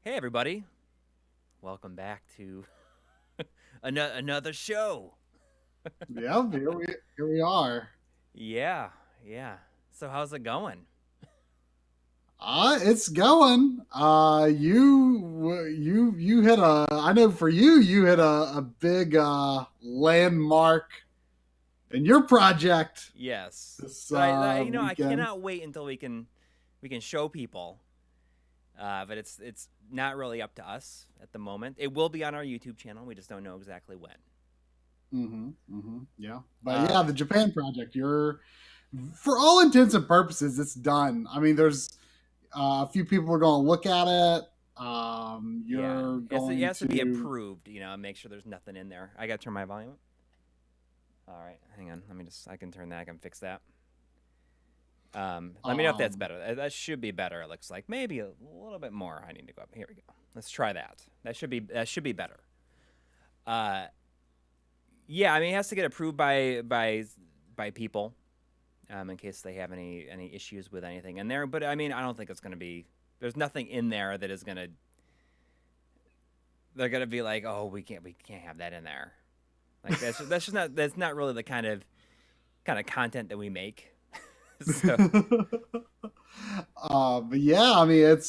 Hey, everybody. Welcome back to another show. Yep, here we are. Yeah, yeah. So, how's it going? It's going. You hit a. I know for you hit a big landmark in your project Yes. this I weekend. cannot wait until we can show people. But it's not really up to us at the moment. It will be on our YouTube channel. We just don't know exactly when. Yeah, but Uh, yeah, the Japan project. For all intents and purposes, it's done. I mean, there's a few people are going to look at it. yeah. You're It going has to be to. approved. Make sure there's nothing in there. I gotta turn my volume up. All right, hang on. I can turn that. I can fix that. Let me know if that's Um, better. That should be better. It looks like maybe a little bit more. I need to go up. Here we go. Let's try that. That should be better. Uh, yeah. I mean, it has to get approved by people, in case they have any issues with anything in there. But I mean, I don't think it's gonna be. There's nothing in there that is gonna. They're gonna be like, oh, we can't have that in there. Like that's not really the kind of content that we make. So but yeah, I mean,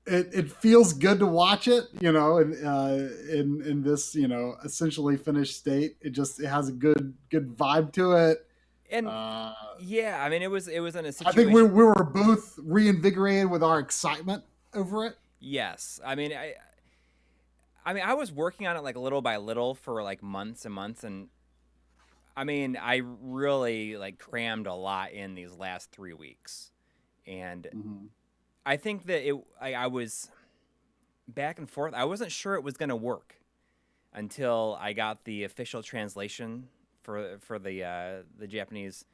it feels good to watch it, in this, essentially finished state. It has a good vibe to it. and Uh, yeah, I mean, it was in a I think we situation. we were both reinvigorated with our excitement over it. Yes, I mean, I was working on it like little by little for like months and months, and I mean, I really like crammed a lot in these last 3 weeks, and Hmm. I think that I was back and forth. I wasn't sure it was gonna work until I got the official translation for the Japanese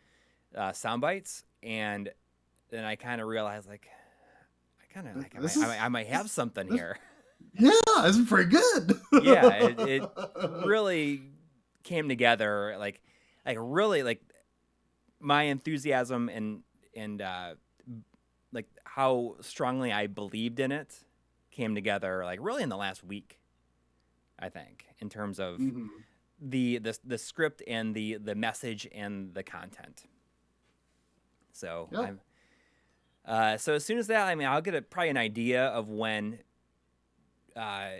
sound bites, and then I kind of realized like I kind of like This I is might have something this, here. yeah, it's pretty good. Yeah, it really came together like really like my enthusiasm and like how strongly I believed in it came together like really in the last week. I think in terms of Hmm. the script and the message and the content. So Yep. so as soon as that, I mean, I'll get probably an idea of when uh,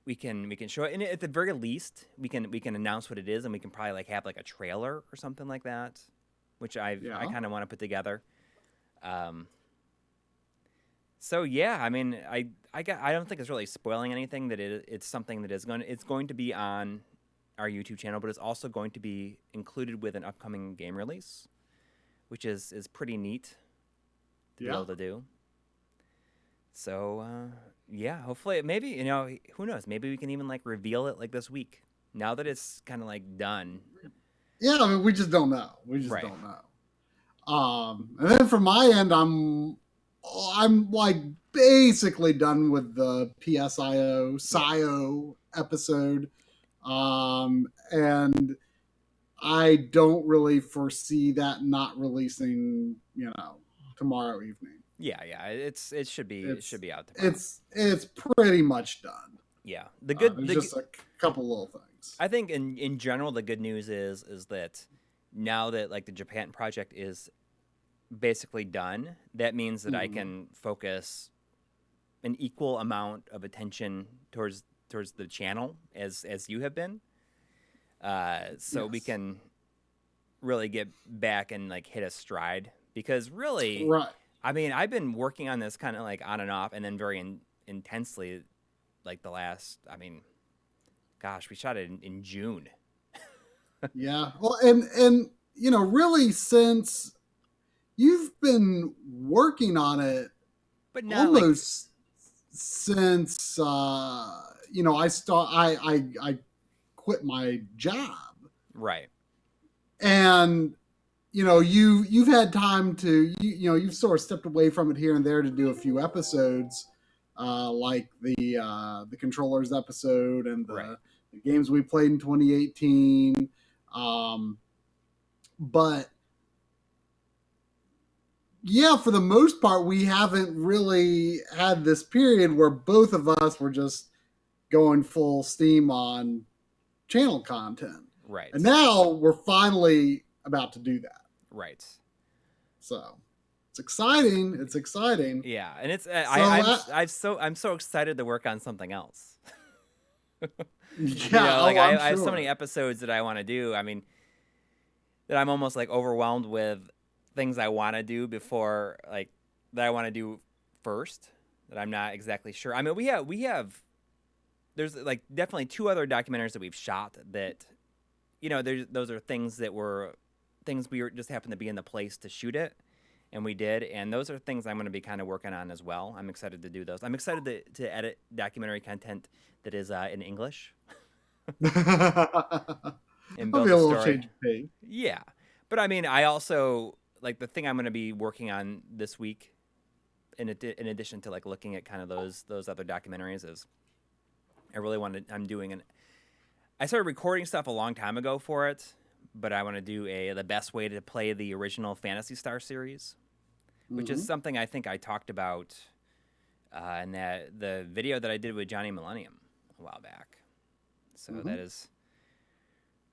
we can show it, and at the very least, we can announce what it is, and we can probably like have like a trailer or something like that, which I Yeah. kind of want to put together. Um, so yeah, I mean, I don't think it's really spoiling anything. That it's something that it's going to be on our YouTube channel, but it's also going to be included with an upcoming game release, which is pretty neat to be Yeah. able to do. So yeah, hopefully maybe who knows, maybe we can even like reveal it like this week now that it's kind of like done. Yeah. I mean, we just don't know. We just Right. don't know. And then from my end, I'm like basically done with the PSIO Yeah. SIO episode. And I don't really foresee that not releasing, tomorrow evening. Yeah, yeah, it should It's be out tomorrow. it's pretty much done. Yeah. The good There's the just a couple little things. I think in general the good news is that now that like the Japan project is basically done, that means that I Hmm. can focus an equal amount of attention towards the channel as you have been. So we Yes. can really get back and like hit a stride because really, Right. I mean, I've been working on this kind of like on and off and then very intensely like the last, I mean, gosh, we shot it in June. Yeah. Well, and really since you've been working on it But not like almost since I quit my job, right. and you've had time to you've sort of stepped away from it here and there to do a few episodes, like the controllers episode and Right. the games we played in 2018. um, but yeah, for the most part, we haven't really had this period where both of us were just going full steam on channel content. Right. And now we're finally about to do that. Right. So it's exciting. It's exciting. Yeah, and it's I'm so excited to work on something else. Yeah, I have so many episodes that I want to do. I mean, that I'm almost like overwhelmed with things I want to do before, like, that I want to do first, that I'm not exactly sure. I mean, we have there's like definitely 2 other documentaries that we've shot that, those are things we were just happened to be in the place to shoot it, and we did, and those are things I'm going to be kind of working on as well. I'm excited to do those. I'm excited to edit documentary content that is in English. And build be a little story. change of pace. Yeah, but I mean, I also like the thing I'm going to be working on this week, in addition to like looking at kind of those other documentaries, is I really want to. I started recording stuff a long time ago for it, but I want to do the best way to play the original Phantasy Star series, which is something I think I talked about in the video that I did with Johnny Millennium a while back. So that is.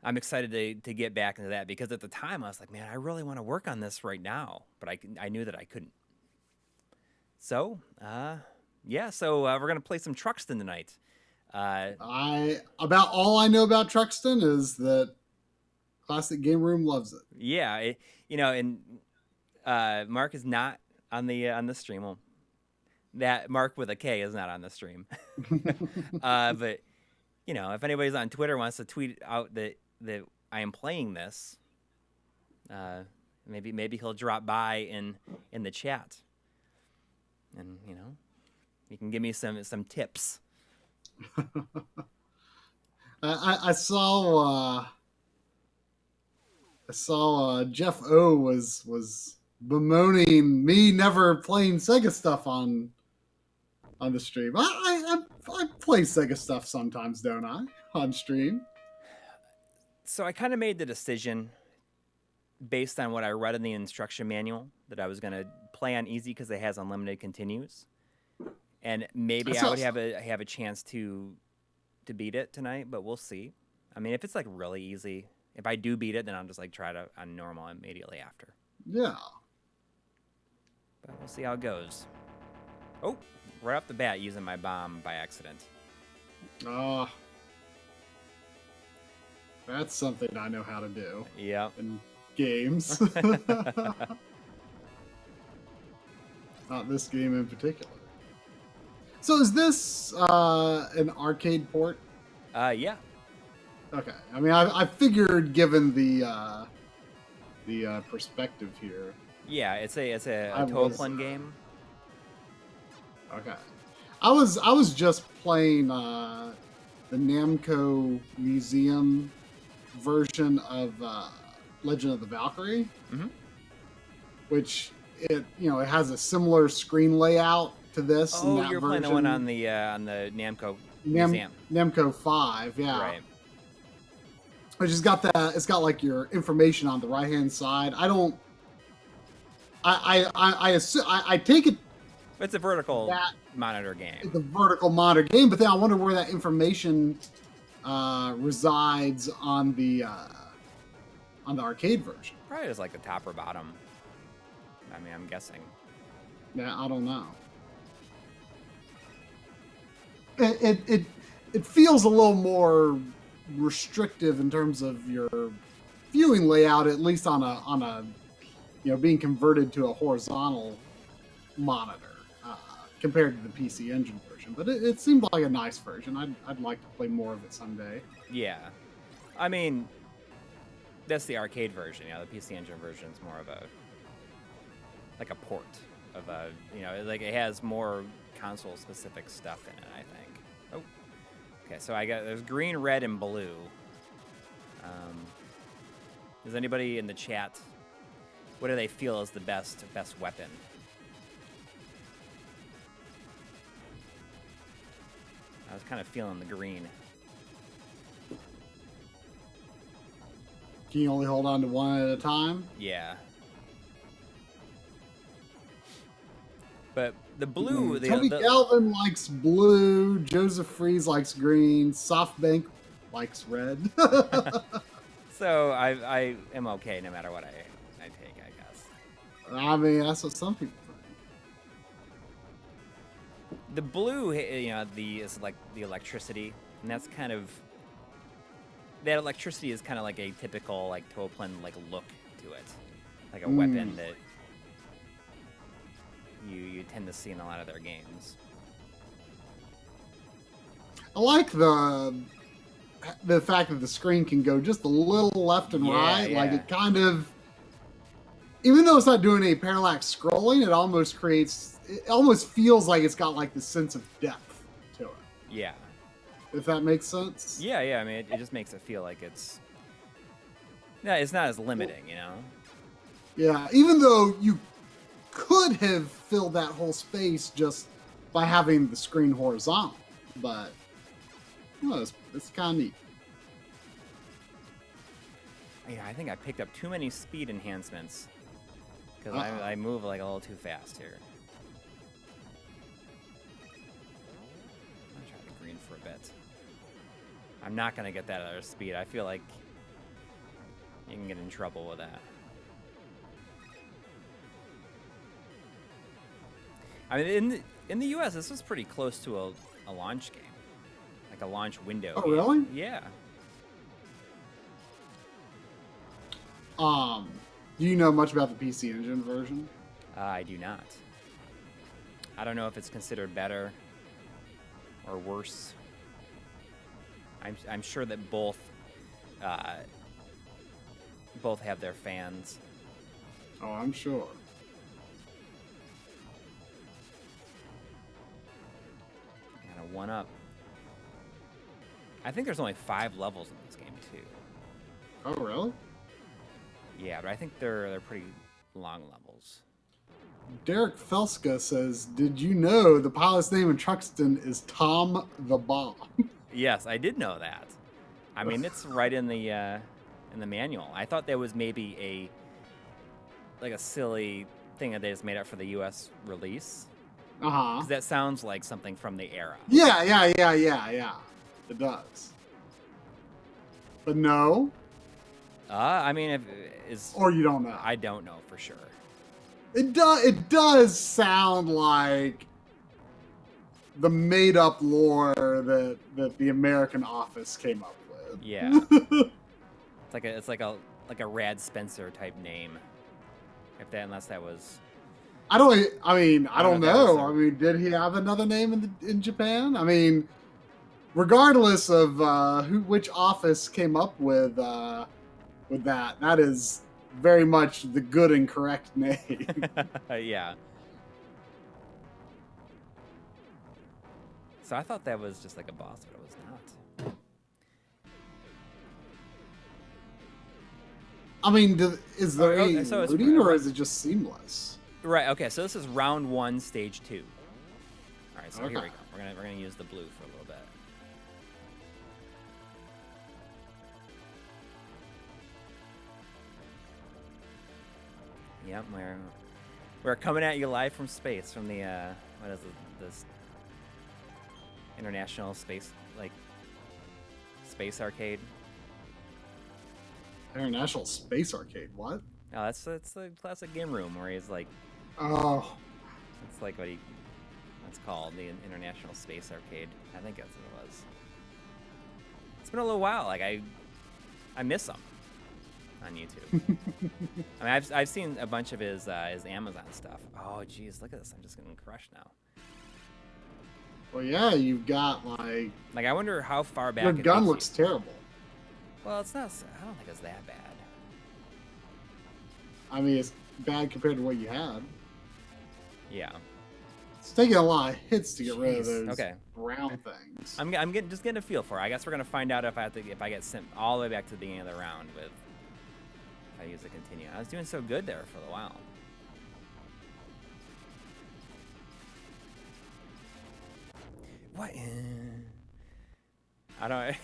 I'm excited to get back into that, because at the time I was like, man, I really want to work on this right now, but I knew that I couldn't. So, so we're going to play some Truxton tonight. About all I know about Truxton is that Classic Game Room loves it. Yeah, and Marc is not on the stream. Well, that Marc with a K is not on the stream. But if anybody's on Twitter wants to tweet out that I am playing this, maybe he'll drop by in the chat, and he can give me some tips. I saw Jeff O was bemoaning me never playing Sega stuff on the stream. I play Sega stuff sometimes, don't I, on stream? So I kind of made the decision based on what I read in the instruction manual that I was going to play on easy because it has unlimited continues, and maybe I would have a chance to beat it tonight, but we'll see. I mean, if it's like really easy, if I do beat it, then I'll just like try to on normal immediately after. Yeah. But we'll see how it goes. Oh, right off the bat, using my bomb by accident. That's something I know how to do. Yeah. In games. Not this game in particular. So is this an arcade port? Yeah. Okay. I mean, I figured given the perspective here. Yeah, it's a Toaplan game. Okay. I was just playing the Namco Museum version of Legend of the Valkyrie, which it has a similar screen layout to this. Oh, you're playing the one on the Namco Museum. Namco 5, yeah. Right. Which has got that. It's got like your information on the right hand side. I take it. It's a vertical monitor game. It's a vertical monitor game, but then I wonder where that information resides on the arcade version. Probably just like the top or bottom. I mean, I'm guessing. Yeah, I don't know. It feels a little more restrictive in terms of your viewing layout, at least on a being converted to a horizontal monitor compared to the PC Engine version. But it seemed like a nice version. I'd like to play more of it someday. Yeah, I mean, that's the arcade version. The PC Engine version is more of a port of a like it has more console specific stuff in it, I think. Oh, okay. So there's green, red, and blue. Does anybody in the chat? What do they feel is the best weapon? I was kind of feeling the green. Can you only hold on to one at a time? Yeah. But the blue, Toby Galvin likes blue. Joseph Fries likes green. SoftBank likes red. So I am okay no matter what I take, I guess. I mean, that's what some people think. The blue, is like the electricity, and that's kind of that electricity is kind of like a typical like Toaplan like look to it, like a weapon that you tend to see in a lot of their games. I like the fact that the screen can go just a little left and right. Yeah. Like it kind of, even though it's not doing any parallax scrolling, it almost feels like it's got like the sense of depth to it. Yeah. If that makes sense. Yeah. I mean, it just makes it feel like it's not as limiting, you know? Yeah, even though you could have filled that whole space just by having the screen horizontal, but it's kind of neat. Yeah, I think I picked up too many speed enhancements because I move like a little too fast here. I'm gonna try the green for a bit. I'm not gonna get that other speed. I feel like you can get in trouble with that. I mean, in the U.S., this was pretty close to a launch game, like a launch window. Oh, game. really? Yeah. Do you know much about the PC Engine version? I do not. I don't know if it's considered better or worse. I'm sure that both have their fans. Oh, I'm sure. And a 1-up. I think there's only 5 levels in this game too. Oh, really? Yeah, but I think they're pretty long levels. Derek Felska says, "Did you know the pilot's name in Truxton is Tom the Bomb?" Yes, I did know that. I mean, it's right in the manual. I thought there was maybe a silly thing that they just made up for the U.S. release. Because that sounds like something from the era. Yeah. It does. But no. I mean, or you don't know. I don't know for sure. It does sound like the made-up lore that the American Office came up with. Yeah. it's like a Rad Spencer type name. Unless that was. I don't know. I mean, did he have another name in Japan? I mean, regardless of which office came up with that is very much the good and correct name. Yeah. So I thought that was just like a boss, but it was not. I mean, is there any looting, or is it just seamless? Right. Okay. So this is round 1, stage 2. All right. So here we go. We're gonna use the blue for a little bit. Yep. We're coming at you live from space, from the what is it, this International Space Arcade. International Space Arcade. What? Oh, that's the classic game room where he's like. Oh. That's like that's called, the International Space Arcade. I think that's what it was. It's been a little while. Like I miss him on YouTube. I mean, I've seen a bunch of his Amazon stuff. Oh, geez, look at this. I'm just getting crushed now. Well, yeah, you've got like I wonder how far back. Your gun looks terrible. Well, it's not. I don't think it's that bad. I mean, it's bad compared to what you had. Yeah. It's taking a lot of hits to get rid of those round things. I'm just getting a feel for it. I guess we're gonna find out if I get sent all the way back to the beginning of the round with. If I use the continue. I was doing so good there for a while. What? I don't.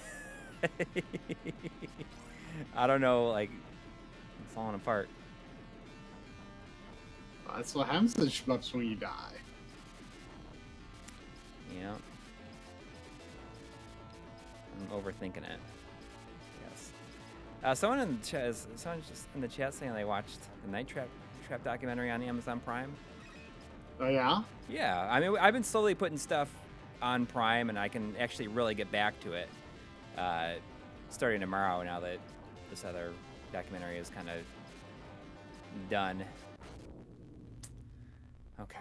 I don't know. Like, I'm falling apart. That's what happens to shmups when you die. You know? I'm overthinking it. Yes. Someone just in the chat saying they watched the Night Trap documentary on Amazon Prime. Oh yeah. Yeah, I mean, I've been slowly putting stuff on Prime, and I can actually really get back to it starting tomorrow. Now that this other documentary is kind of done. Okay.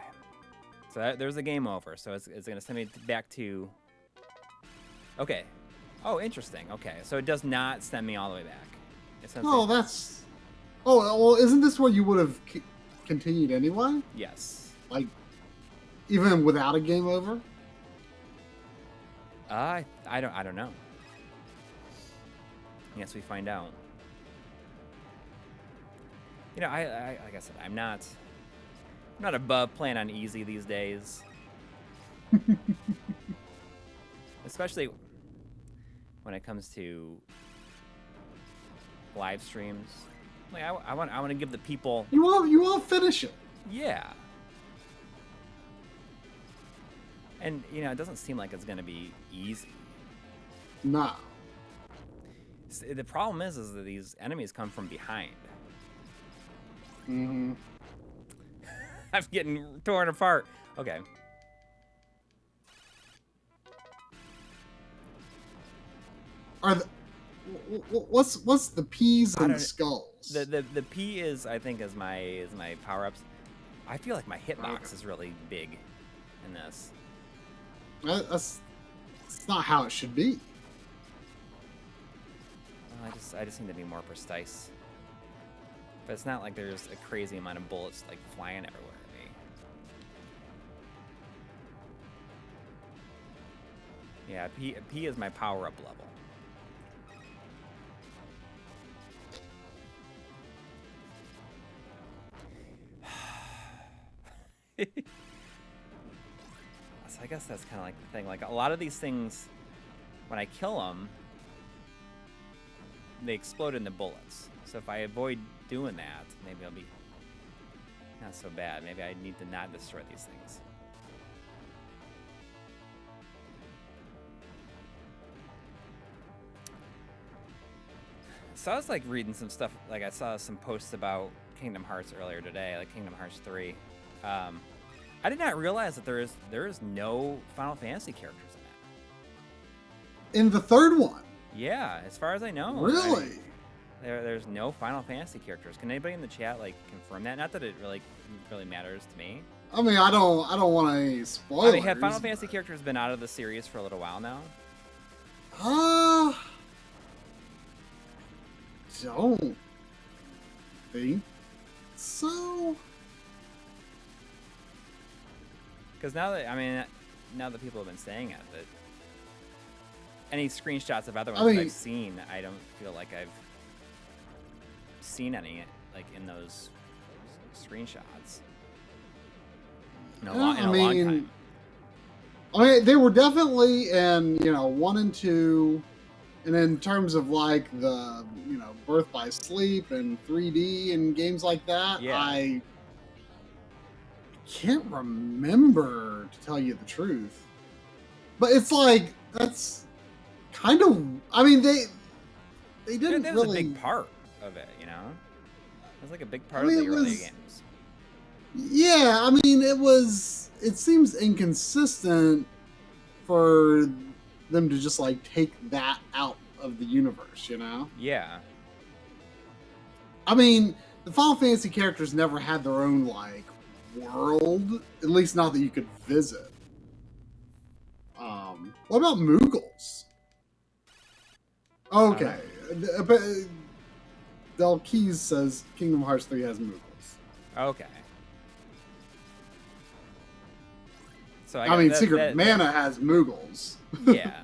So there's a game over. So it's going to send me back to... Okay. Oh, interesting. Okay. So it does not send me all the way back. Oh, that's... Oh, well, isn't this where you would have continued anyway? Yes. Like, even without a game over? I don't know. Yes, we find out. You know, I like I said, I'm not above playing on easy these days. Especially when it comes to live streams. Like I want to give the people. You will finish it. Yeah. And you know, it doesn't seem like it's gonna be easy. No. The problem is that these enemies come from behind. Mm-hmm. I'm getting torn apart. Okay. What's the P's and the skulls? The P is, I think, is my power ups. I feel like my hitbox is really big in this. That's not how it should be. Well, I just need to be more precise. But it's not like there's a crazy amount of bullets like flying everywhere at me. Yeah, P is my power up level. So I guess that's kind of like the thing. Like a lot of these things, when I kill them, they explode into bullets. So if I avoid doing that, maybe I'll be not so bad. Maybe I need to not destroy these things. So I was like reading some stuff. Like I saw some posts about Kingdom Hearts earlier today, like Kingdom Hearts 3. I did not realize that there is no Final Fantasy characters in it. In the third one? Yeah, as far as I know. Really? There's no Final Fantasy characters. Can anybody in the chat like confirm that? Not that it really matters to me. I mean, I don't want any spoilers. I mean, have Final Fantasy characters been out of the series for a little while now? Don't think so. Because now that people have been saying it, that any screenshots of other ones that I've seen, I don't feel like I've seen any like in those screenshots in a long time. I mean, they were definitely in 1 and 2, and in terms of like the Birth by Sleep and 3D and games like that, yeah. I can't remember, to tell you the truth. But it's like that's kind of. I mean, they didn't that was really. a big part of it, It was like a big part of the early games. Yeah, I mean, it seems inconsistent for them to just like take that out of the universe, Yeah. I mean, the Final Fantasy characters never had their own like world, at least not that you could visit. What about Moogles? Okay, but Del Keys says Kingdom Hearts 3 has Moogles. Okay. So I mean, Secret Mana has Moogles. Yeah,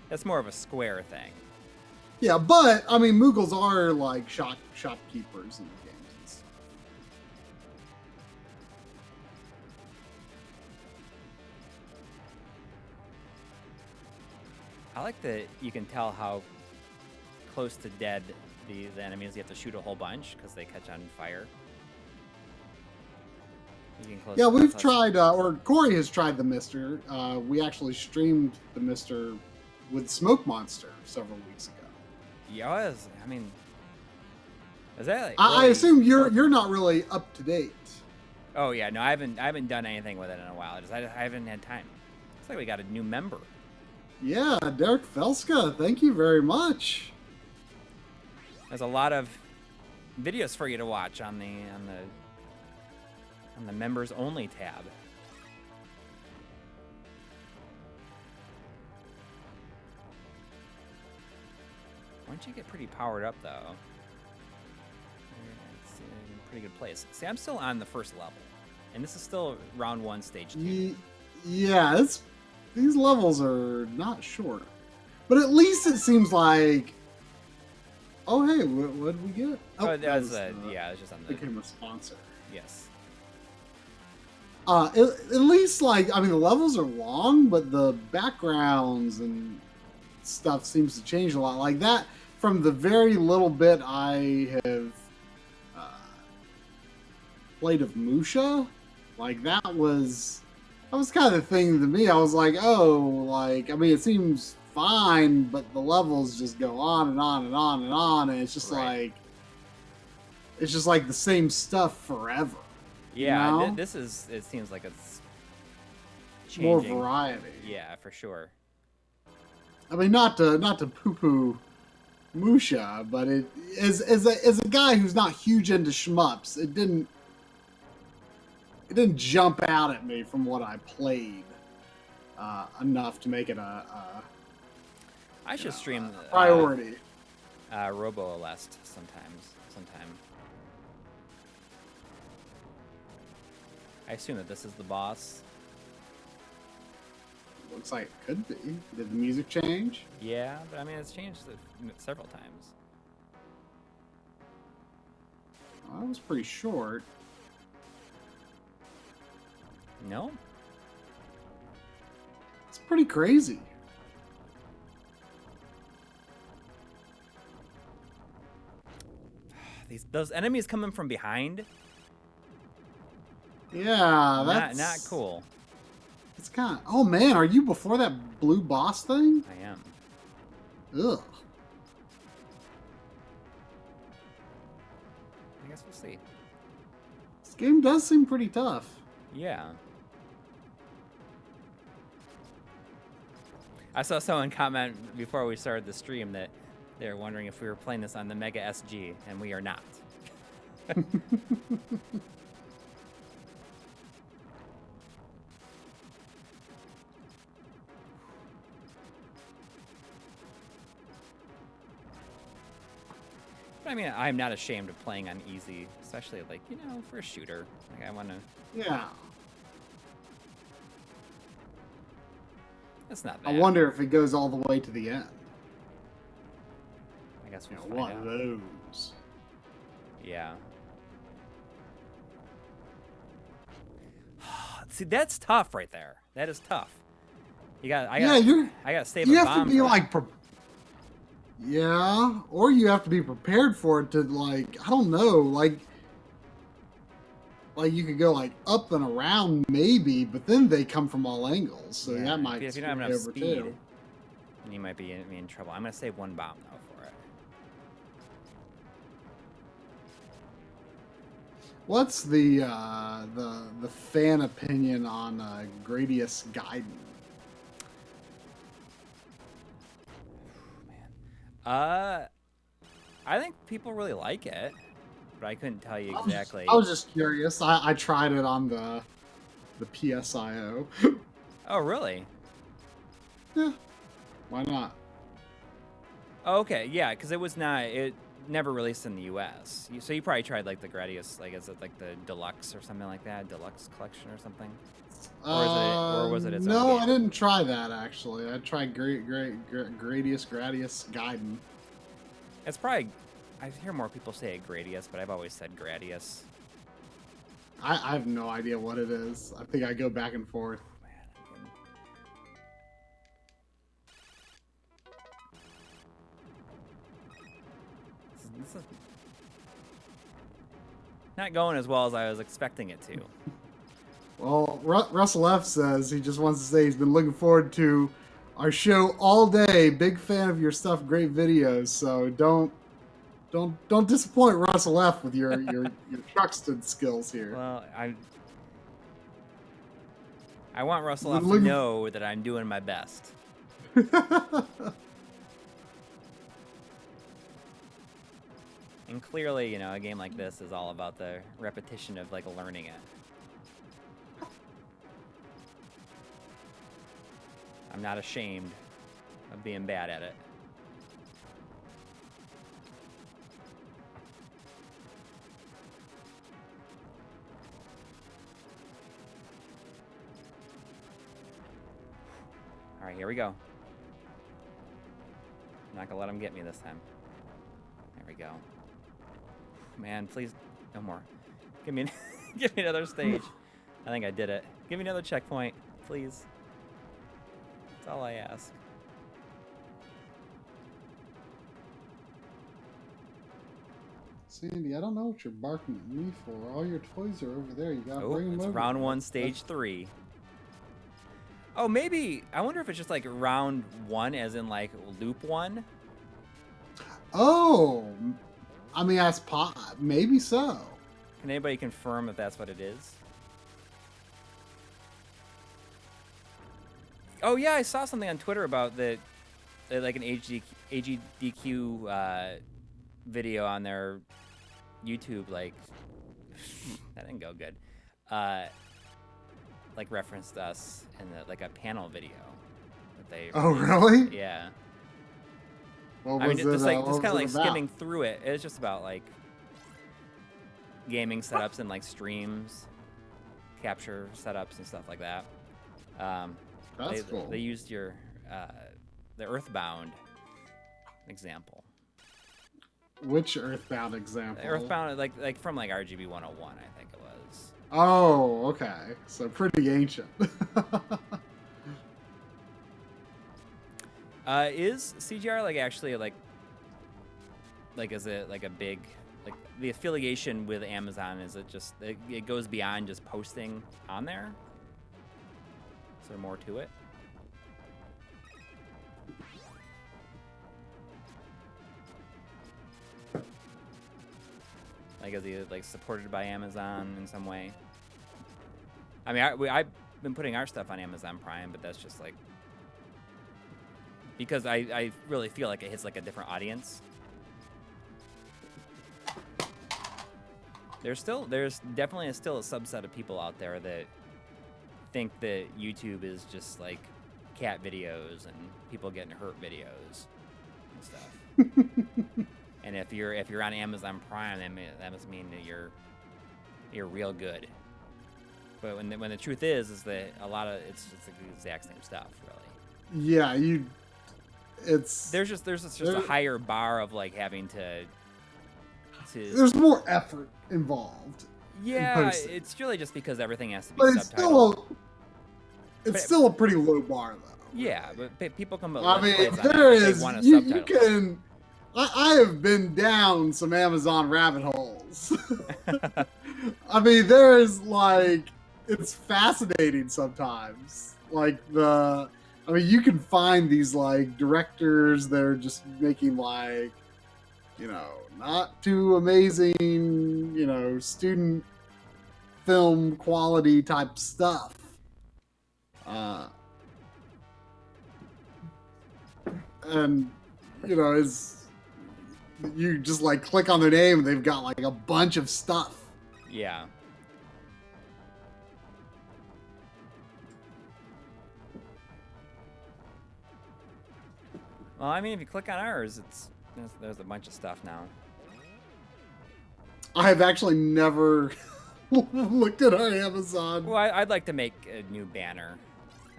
that's more of a Square thing. Yeah, but I mean, Moogles are like shopkeepers in the games. I like that you can tell how close to dead the enemies. You have to shoot a whole bunch because they catch on fire. You can close Yeah, the we've house. tried, or Coury has tried the Mister. We actually streamed the Mister with Smoke Monster several weeks ago. Yeah, I mean, is that like I really... assume you're not really up to date. Oh yeah, no, I haven't done anything with it in a while. I haven't had time. Looks like we got a new member. Yeah, Derek Felska, thank you very much. There's a lot of videos for you to watch on the members only tab. Once you get pretty powered up, though, it's in a pretty good place. See, I'm still on the first level, and this is still round 1, stage 2. Yeah, these levels are not short, but at least it seems like. Oh hey, what did we get? Oh, that was yeah, it was just on the... Became a sponsor. Yes. At least like I mean the levels are long, but the backgrounds and stuff seems to change a lot. Like that from the very little bit I have played of Musha, like that was kind of the thing to me. I was like, oh, like I mean it seems fine, but the levels just go on and on and on and on, and it's just Right. like the same stuff forever. Yeah, you know? this is... It seems like it's More changing. variety. Yeah, for sure. I mean, not to poo-poo Musha, but it as a guy who's not huge into shmups, it didn't jump out at me from what I played enough to make it a I should stream priority. Robo Alest sometime. I assume that this is the boss. Looks like it could be. Did the music change? Yeah, but I mean it's changed several times. Well, that was pretty short. No? It's pretty crazy. Those enemies coming from behind. Yeah, that's not cool. It's kind of. Oh man, are you before that blue boss thing? I am. Ugh. I guess we'll see. This game does seem pretty tough. Yeah. I saw someone comment before we started the stream that they were wondering if we were playing this on the Mega SG, and we are not. But I mean, I'm not ashamed of playing on easy, especially like, you know, for a shooter. Like I want to... Yeah. It's not bad. I wonder if it goes all the way to the end. I guess we'll One find of out. those. Yeah. See, that's tough right there. That is tough. I gotta save a bomb. You have to be for like, yeah, or you have to be prepared for it to like, I don't know, like you could go like up and around maybe, but then they come from all angles, so Yeah, that might if you don't have screw enough over speed, too. then you might be in trouble. I'm gonna save one bomb though for it. What's the fan opinion on Gradius Gaiden? I think people really like it, but I couldn't tell you exactly. I was just curious. I tried it on the PSIO. Oh, really? Yeah, why not? Oh, okay, yeah, because it never released in the U.S. So you probably tried like the Gradius, like is it like the deluxe or something like that, deluxe collection or something? Or was it its own No, game? I didn't try that actually. I tried Gradius Gaiden. It's probably, I hear more people say it Gradius, but I've always said Gradius. I have no idea what it is. I think I go back and forth. This is not going as well as I was expecting it to. Well, Russell F says he just wants to say he's been looking forward to our show all day. Big fan of your stuff, great videos. So don't disappoint Russell F with your Truxton skills here. Well, I want Russell F to know that I'm doing my best. And clearly, you know, a game like this is all about the repetition of like learning it. I'm not ashamed of being bad at it. All right, here we go. I'm not gonna let him get me this time. There we go. Man, please, no more. Give me another stage. I think I did it. Give me another checkpoint, please. That's all I ask. Sandy, I don't know what you're barking at me for. All your toys are over there. You gotta bring them it's over. round 1, stage 3. Oh, maybe. I wonder if it's just like round 1, as in like loop 1. Oh, I mean, that's maybe so. Can anybody confirm if that's what it is? Oh yeah, I saw something on Twitter about that, like an AGDQ video on their YouTube. Like that didn't go good. Like referenced us in like a panel video that they. Oh really? Yeah. I mean, just kind of like skimming through it. It's just about like gaming setups and like streams, capture setups and stuff like that. That's cool. They used your the Earthbound example. Which Earthbound example? Earthbound, like from like RGB 101, I think it was. Oh, okay. So pretty ancient. Is CGR like actually like is it like a big, like the affiliation with Amazon? Is it just it goes beyond just posting on there? Is there more to it? Like is he like supported by Amazon in some way? I mean, I've been putting our stuff on Amazon Prime, but that's just like because I really feel like it hits like a different audience. There's definitely still a subset of people out there that think that YouTube is just like cat videos and people getting hurt videos and stuff. And if you're on Amazon Prime, that must mean that you're real good. But when the truth is that a lot of it's just the exact same stuff, really. Yeah, there's just a higher bar of like having to there's more effort involved. Yeah, it's really just because everything has to be subtitled. It's still a pretty low bar though. Yeah, but people come up. I mean, there is you can. I have been down some Amazon rabbit holes. I mean, there's like it's fascinating sometimes. Like you can find these like directors that are just making like, not too amazing, student film quality type stuff. And you just like click on their name and they've got like a bunch of stuff. Yeah. Well, I mean, if you click on ours, there's a bunch of stuff now. I have actually never looked at our Amazon. Well, I'd like to make a new banner.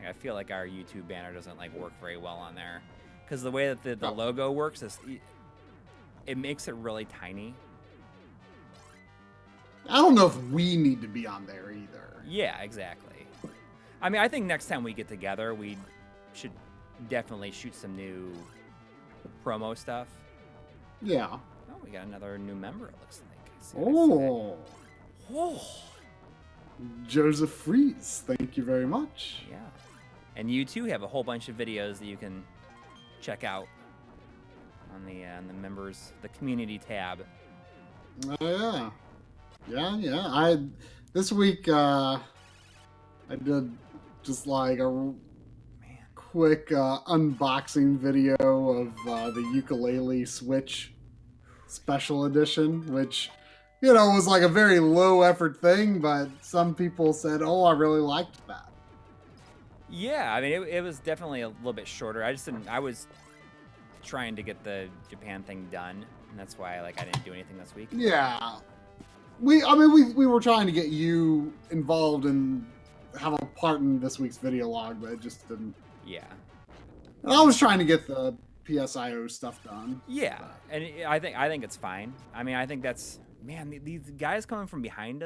I feel like our YouTube banner doesn't like work very well on there, because the way that the logo works is it makes it really tiny. I don't know if we need to be on there either. Yeah, exactly. I mean, I think next time we get together, we should definitely shoot some new promo stuff. Yeah. Oh, we got another new member, it looks like. Oh. Joseph Fries, thank you very much. Yeah. And you too have a whole bunch of videos that you can check out on the members, the community tab. Oh yeah. This week I did just like a quick unboxing video of the ukulele Switch special edition, which was like a very low effort thing, but some people said, "Oh, I really liked that." Yeah, I mean it was definitely a little bit shorter. I was trying to get the Japan thing done, and that's why I didn't do anything this week. Yeah. We were trying to get you involved and have a part in this week's video log, but it just didn't. Yeah. And I was trying to get the PSIO stuff done. Yeah, and I think it's fine. I mean, I think that's these guys coming from behind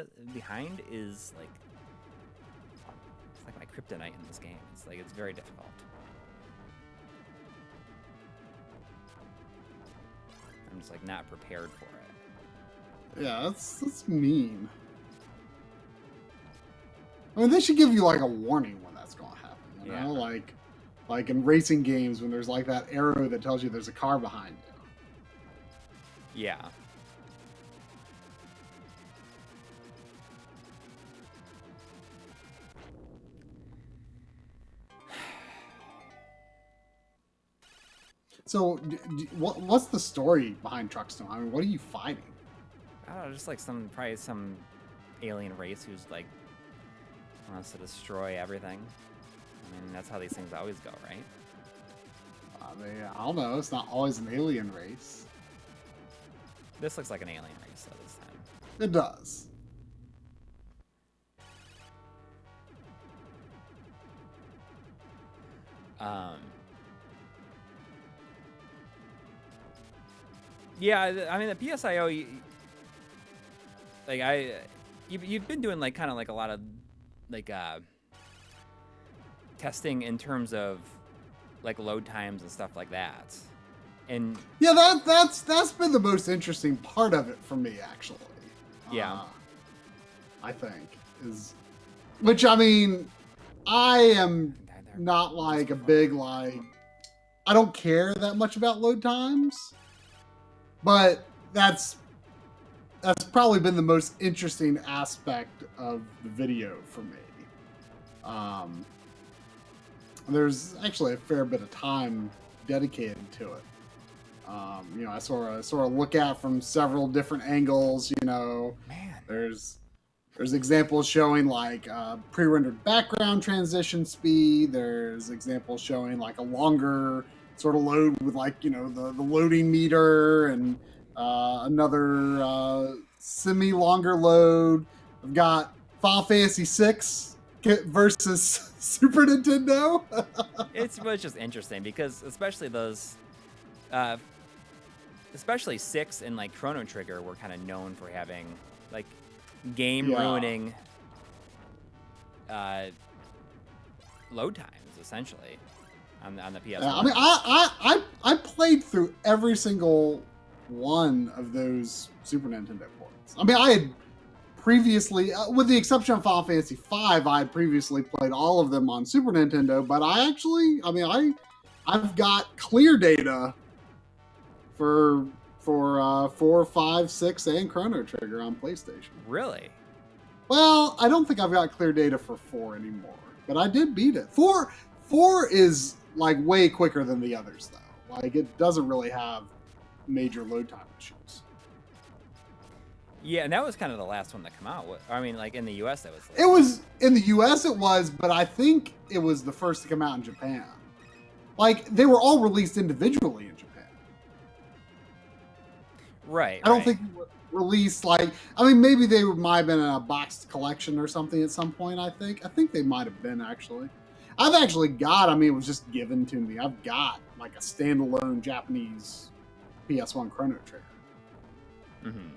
is it's like my kryptonite in this game. It's very difficult. I'm just not prepared for it. Yeah, that's mean. I mean, they should give you a warning when that's going to happen. You know, like in racing games when there's that arrow that tells you there's a car behind you. Yeah. So, what's the story behind Truxton? I mean, what are you fighting? I don't know, just probably some alien race who's wants to destroy everything. I mean, that's how these things always go, right? I mean, I don't know. It's not always an alien race. This looks like an alien race though this time. It does. Yeah, I mean the PSIO, you've been doing kind of a lot of testing in terms of load times and stuff like that, and yeah, that's been the most interesting part of it for me actually. Yeah, I think which I mean, I am not a big I don't care that much about load times. But that's probably been the most interesting aspect of the video for me. There's actually a fair bit of time dedicated to it. I sort of look at from several different angles. Man, there's examples showing pre-rendered background transition speed. There's examples showing a longer sort of load with the loading meter and another semi-longer load. I've got Final Fantasy VI versus Super Nintendo. It's just interesting because especially those, especially 6 and Chrono Trigger were kind of known for having game ruining load times essentially. On the PS1. Yeah, I mean, I played through every single one of those Super Nintendo ports. I mean, I had previously, with the exception of Final Fantasy V, I had previously played all of them on Super Nintendo. But I've got clear data for 4, 5, 6, and Chrono Trigger on PlayStation. Really? Well, I don't think I've got clear data for 4 anymore, but I did beat it. 4 is way quicker than the others though. It doesn't really have major load time issues. Yeah, and that was kind of the last one to come out. I mean, in the US that was It was in the US it was, but I think it was the first to come out in Japan. They were all released individually in Japan. Right. I don't think they were released maybe they might have been in a boxed collection or something at some point. I think they might have been actually. I've actually got, it was just given to me. I've got a standalone Japanese PS1 Chrono Trigger. Mm-hmm.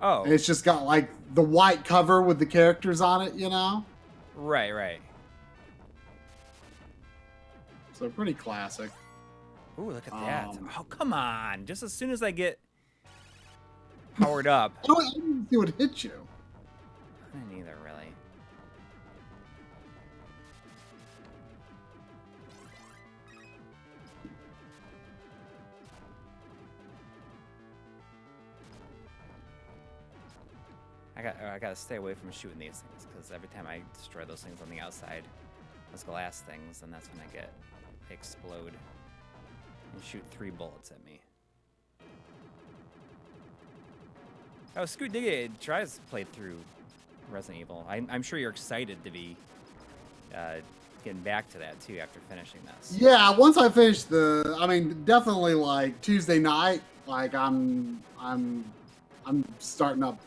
Oh. And it's just got the white cover with the characters on it, Right. So pretty classic. Ooh, look at that. Oh, come on. Just as soon as I get powered up. I didn't see what hit you. Neither, really. I gotta stay away from shooting these things, because every time I destroy those things on the outside, those glass things, and that's when they explode and shoot 3 bullets at me. Oh, Scoot Digga tries played through Resident Evil. I'm sure you're excited to be getting back to that too after finishing this. Yeah, once I finish definitely like Tuesday night, like I'm starting up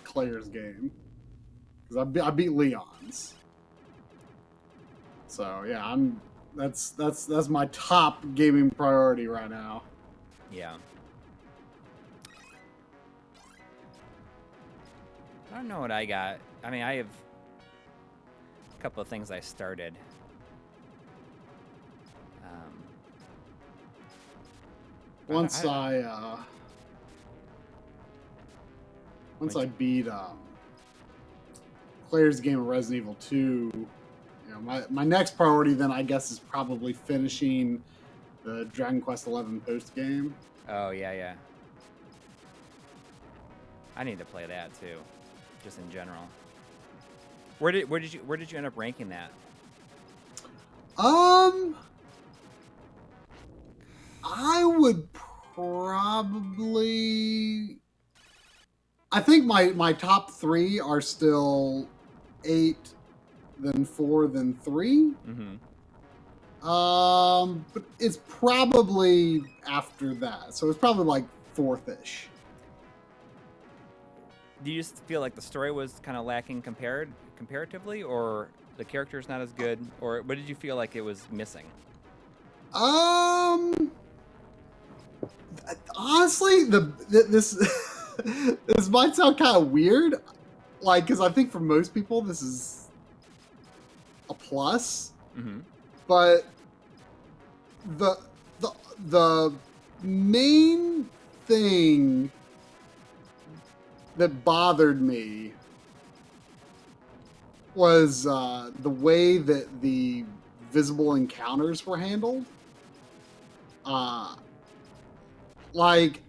Claire's game because I beat Leon's. So yeah, that's my top gaming priority right now. Yeah. I don't know what I got. I mean, I have a couple of things I started. Once I beat Claire's game of Resident Evil 2, you know, my next priority then I guess is probably finishing the Dragon Quest XI post game. Oh yeah. I need to play that too, just in general. Where did you end up ranking that? I would probably. I think my top 3 are still 8, then 4, then 3. Mm-hmm. But it's probably after that, so it's probably like 4th-ish. Do you just feel like the story was kind of lacking comparatively, or the character's not as good, or what did you feel like it was missing? Honestly, this this might sound kind of weird, like, because I think for most people this is a plus. Mm-hmm. But the main thing that bothered me was the way that the visible encounters were handled. Like,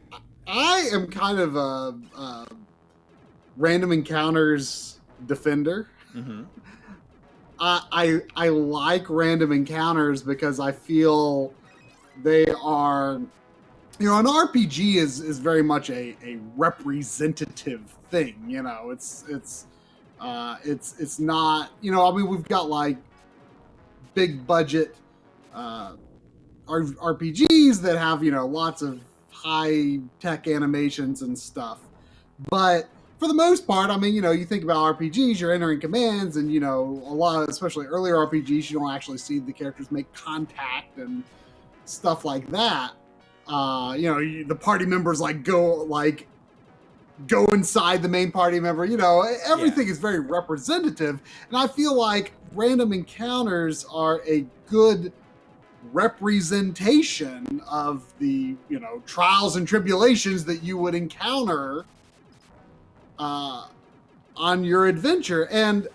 I am kind of a random encounters defender. Mm-hmm. I like random encounters because I feel they are, you know, an RPG is very much a representative thing. You know, it's not, you know, I mean, we've got like big budget RPGs that have, you know, lots of high tech animations and stuff, but for the most part, I mean, you know, you think about RPGs, you're entering commands, and, you know, a lot of, especially earlier RPGs, you don't actually see the characters make contact and stuff like that. You know, the party members go inside the main party member. You know, everything is very representative, and I feel like random encounters are a good representation of the, you know, trials and tribulations that you would encounter on your adventure. And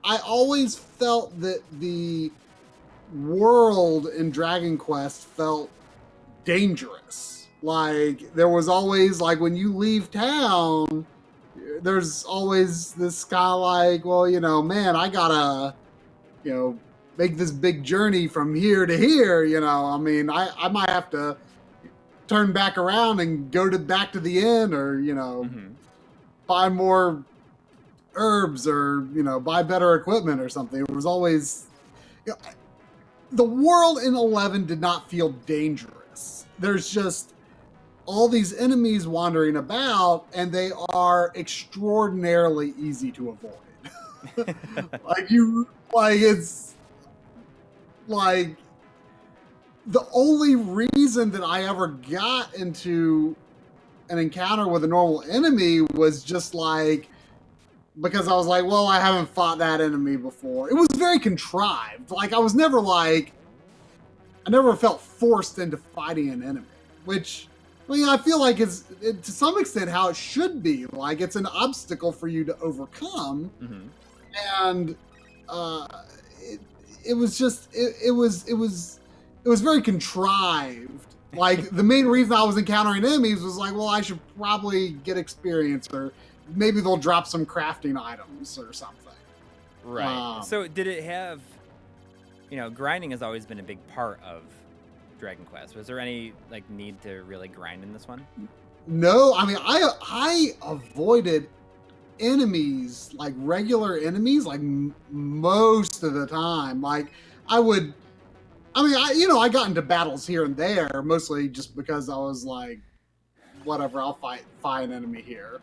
I always felt that the world in Dragon Quest felt dangerous. Like, there was always, like, when you leave town, there's always this kind of like, well, you know, man, I gotta, you know, make this big journey from here to here. You know, I mean, I might have to turn back around and go back to the inn, or, you know, buy more herbs, or, you know, buy better equipment or something. It was always, you know, the world in 11 did not feel dangerous. There's just all these enemies wandering about, and they are extraordinarily easy to avoid. It's like the only reason that I ever got into an encounter with a normal enemy was just like because I was like, well, I haven't fought that enemy before. It was very contrived. Like, I never felt forced into fighting an enemy, which I mean, I feel like it's to some extent how it should be. Like it's an obstacle for you to overcome, and uh, it, it was just it was very contrived. Like the main reason I was encountering enemies was like, well, I should probably get experience, or maybe they'll drop some crafting items or something. Right. So did it have, grinding has always been a big part of Dragon Quest. Was there any like need to really grind in this one? No, I mean I avoided enemies, like regular enemies, like most of the time. Like I got into battles here and there, mostly just because I was like, whatever, I'll fight an enemy here.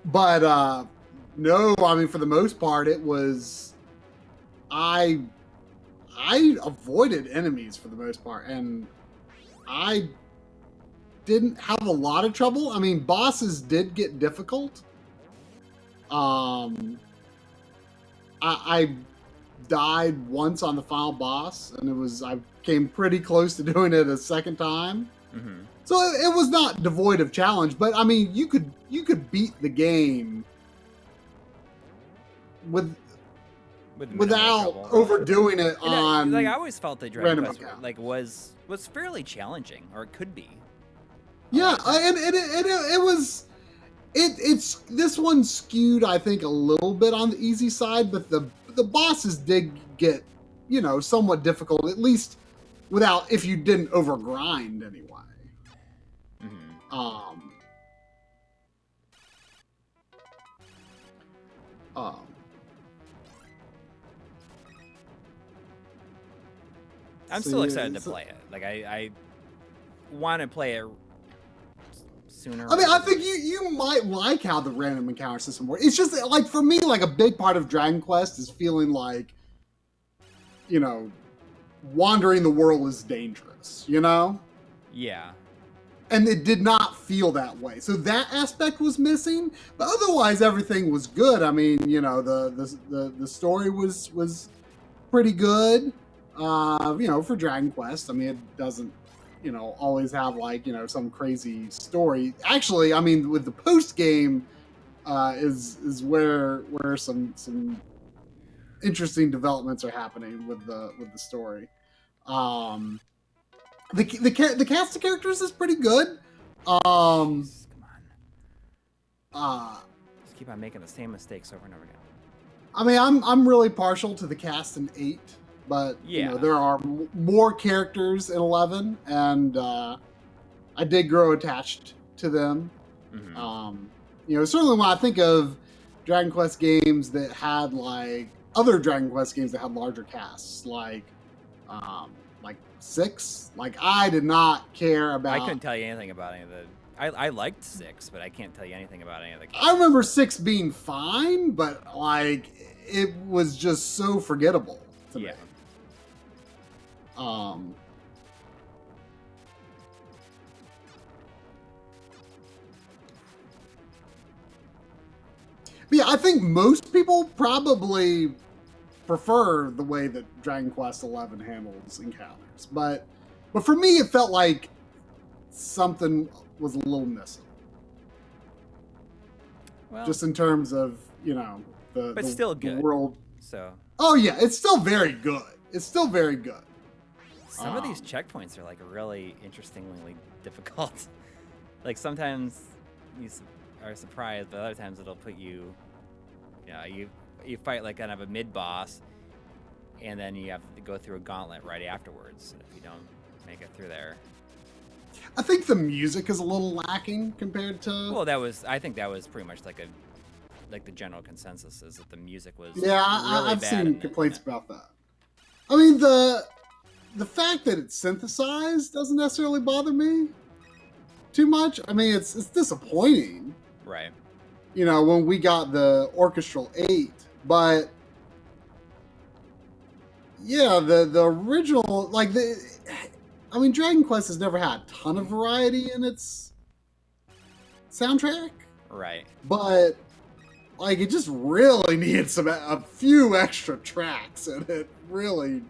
But no, I mean for the most part it was I avoided enemies for the most part, and I didn't have a lot of trouble. I mean, bosses did get difficult. I died once on the final boss, and I came pretty close to doing it a second time. So it was not devoid of challenge, but I mean, you could beat the game without overdoing it on. Like I always felt that Dragon Quest was fairly challenging, or it could be. Yeah, and it was. It's this one skewed, I think, a little bit on the easy side, but the bosses did get, somewhat difficult, at least if you didn't overgrind anyway. I'm still excited to play it. Like I want to play it sooner. I mean, I think you might like how the random encounter system works. It's just like for me, like a big part of Dragon Quest is feeling like, wandering the world is dangerous. Yeah. And it did not feel that way. So that aspect was missing, but otherwise everything was good. I mean, the story was pretty good. For Dragon Quest. I mean, it doesn't, always have like, some crazy story. Actually, I mean, with the post game, is where some interesting developments are happening with the story. The cast of characters is pretty good. Come on. Just keep on making the same mistakes over and over again. I mean, I'm really partial to the cast in 8. But there are more characters in 11, and I did grow attached to them. Certainly when I think of Dragon Quest games that had other Dragon Quest games that had larger casts, like 6. Like I did not care about. I couldn't tell you anything about any of the. I liked 6, but I can't tell you anything about any of the games. I remember 6 being fine, but it was just so forgettable to me. But yeah, I think most people probably prefer the way that Dragon Quest XI handles encounters, but for me, it felt like something was a little missing. Well, just in terms of but still good. The world. So. Oh yeah, it's still very good. It's still very good. Some of these checkpoints are really interestingly difficult. Like sometimes you are surprised, but other times it'll put you, you fight like kind of a mid boss, and then you have to go through a gauntlet right afterwards if you don't make it through there. I think the music is a little lacking compared to. Well, I think that was pretty much like the general consensus is that the music was. Yeah, really I've bad seen complaints about that. I mean the fact that it's synthesized doesn't necessarily bother me too much. I mean, it's disappointing. Right. When we got the Orchestral 8, but yeah, the original, Dragon Quest has never had a ton of variety in its soundtrack. Right. But it just really needs a few extra tracks, and it really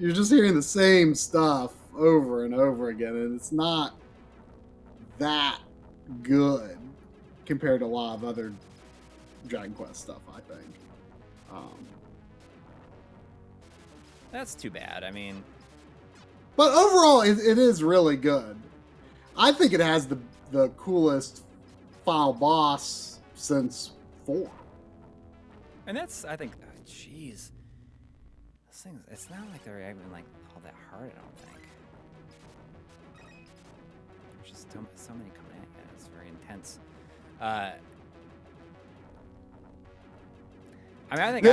you're just hearing the same stuff over and over again, and it's not that good compared to a lot of other Dragon Quest stuff, I think. That's too bad. I mean, but overall, it is really good. I think it has the coolest final boss since 4. and that's, I think, jeez. Those things, it's not like they're even like all that hard, I don't think. There's just so many coming at you. It's very intense. I mean, I think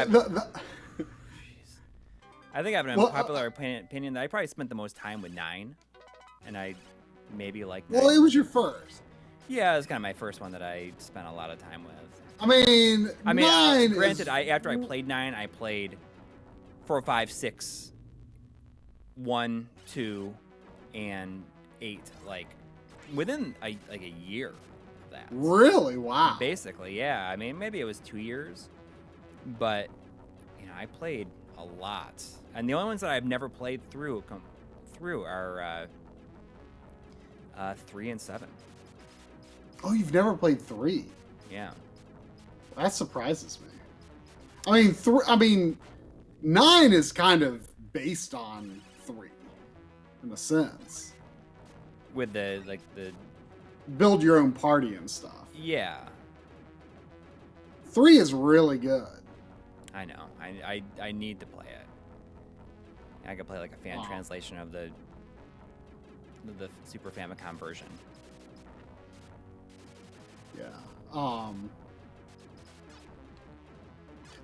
I think I have an unpopular opinion that I probably spent the most time with 9, and I maybe like 9. Well, it was your first. Yeah, it was kind of my first one that I spent a lot of time with. I mean, 9 granted, after I played 9, I played 4, 5, 6, 1, 2, and 8, like within a year of that. Really? Wow. Basically, yeah. I mean, maybe it was 2 years, but I played a lot, and the only ones that I've never played through are 3 and 7. Oh, you've never played 3? Yeah. That surprises me. I mean, 9 is kind of based on 3, in a sense. With the build your own party and stuff. Yeah. 3 is really good. I know. I need to play it. I could play like a fan translation of the Super Famicom version. Yeah.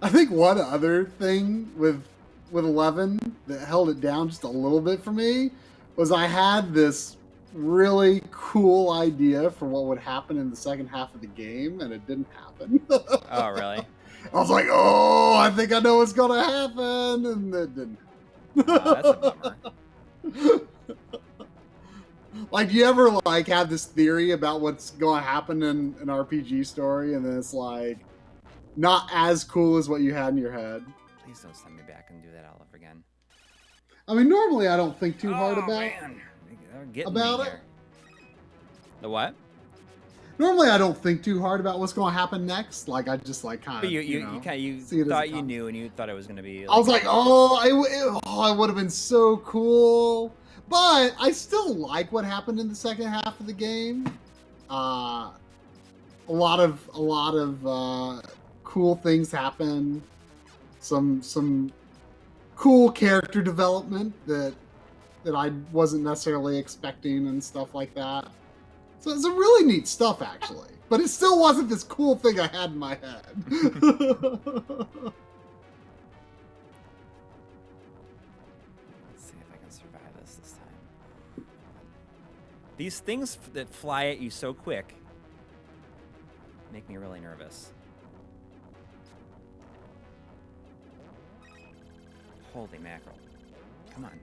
I think one other thing with 11 that held it down just a little bit for me was I had this really cool idea for what would happen in the second half of the game, and it didn't happen. Oh, really? I was like, oh, I think I know what's going to happen, and it didn't. That's a bummer. Like, do you ever like have this theory about what's going to happen in an RPG story, and then it's like not as cool as what you had in your head? Please don't send me back and do that all over again. I mean, normally I don't think too hard about it. The what? Normally I don't think too hard about what's going to happen next. Like, I just like kind of. But you thought you knew, and you thought it was going to be. I was like, it would have been so cool. But I still like what happened in the second half of the game. A lot of cool things happen. Some cool character development that I wasn't necessarily expecting and stuff like that. So it's some really neat stuff, actually. But it still wasn't this cool thing I had in my head. Let's see if I can survive this time. These things that fly at you so quick make me really nervous. Holy mackerel. Come on.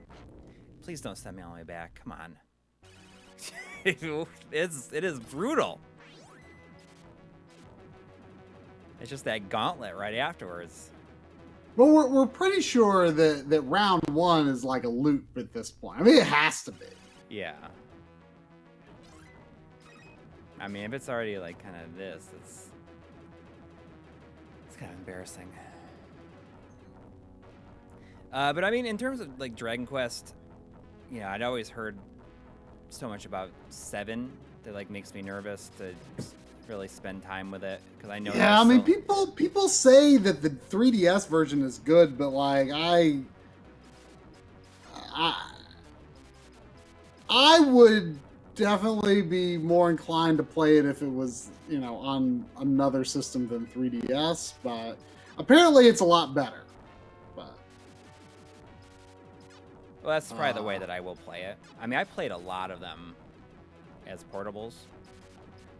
Please don't send me all the way back. Come on. It is brutal. It's just that gauntlet right afterwards. Well, we're pretty sure that round 1 is like a loop at this point. I mean, it has to be. Yeah. I mean, if it's already like kind of this, it's kind of embarrassing. But I mean, in terms of like Dragon Quest, I'd always heard so much about 7 that like makes me nervous to really spend time with it, because I know. Yeah, I mean, people say that the 3DS version is good, but like I would definitely be more inclined to play it if it was on another system than 3DS. But apparently, it's a lot better. Well, that's probably the way that I will play it. I mean, I played a lot of them as portables.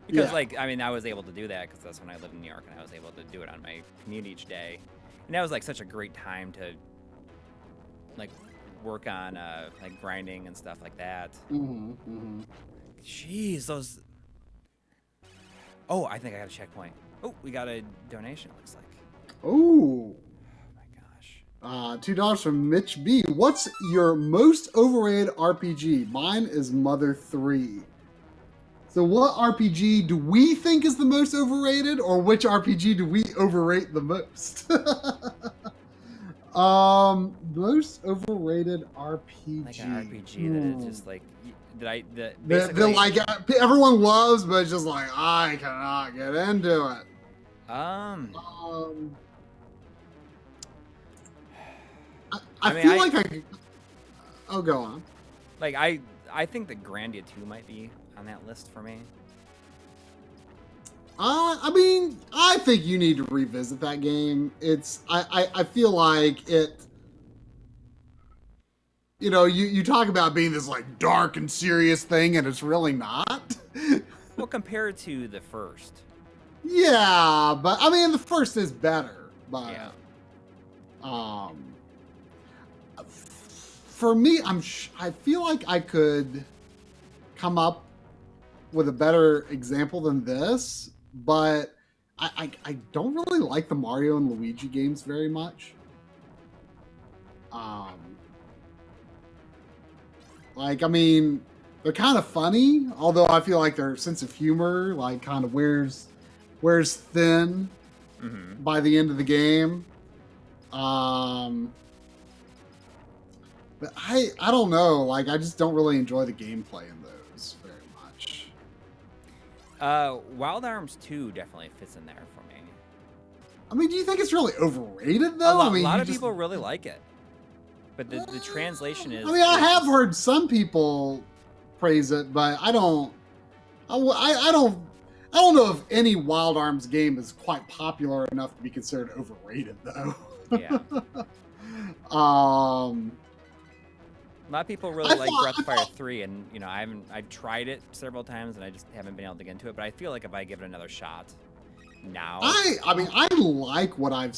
Because, I was able to do that because that's when I lived in New York, and I was able to do it on my commute each day. And that was, like, such a great time to, like, work on, like, grinding and stuff like that. Mm-hmm, mm-hmm. Jeez, those... Oh, I think I got a checkpoint. Oh, we got a donation, it looks like. Ooh. Oh, my gosh. $2 from Mitch B. What's your most overrated RPG? Mine is Mother 3. So what RPG do we think is the most overrated, or which RPG do we overrate the most? Most overrated RPG. Like an RPG that is just like that That basically like everyone loves, but it's just like I cannot get into it. I feel like I could... Oh, go on. Like I think that Grandia 2 might be on that list for me. I mean, I think you need to revisit that game. I feel like it... You know, you talk about being this like dark and serious thing, and it's really not. Well, compared to the first. Yeah, but I mean, the first is better. But yeah. For me, I feel like I could come up with a better example than this, but I don't really like the Mario and Luigi games very much. Like, I mean, they're kind of funny, although I feel like their sense of humor, like, kind of wears thin by the end of the game. But I don't know, like, I just don't really enjoy the gameplay in those very much. Wild Arms 2 definitely fits in there for me. I mean, do you think it's really overrated, though? A lot of people really like it. But the translation is... I mean, I have heard some people praise it, but I don't know if any Wild Arms game is quite popular enough to be considered overrated, though. Yeah. A lot of people really like Breath of Fire 3, and you know, I've tried it several times, and I just haven't been able to get into it. But I feel like if I give it another shot now, I mean, I like what I've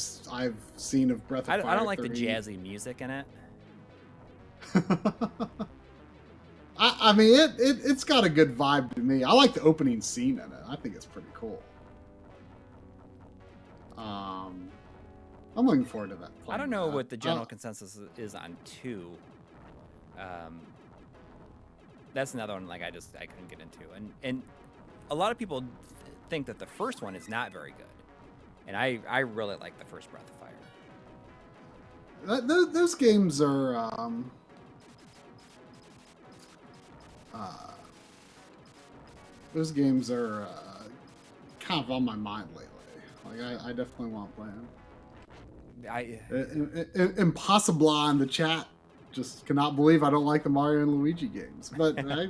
seen of Breath of Fire 3. I don't like the jazzy music in it. I mean, it's got a good vibe to me. I like the opening scene in it. I think it's pretty cool. I'm looking forward to that. I don't know what the general consensus is on 2. That's another one like I couldn't get into, and a lot of people think that the first one is not very good, and I really like the first Breath of Fire. Those games are kind of on my mind lately. Like I definitely want to play them. Impossible in the chat just cannot believe I don't like the Mario and Luigi games. But I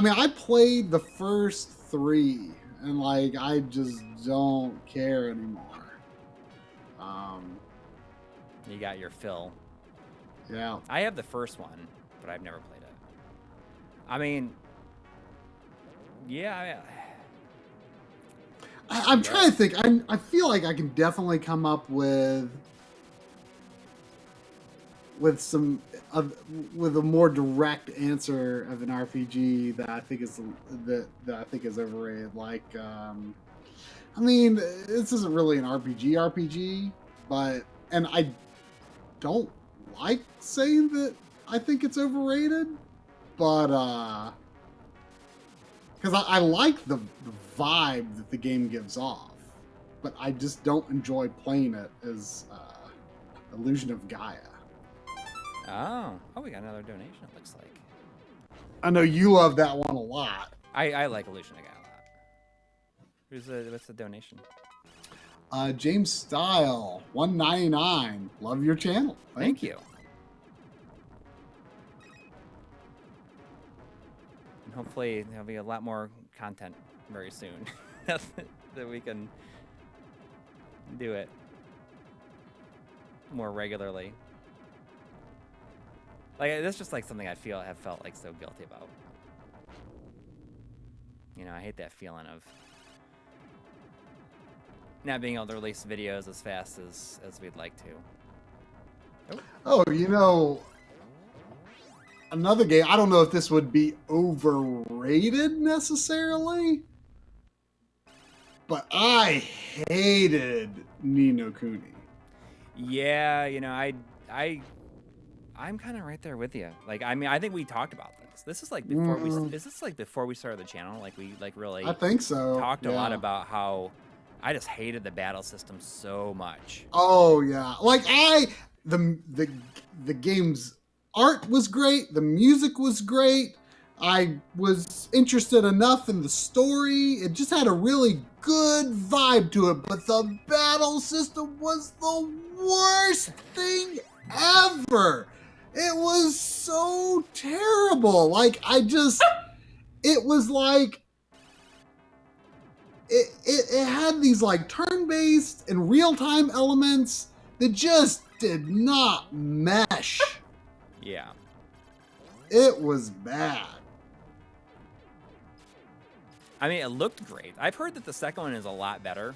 mean, I played the first 3, and like I just don't care anymore. You got your fill. Yeah. I have the first one, but I've never played it. I mean, yeah. I'm trying to think. I feel like I can definitely come up with a more direct answer of an RPG that I think is overrated. Like, I mean, this isn't really an RPG, but I don't like saying that I think it's overrated, but because I like the vibe that the game gives off, but I just don't enjoy playing it as Illusion of Gaia. Oh, we got another donation, it looks like. I know you love that one a lot. I like Illusion of Gaia a lot. What's the donation? James Style, $1.99. Love your channel. Thank you. And hopefully there'll be a lot more content very soon that we can do it more regularly. Like, that's just like something have felt like so guilty about. You know, I hate that feeling of not being able to release videos as fast as we'd like to. Oh, you know, another game, I don't know if this would be overrated necessarily, but I hated Ni no Kuni. Yeah, you know, I'm kind of right there with you. Like, I mean, I think we talked about this. This is like before is this like before we started the channel? Like we like really I think so. talked a lot about how I just hated the battle system so much. Oh yeah, like the game's art was great, the music was great. I was interested enough in the story. It just had a really good vibe to it, but the battle system was the worst thing ever. It was so terrible. Like it was like it had these like turn-based and real-time elements that just did not mesh. Yeah. It was bad. I mean, it looked great. I've heard that the second one is a lot better.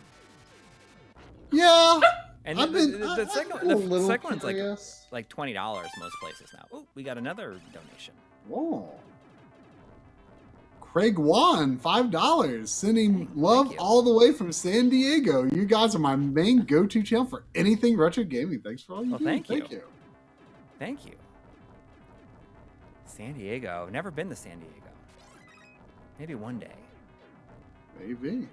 Yeah. And the second one's like $20 most places now. Oh, we got another donation. Whoa. Craig Wan, $5, sending love all the way from San Diego. You guys are my main go-to channel for anything retro gaming. Thanks for all you do. Thank you. Thank you. San Diego. Never been to San Diego. Maybe one day. Maybe.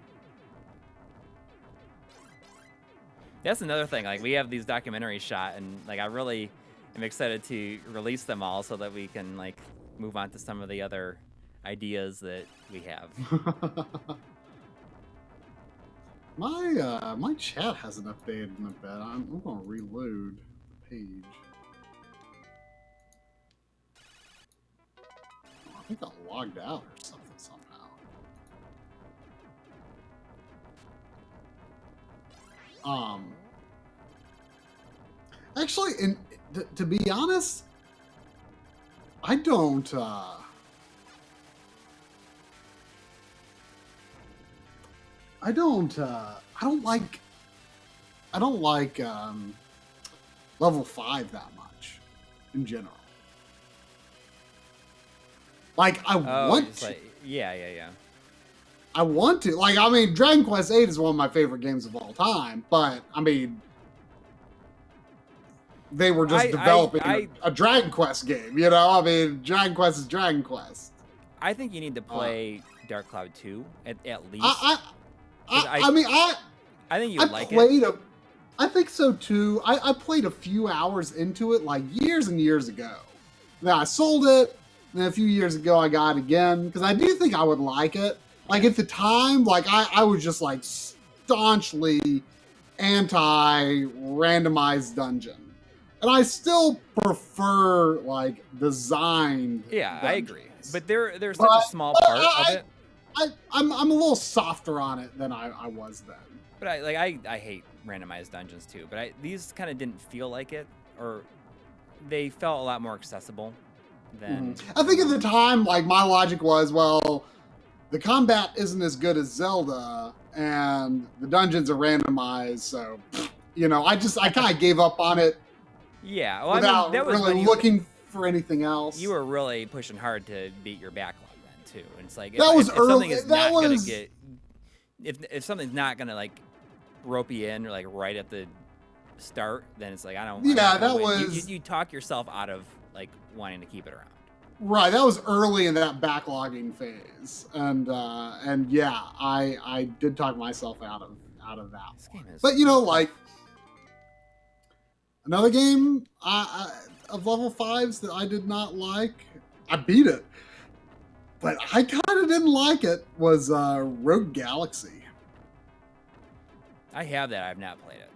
That's another thing. Like, we have these documentaries shot, and like, I really am excited to release them all so that we can like move on to some of the other ideas that we have. My chat hasn't updated in a bit. I'm gonna reload the page. I think I logged out or something somehow. Actually, to be honest, I don't like level 5 that much in general. Like I want to. Like, yeah. I want to. Like, I mean, Dragon Quest VIII is one of my favorite games of all time, but I mean, they were just developing a Dragon Quest game, you know? I mean, Dragon Quest is Dragon Quest. I think you need to play Dark Cloud 2 at least. I think you would like it. I think so too. I played a few hours into it like years and years ago. Then I sold it. And then a few years ago I got it again because I do think I would like it. Like at the time, like I was just like staunchly anti-randomized dungeon. And I still prefer like designed. Yeah, dungeons. I agree. But there's such a small part of it. I'm a little softer on it than I was then. But I hate randomized dungeons too. But these kind of didn't feel like it, or they felt a lot more accessible than. I think at the time, like my logic was, well, the combat isn't as good as Zelda, and the dungeons are randomized, so you know, I kind of gave up on it. Yeah, well, without I mean, that was really looking for anything else. You were really pushing hard to beat your backlog then too, and it's like if something is not gonna get, if something's not gonna like rope you in or like right at the start, then it's like I don't. Yeah, that was you talk yourself out of like wanting to keep it around. Right, that was early in that backlogging phase, and yeah, I did talk myself out of that. This game is but you know, like another game of level 5s that I did not like. I beat it, but I kind of didn't like it. Was Rogue Galaxy. I have that. I've not played it.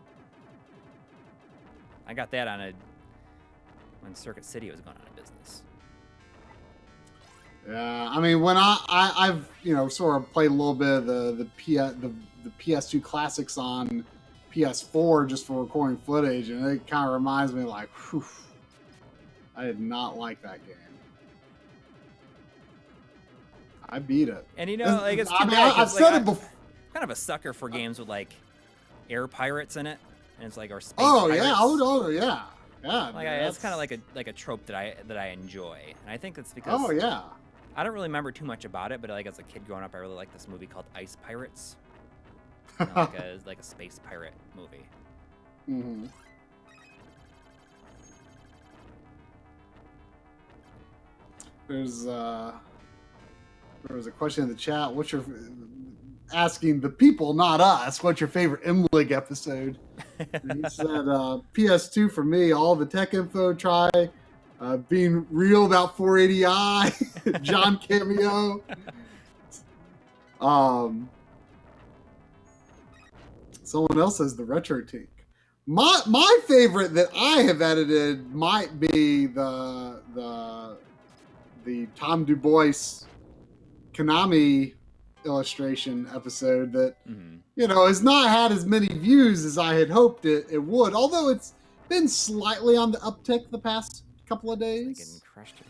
I got that when Circuit City was going out of business. Yeah, I mean, when I've you know sort of played a little bit of the PS2 classics on PS4 just for recording footage, and it kind of reminds me like, whew, I did not like that game. I beat it, and you know, like it's. I mean, I've said it before. Kind of a sucker for games with like air pirates in it, and it's like or space. Oh pirates. yeah, oh yeah. Yeah, like that's kind of like a trope that I enjoy, and I think it's because I don't really remember too much about it, but like as a kid growing up, I really liked this movie called Ice Pirates, you know, like a space pirate movie. Mm-hmm. There's there was a question in the chat. What's your asking the people, not us, what's your favorite MLiG episode? And he said PS2 for me. All the tech info. Try being real about 480i. John cameo. Someone else says the retro tink. My favorite that I have edited might be the Tom Du Bois Konami illustration episode that has not had as many views as I had hoped it would. Although it's been slightly on the uptick the past couple of days. Getting crushed here.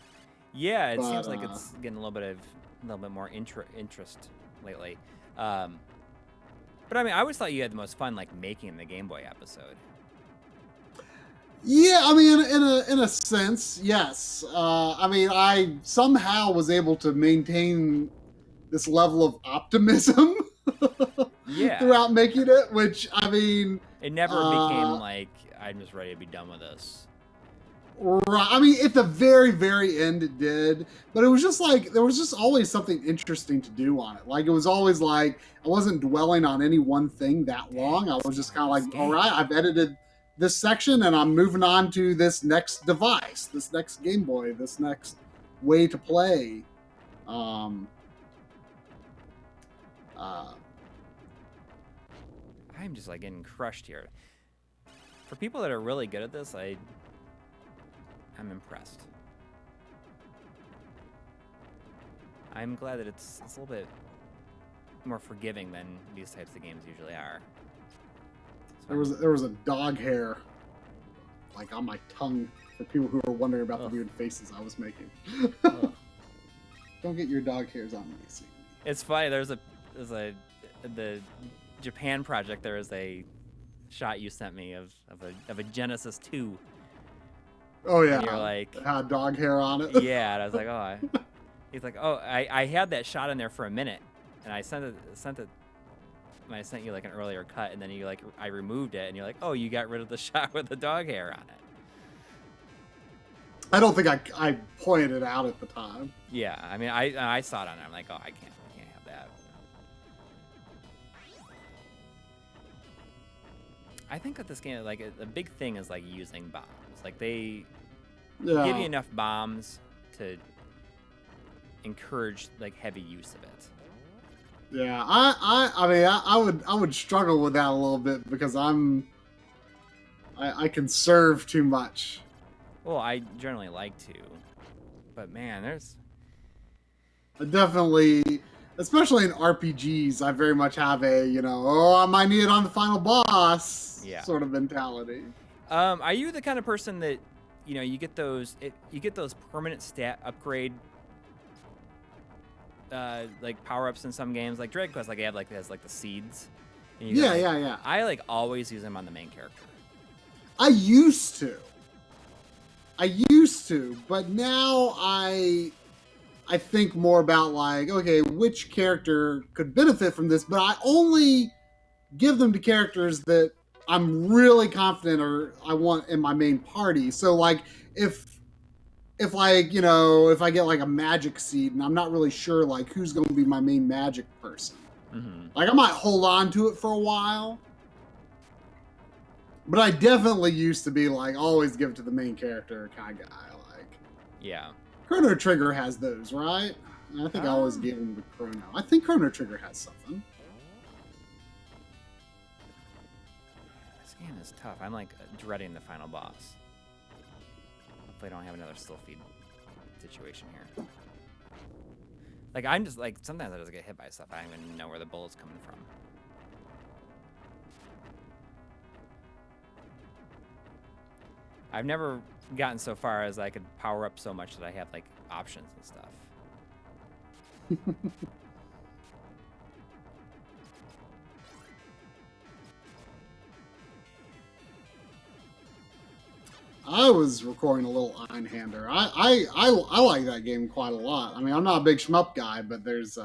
Yeah, it seems like it's getting a little bit more interest lately. But I mean, I always thought you had the most fun like making the Game Boy episode. Yeah, I mean, in a sense, yes. I mean, I somehow was able to maintain this level of optimism throughout making it, which, I mean... It never became like, I'm just ready to be done with this. Right. I mean, at the very, very end it did. But it was just like, there was just always something interesting to do on it. Like, it was always like, I wasn't dwelling on any one thing that long. I was just kind of like, all right, I've edited this section and I'm moving on to this next device, this next Game Boy, this next way to play. I'm just like getting crushed here. For people that are really good at this, I'm impressed. I'm glad that it's a little bit more forgiving than these types of games usually are. So there was a dog hair like on my tongue for people who were wondering about the weird faces I was making. Don't get your dog hairs on me. See. It's funny. There's the Japan project. There was a shot you sent me of a Genesis 2. Oh yeah, and you're like, it had dog hair on it. Yeah, and I was like, he's like, I had that shot in there for a minute, and I sent it. And I sent you like an earlier cut, and then you like I removed it, and you're like, oh, you got rid of the shot with the dog hair on it. I don't think I pointed it out at the time. Yeah, I mean, I saw it on it. I'm like, oh, I can't have that. I think that this game, like, a big thing is like using bombs. Like they give you enough bombs to encourage like heavy use of it. Yeah, I mean, I would struggle with that a little bit because I conserve too much. Well, I generally like to, but man, I definitely, especially in RPGs, I very much have a, I might need it on the final boss sort of mentality. Are you the kind of person that, you get those permanent stat upgrade like power-ups in some games, like Dragon Quest, like it has like the seeds. And yeah. I like always use them on the main character. I used to, but now I think more about like, okay, which character could benefit from this, but I only give them to characters that I'm really confident or I want in my main party. So like if like, if I get like a magic seed and I'm not really sure like who's going to be my main magic person. Like I might hold on to it for a while. But I definitely used to be like always give it to the main character kind of guy. Like, yeah. Chrono Trigger has those, right? I think I always gave him the Chrono. I think Chrono Trigger has something. This game is tough. I'm like dreading the final boss. Hopefully I don't have another still feed situation here. Like I'm just like sometimes I just get hit by stuff. I don't even know where the bullet's coming from. I've never gotten so far as I could power up so much that I have like options and stuff. I was recording a little Einhander. I like that game quite a lot. I mean, I'm not a big shmup guy, but that's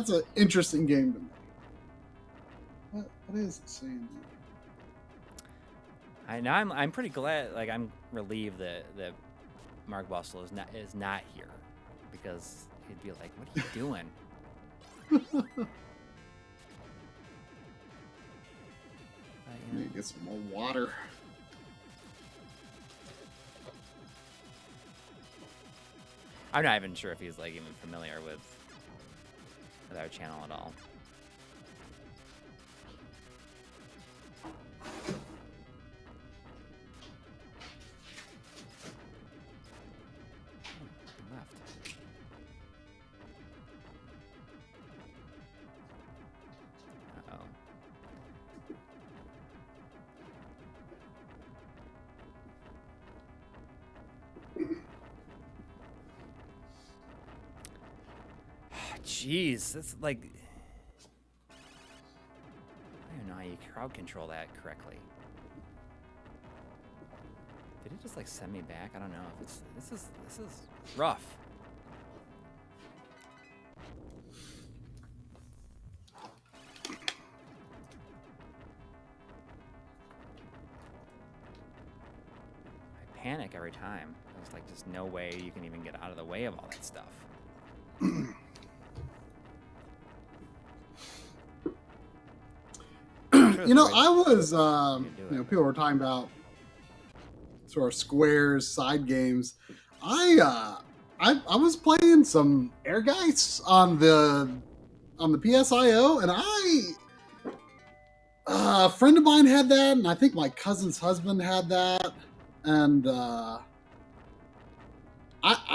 an interesting game to me. What is it saying? I'm pretty glad. Like I'm relieved that Marc Bustle is not here, because he'd be like, "What are you doing?" Need to get some more water. I'm not even sure if he's like even familiar with our channel at all. Left. Uh-oh. Jeez, that's like, I don't even know how you crowd control that correctly. Did it just like send me back? I don't know. If it's this is rough. I panic every time. There's like just no way you can even get out of the way of all that stuff. You know, I was, people were talking about sort of squares, side games. I was playing some Ehrgeiz on the PSIO, and a friend of mine had that, and I think my cousin's husband had that, and I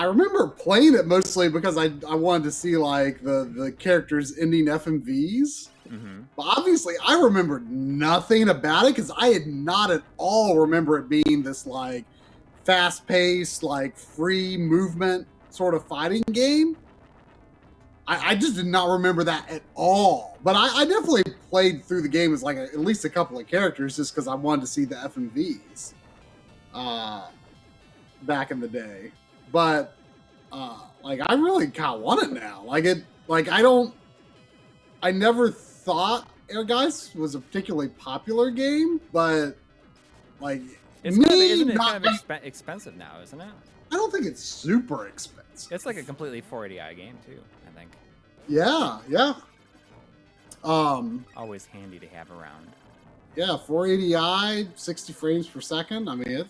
remember playing it mostly because I wanted to see like the characters ending FMVs. Mm-hmm. But obviously, I remembered nothing about it because I had not at all remember it being this like fast-paced, like free movement sort of fighting game. I just did not remember that at all. But I definitely played through the game as like at least a couple of characters just because I wanted to see the FMVs back in the day. But like I really kind of want it now. Like I never thought Ehrgeiz was a particularly popular game, but like isn't it kind of expensive now, isn't it? I don't think it's super expensive. It's like a completely 480i game too, I think. Yeah. Always handy to have around. Yeah, 480i, 60 frames per second. I mean,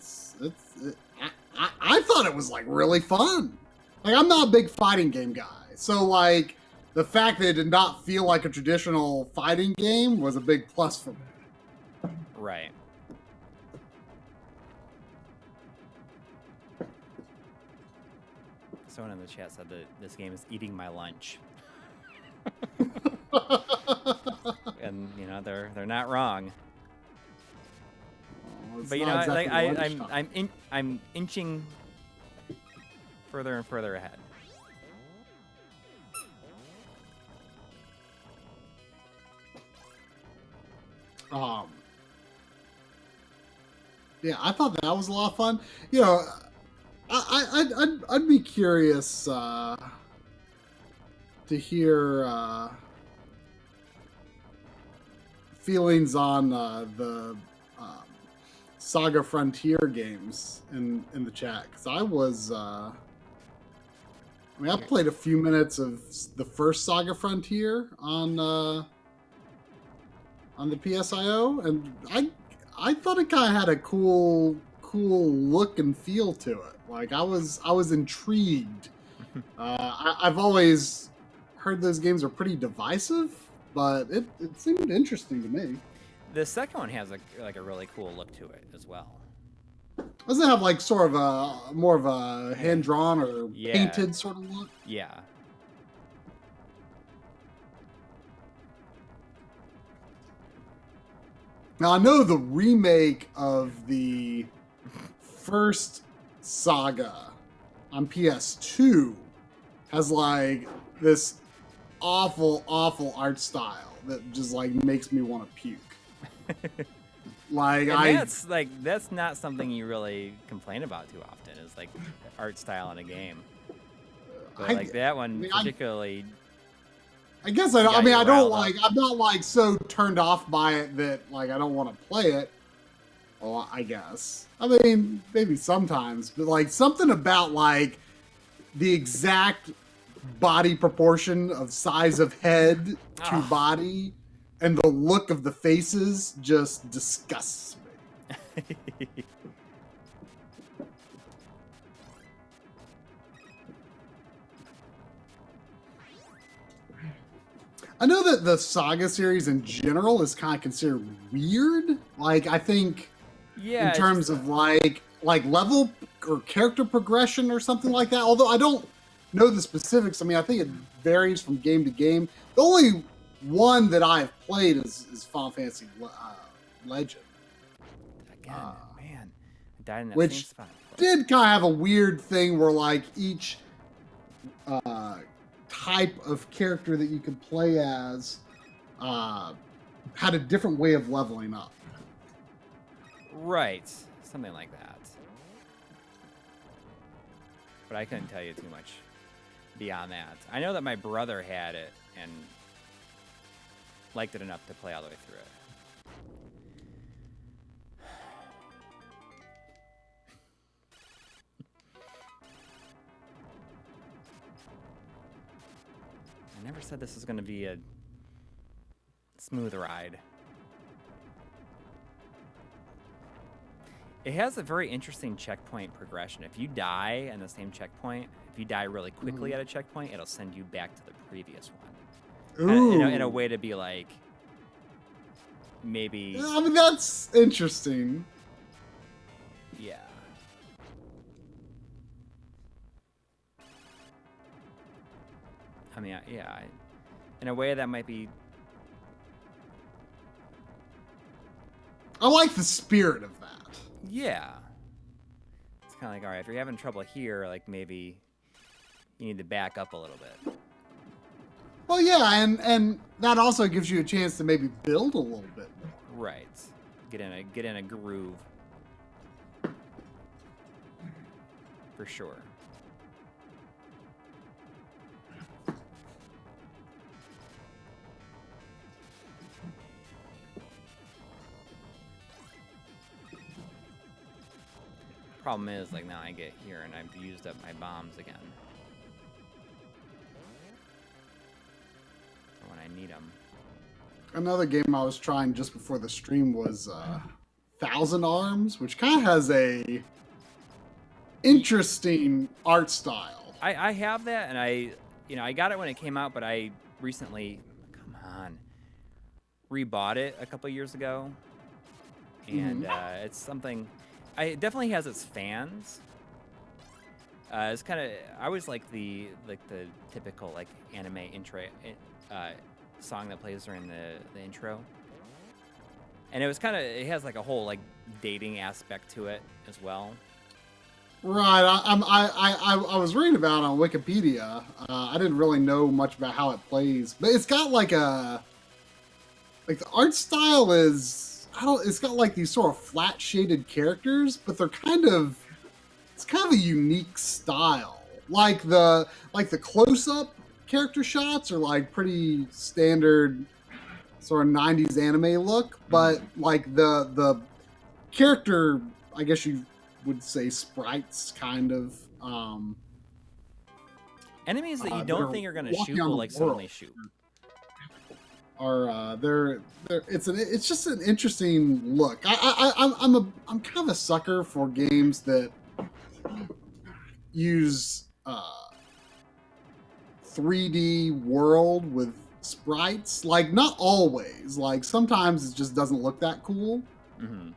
I thought it was like really fun. Like I'm not a big fighting game guy, so like the fact that it did not feel like a traditional fighting game was a big plus for me. Right. Someone in the chat said that this game is eating my lunch. And you know they're not wrong. But you know, exactly like I'm inching further and further ahead. Yeah, I thought that was a lot of fun. You know, I'd be curious to hear feelings on the Saga Frontier games in the chat, because I was I played a few minutes of the first Saga Frontier on the PSIO, and I thought it kind of had a cool look and feel to it. Like I was intrigued. I've always heard those games are pretty divisive, but it seemed interesting to me. The second one has a really cool look to it as well. Doesn't it have like sort of a more of a hand drawn or painted sort of look? Yeah. Now I know the remake of the first Saga on PS2 has like this awful art style that just like makes me want to puke. Like that's not something you really complain about too often, is like art style in a game. But like that one particularly. I guess I'm not like so turned off by it that like I don't want to play it. Well, I guess. I mean, maybe sometimes, but like something about like the exact body proportion of size of head to body and the look of the faces just disgusts me. I know that the Saga series in general is kind of considered weird. Like, I think in terms of like level or character progression or something like that. Although I don't know the specifics. I mean, I think it varies from game to game. The only one that I've played is Final Fantasy Legend. Again, man, I died in that which same spot. Did kind of have a weird thing where like each type of character that you could play as had a different way of leveling up. Right, something like that. But I couldn't tell you too much beyond that. I know that my brother had it and liked it enough to play all the way through it. I never said this was going to be a smooth ride. It has a very interesting checkpoint progression. If you die in the same checkpoint, if you die really quickly at a checkpoint, it'll send you back to the previous one. In a way to be like, maybe... I mean, that's interesting. Yeah. I mean, yeah. In a way that might be... I like the spirit of that. Yeah. It's kind of like, all right, if you're having trouble here, like maybe you need to back up a little bit. Well, yeah, and that also gives you a chance to maybe build a little bit. Right. Get in a groove. For sure. Problem is, like, now I get here and I've used up my bombs again. When I need them. Another game I was trying just before the stream was Thousand Arms, which kind of has a interesting art style. I have that, and I got it when it came out, but I recently, rebought it a couple years ago, and it's something. It definitely has its fans. It's kind of, I always like the typical like anime intro song that plays during the intro, and it has like a whole like dating aspect to it as well. Right, I was reading about it on Wikipedia. I didn't really know much about how it plays, but it's got like the art style is. It's got like these sort of flat shaded characters, but it's kind of a unique style. Like the close up character shots are like pretty standard sort of 90s anime look, but like the character, I guess you would say sprites kind of enemies that you don't think are going to shoot will like suddenly shoot. Are it's just an interesting look. I'm kind of a sucker for games that use 3D world with sprites. Like not always. Like sometimes it just doesn't look that cool. Mm-hmm.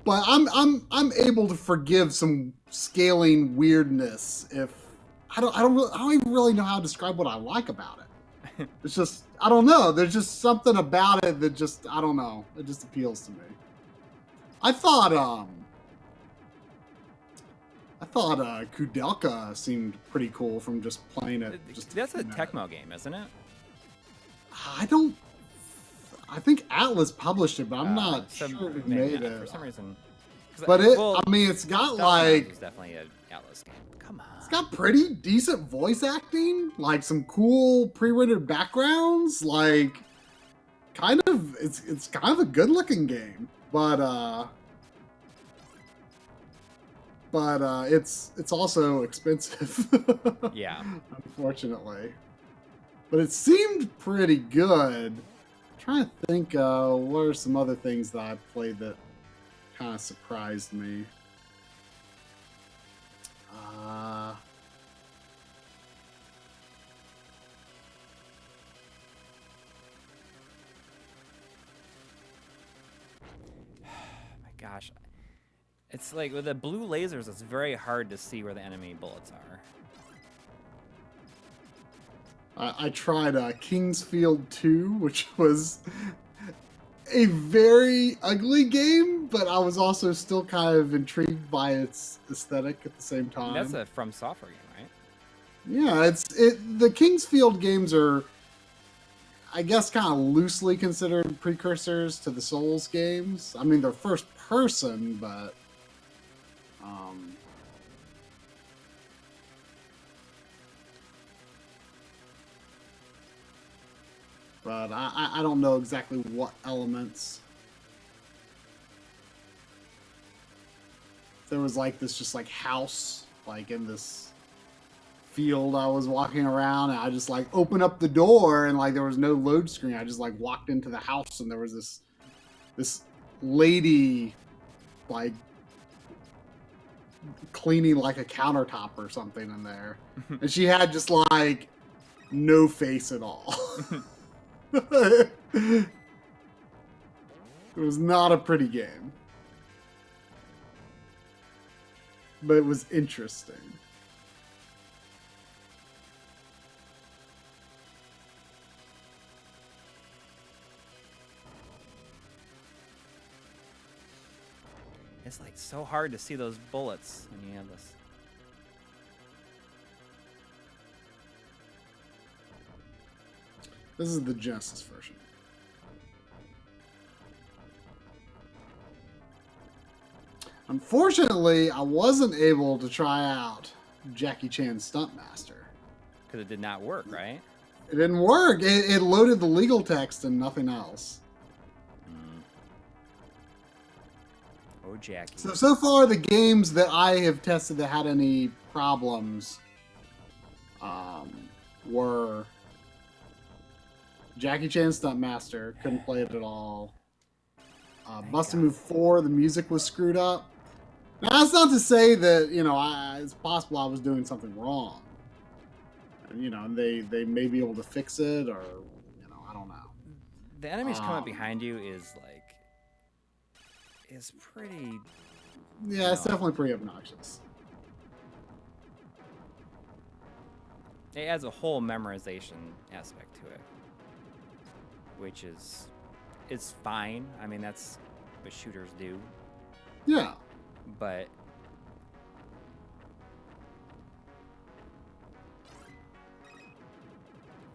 But I'm able to forgive some scaling weirdness if I don't even really know how to describe what I like about it. It's just, I don't know. There's just something about it that just, I don't know. It just appeals to me. I thought Kudelka seemed pretty cool from just playing it. That's a Tecmo game, isn't it? I think Atlas published it, but I'm not sure who made it. For some reason. But I mean, it's got like... It's definitely an Atlas game. Come on. It's got pretty decent voice acting, like some cool pre-rendered backgrounds, like it's kind of a good looking game. But but it's also expensive. Yeah. Unfortunately, but it seemed pretty good. I'm trying to think, what are some other things that I played that kind of surprised me. My gosh. It's like with the blue lasers, it's very hard to see where the enemy bullets are. I tried Kingsfield 2, which was a very ugly game, but I was also still kind of intrigued by its aesthetic at the same time. That's a From Software game, right? Yeah, the Kingsfield games are, I guess, kind of loosely considered precursors to the Souls games. I mean, they're first person, but I don't know exactly what elements. There was like this just like house like in this field I was walking around, and I just like opened up the door, and like there was no load screen. I just like walked into the house, and there was this lady like cleaning like a countertop or something in there, and she had just like no face at all. It was not a pretty game, but it was interesting. It's like so hard to see those bullets when you have this. This is the Genesis version. Unfortunately, I wasn't able to try out Jackie Chan's Stuntmaster. Because it did not work, right? It didn't work. It loaded the legal text and nothing else. Oh, Jackie. So far, the games that I have tested that had any problems were Jackie Chan's Stuntmaster, couldn't play it at all. Bustin' Move 4, the music was screwed up. Now, that's not to say that, it's possible I was doing something wrong. And, they may be able to fix it, or, I don't know. The enemies coming up behind you is pretty... Yeah, it's definitely pretty obnoxious. It adds a whole memorization aspect to it, which is fine. I mean, that's what shooters do. Yeah. But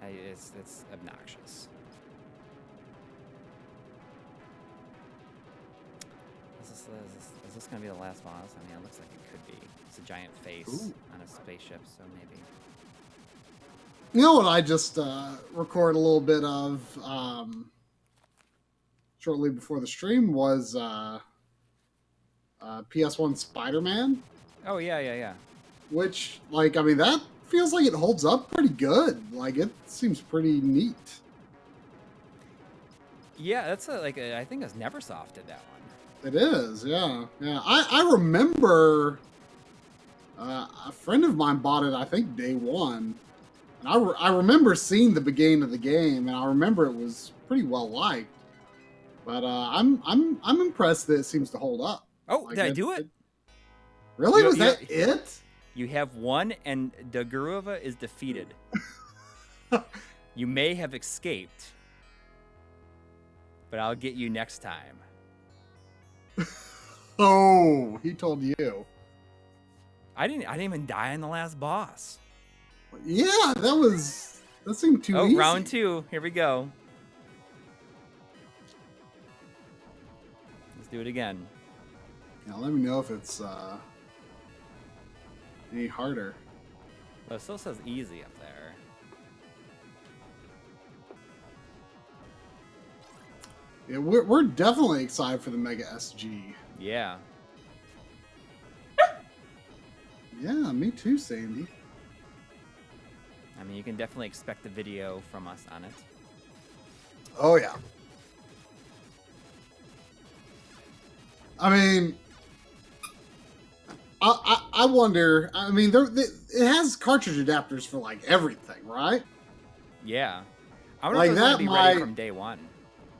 it's obnoxious. Is this going to be the last boss? I mean, it looks like it could be. It's a giant face on a spaceship, so maybe. You know what I just recorded a little bit of shortly before the stream was PS1 Spider-Man. Oh, yeah. Which, that feels like it holds up pretty good. Like, it seems pretty neat. Yeah, that's I think it's Neversoft did that one. It is, yeah. I remember a friend of mine bought it, I think, day one. And I remember seeing the beginning of the game, and I remember it was pretty well liked. But I'm impressed that it seems to hold up. Oh, did I do it? Really? Was that it? You have one, and Dagurova is defeated. You may have escaped, but I'll get you next time. Oh, he told you. I didn't even die in the last boss. Yeah, that seemed too easy. Oh, round 2. Here we go. Let's do it again. Now let me know if it's any harder. Oh, it still says easy up there. Yeah, we're definitely excited for the Mega SG. Yeah. Yeah, me too, Sandy. I mean, you can definitely expect a video from us on it. Oh yeah. I mean, I wonder. I mean, it has cartridge adapters for like everything, right? Yeah. I wonder Like if they're going that to be ready might. from day one.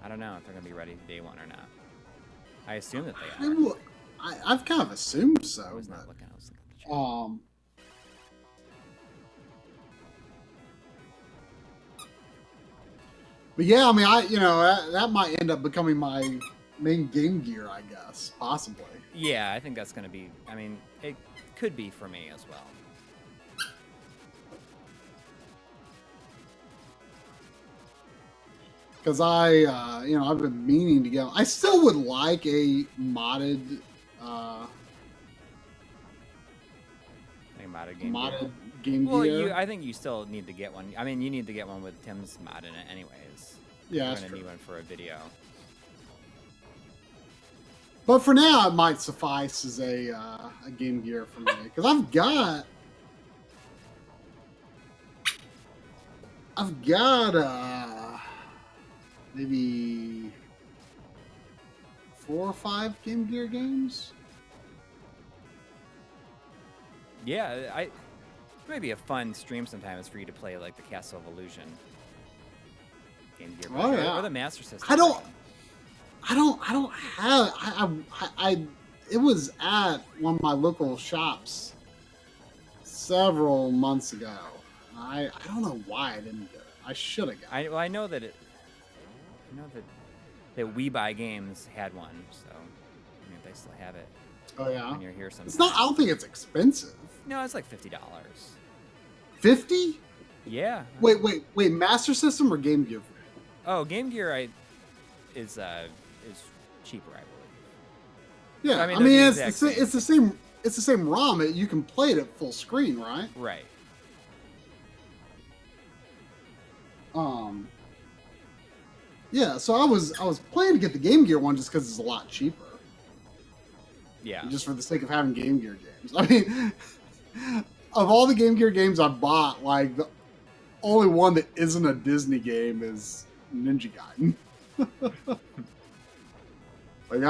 I don't know if they're going to be ready day one or not. I assume that they are. I've kind of assumed so. I was not looking. I was looking at the chat. But yeah, I mean, that might end up becoming my main Game Gear, I guess, possibly. Yeah, I think that's going to be. I mean, it could be for me as well. Because I've been meaning to get. I still would like a modded. Modded Game Gear. Gear. Well, I think you still need to get one. I mean, you need to get one with Tim's mod in it, anyways. Yeah, you're that's gonna true. need one for a video. But for now, it might suffice as a Game Gear for me because I've got maybe 4 or 5 Game Gear games. Yeah, it might be a fun stream sometimes for you to play like the Castle of Illusion Game Gear version, or the Master System. I don't have. It was at one of my local shops several months ago. I don't know why I didn't get it. I should have got it. I know that that We Buy Games had one, so I mean, if they still have it. Oh yeah. When you're here sometime. It's not. I don't think it's expensive. No, it's like $50. 50? Yeah. Wait. Master System or Game Gear? Oh, Game Gear is cheaper, I Yeah, believe. I mean it's the same. It's the same ROM. You can play it at full screen, right? Right. Yeah, so I was planning to get the Game Gear one just because it's a lot cheaper. Yeah. Just for the sake of having Game Gear games. I mean, of all the Game Gear games I bought, like the only one that isn't a Disney game is Ninja Gaiden. Like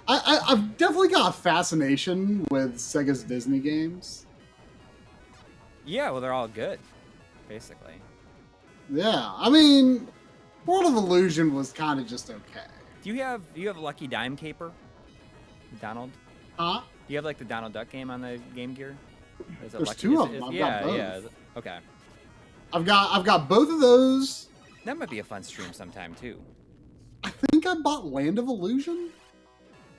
I've definitely got a fascination with Sega's Disney games. Yeah, well, they're all good, basically. Yeah, I mean, World of Illusion was kind of just okay. Do you have Lucky Dime Caper, Donald? Huh? Do you have like the Donald Duck game on the Game Gear? Is it There's Lucky? two of them. I've got both. Yeah. Okay. I've got both of those. That might be a fun stream sometime too. I think I bought Land of Illusion.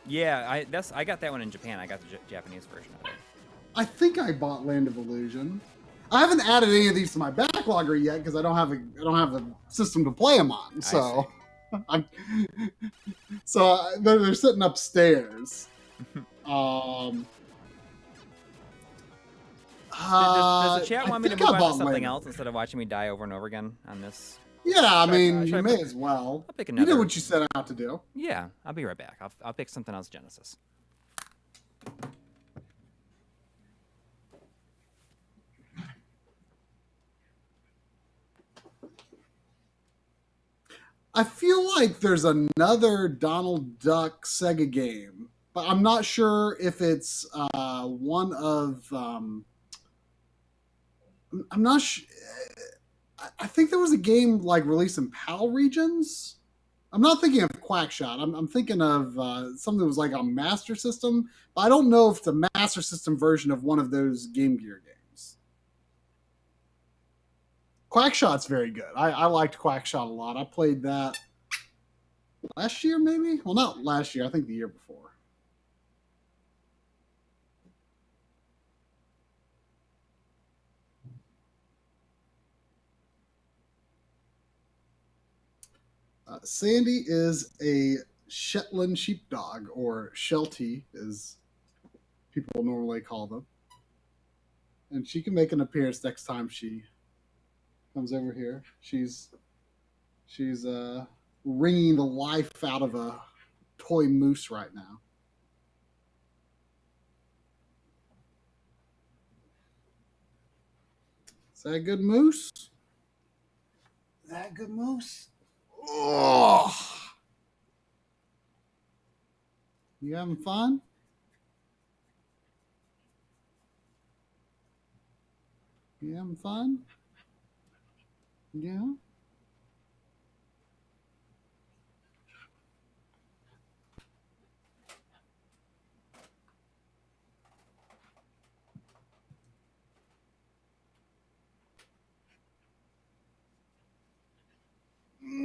Yeah, I got that one in Japan. I got the Japanese version of it. I think I bought Land of Illusion. I haven't added any of these to my backlogger yet because I don't have a system to play them on. So, they're sitting upstairs. Does the chat want me to move on to something else instead of watching me die over and over again on this? Yeah, I mean, you may as well. I'll pick another. You did what you set out to do. Yeah, I'll be right back. I'll pick something else Genesis. I feel like there's another Donald Duck Sega game, but I'm not sure if it's one of. I'm not sure. I think there was a game like released in PAL regions. I'm not thinking of Quackshot. I'm thinking of something that was like a Master System, but I don't know if it's a Master System version of one of those Game Gear games. Quackshot's very good. I liked Quackshot a lot. I played that last year, maybe? Well, not last year. I think the year before. Sandy is a Shetland sheepdog, or Sheltie, as people normally call them. And she can make an appearance next time she comes over here. She's wringing the life out of a toy moose right now. Is that a good moose? Is that a good moose? Oh, you having fun? You having fun? Yeah.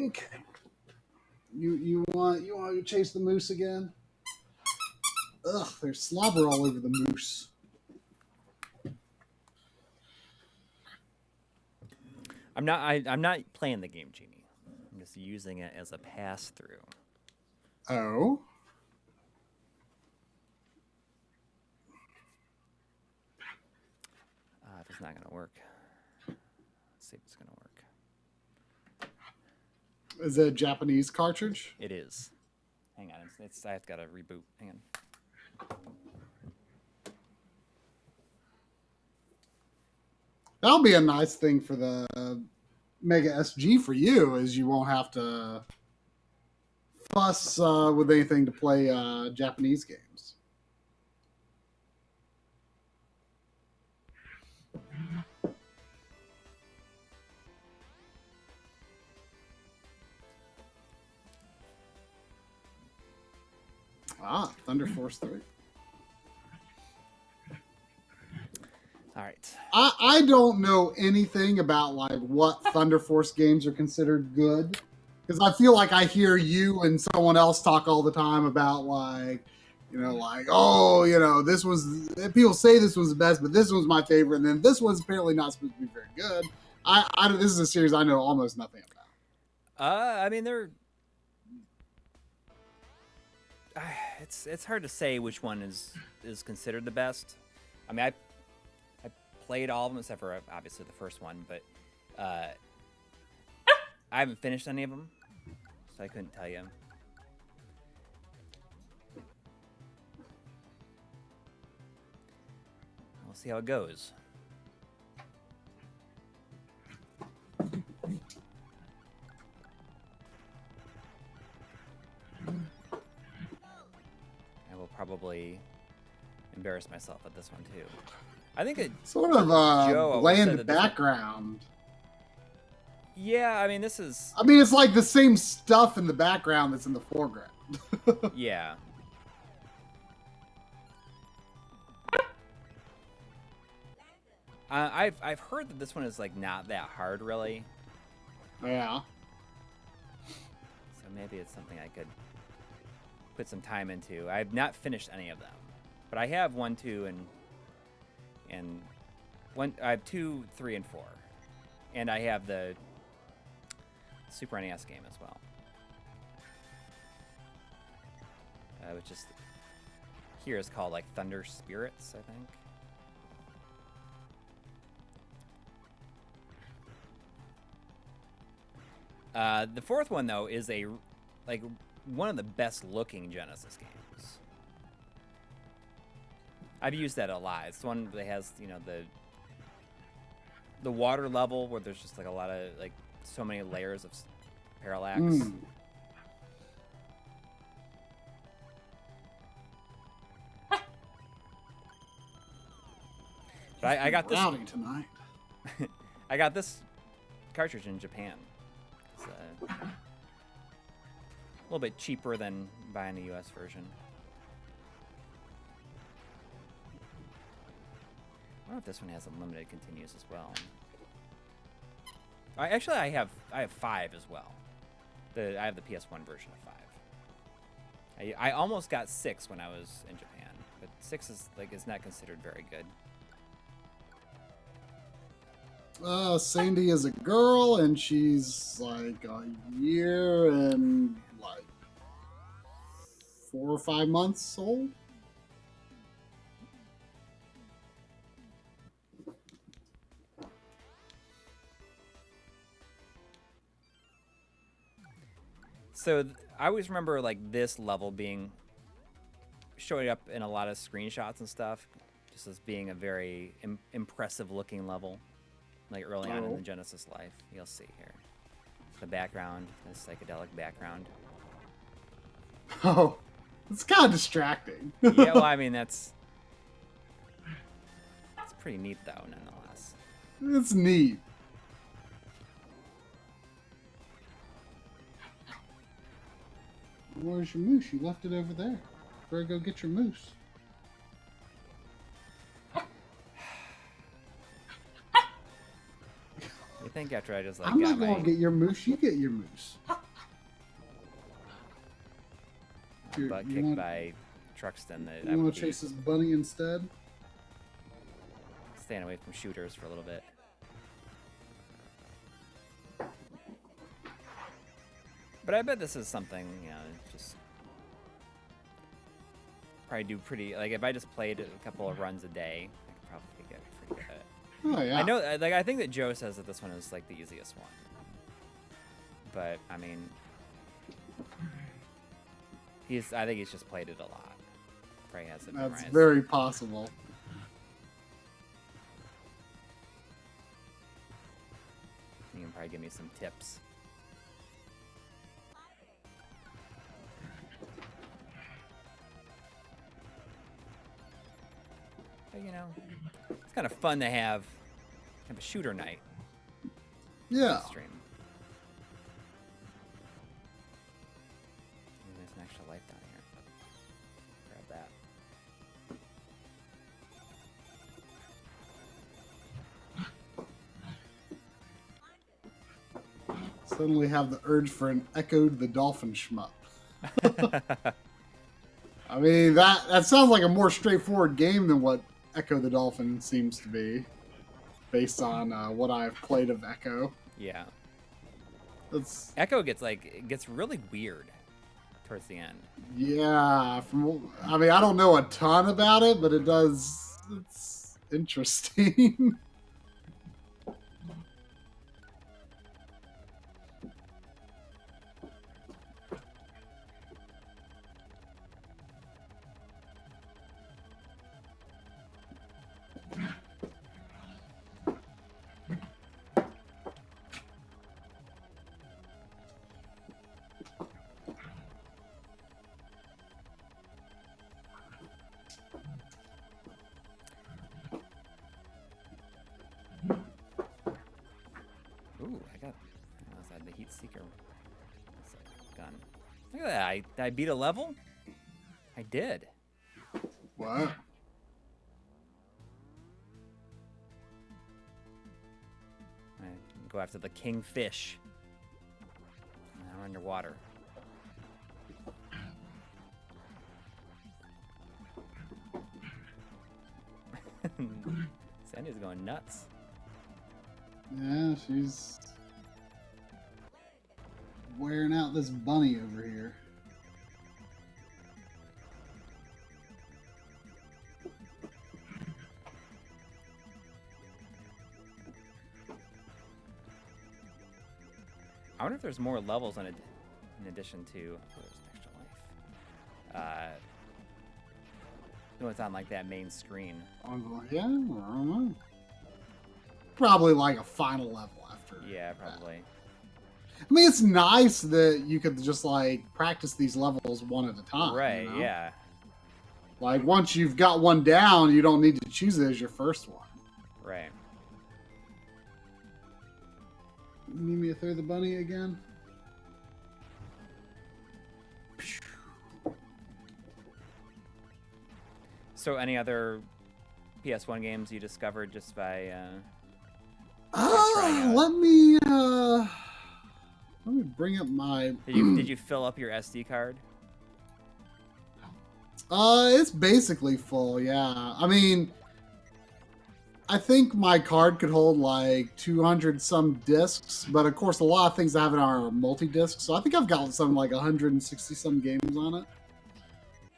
Okay. You want to chase the moose again? Ugh, there's slobber all over the moose. I'm not playing the game, Genie. I'm just using it as a pass through. Oh. If it's not gonna work, let's see if it's gonna work. Is it a Japanese cartridge? It is. Hang on, I've got to reboot. Hang on. That'll be a nice thing for the Mega SG for you, is you won't have to fuss with anything to play Japanese games. Thunder Force 3. All right. I don't know anything about like what Thunder Force games are considered good, because I feel like I hear you and someone else talk all the time about like, this was, people say this was the best, but this was my favorite, and then this one's apparently not supposed to be very good. This is a series I know almost nothing about. I mean, they're. It's hard to say which one is considered the best. I mean, I played all of them except for obviously the first one, but I haven't finished any of them, so I couldn't tell you. We'll see how it goes. I will probably embarrass myself at this one too. I think it sort of bland background. Yeah, I mean, this is. I mean, it's like the same stuff in the background that's in the foreground. Yeah. I've heard that this one is like not that hard, really. Yeah. So maybe it's something I could put some time into. I've not finished any of them, but I have 1, 2, and one. I have 2, 3, and 4, and I have the Super NES game as well, which is here is called like Thunder Spirits, I think. The fourth one though is one of the best looking Genesis games. I've used that a lot. It's the one that has, the water level where there's just like a lot of like so many layers of parallax. But I got this tonight. I got this cartridge in Japan. It's a little bit cheaper than buying the US version. I wonder if this one has unlimited continues as well. I have 5 as well. I have the PS1 version of 5. I almost got 6 when I was in Japan, but 6 is not considered very good. Sandy is a girl, and she's like a year and like 4 or 5 months old. So I always remember like this level showing up in a lot of screenshots and stuff, just as being a very impressive looking level. like early on in Oh. the Genesis life. You'll see here. The background, the psychedelic background. Oh, it's kind of distracting. Yeah, well, I mean, that's pretty neat, though, nonetheless. It's neat. Where's your moose? You left it over there. Better go get your moose. You think after I just like I'm got not going my to get your moose. You get your moose. butt you kicked want- by Truxton, that I You would want to be chase this bunny instead? staying away from shooters for a little bit. But I bet this is something, you know, just probably do pretty. Like if I just played a couple of runs a day, I could probably get pretty good at it. Oh yeah. I know, like I think that Joe says that this one is like the easiest one. But I mean, I think he's just played it a lot. Probably has it That's memorized. very possible. You can probably give me some tips. But you know, it's kind of fun to have a shooter night Yeah. stream. Ooh, there's an extra life down here. Grab that. Suddenly have the urge for an Echo the Dolphin shmup. I mean, that sounds like a more straightforward game than what Echo the Dolphin seems to be, based on what I've played of Echo. Yeah. That's Echo gets really weird towards the end. yeah. I mean, I don't know a ton about it, but it does. It's interesting. Ooh, I also had the heat seeker gun. Look at that! I beat a level. I did. What? I go after the kingfish. Now we're underwater. Sandy's going nuts. Yeah, she's wearing out this bunny over here. I wonder if there's more levels on it in addition to there's an extra life. No, it's on like that main screen. Yeah, I don't know. Probably like a final level after. Yeah, that. probably. I mean, it's nice that you could just like practice these levels one at a time. Right, you know? yeah. Like once you've got one down, you don't need to choose it as your first one. Right. You need me to throw the bunny again? So, any other PS1 games you discovered just by? Ah, out. let me bring up my. Did you fill up your SD card? It's basically full. Yeah, I mean, I think my card could hold like 200 some discs, but of course, a lot of things I have in are multi-disc. So I think I've got something like 160 some games on it.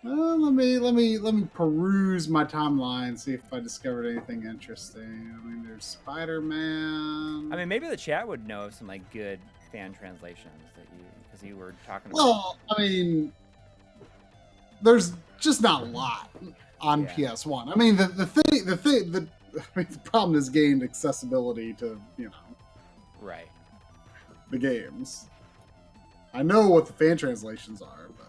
Let me peruse my timeline, see if I discovered anything interesting. I mean, there's Spider-Man. I mean, maybe the chat would know of some like good fan translations that because you were talking about. Well, I mean, there's just not a lot on Yeah. PS1. I mean, the I mean, the problem is gained accessibility to, Right. the games. I know what the fan translations are, but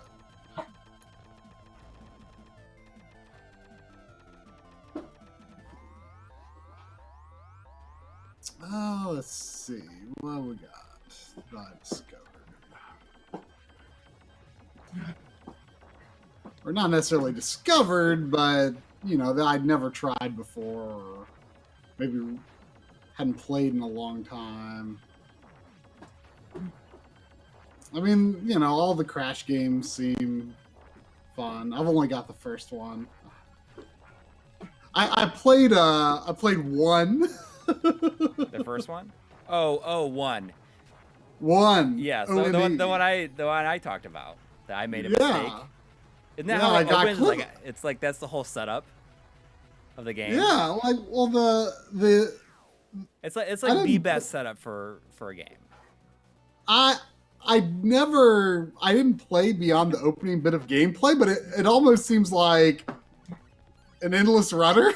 let's see what we got. That I discovered, or not necessarily discovered, but that I'd never tried before, or maybe hadn't played in a long time. I mean, all the Crash games seem fun. I've only got the first one. I played one. The first one? Oh, one. One. Yeah, so the one I talked about. That I made a mistake. Isn't that how it opens? It's like that's the whole setup of the game. Yeah, the it's like the best setup for a game. I didn't play beyond the opening bit of gameplay, but it almost seems like an endless runner.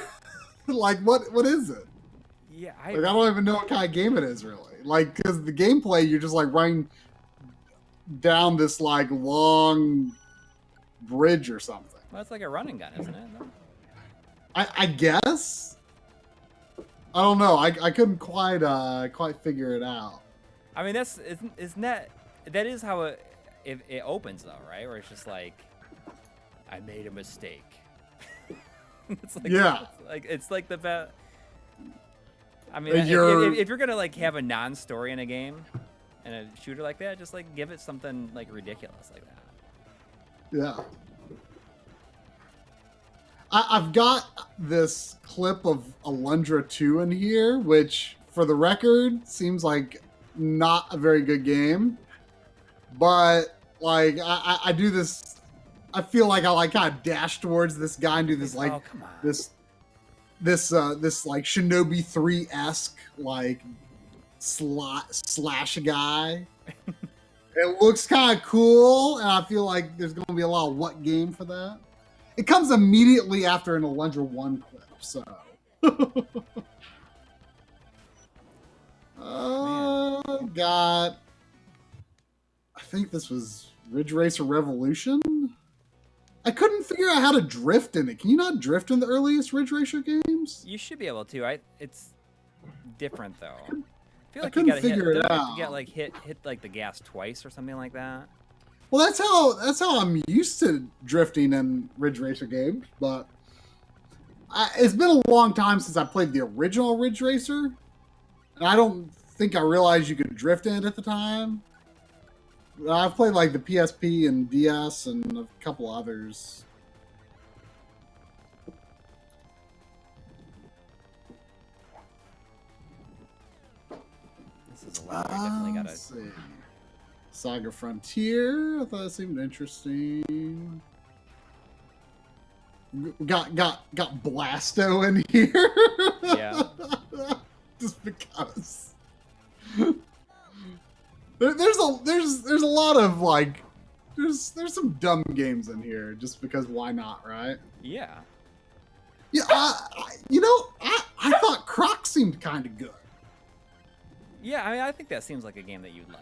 Like what is it? Yeah, I don't even know what kind of game it is really. Like, because the gameplay, you're just like running down this like long bridge or something. Well, it's like a running gun, isn't it? No? I guess. I don't know. I couldn't quite figure it out. I mean, isn't that is how it opens though, right? Where it's just like, I made a mistake. It's like it's like the best. I mean, if you're gonna like have a non-story in a game and a shooter like that, just like give it something like ridiculous like that. Yeah. I've got this clip of Alundra 2 in here, which, for the record, seems like not a very good game. But like, I do this. I feel like I like kind of dash towards this guy and do this like this like Shinobi 3-esque like slash guy. It looks kind of cool, and I feel like there's going to be a lot of what game for that. It comes immediately after an Alundra 1 clip, so. Got. I think this was Ridge Racer Revolution. I couldn't figure out how to drift in it. Can you not drift in the earliest Ridge Racer games? You should be able to. It's different though. I feel like you gotta hit like the gas twice or something like that. Well, that's how I'm used to drifting in Ridge Racer games, but it's been a long time since I played the original Ridge Racer, and I don't think I realized you could drift in it at the time. I've played like the PSP and DS and a couple others. This is a lot. I definitely gotta see. Saga Frontier. I thought it seemed interesting. Got Blasto in here. Yeah. Just because. There's a lot of like there's some dumb games in here just because why not, right? Yeah. Yeah, I thought Croc seemed kind of good. Yeah, I mean, I think that seems like a game that you'd like.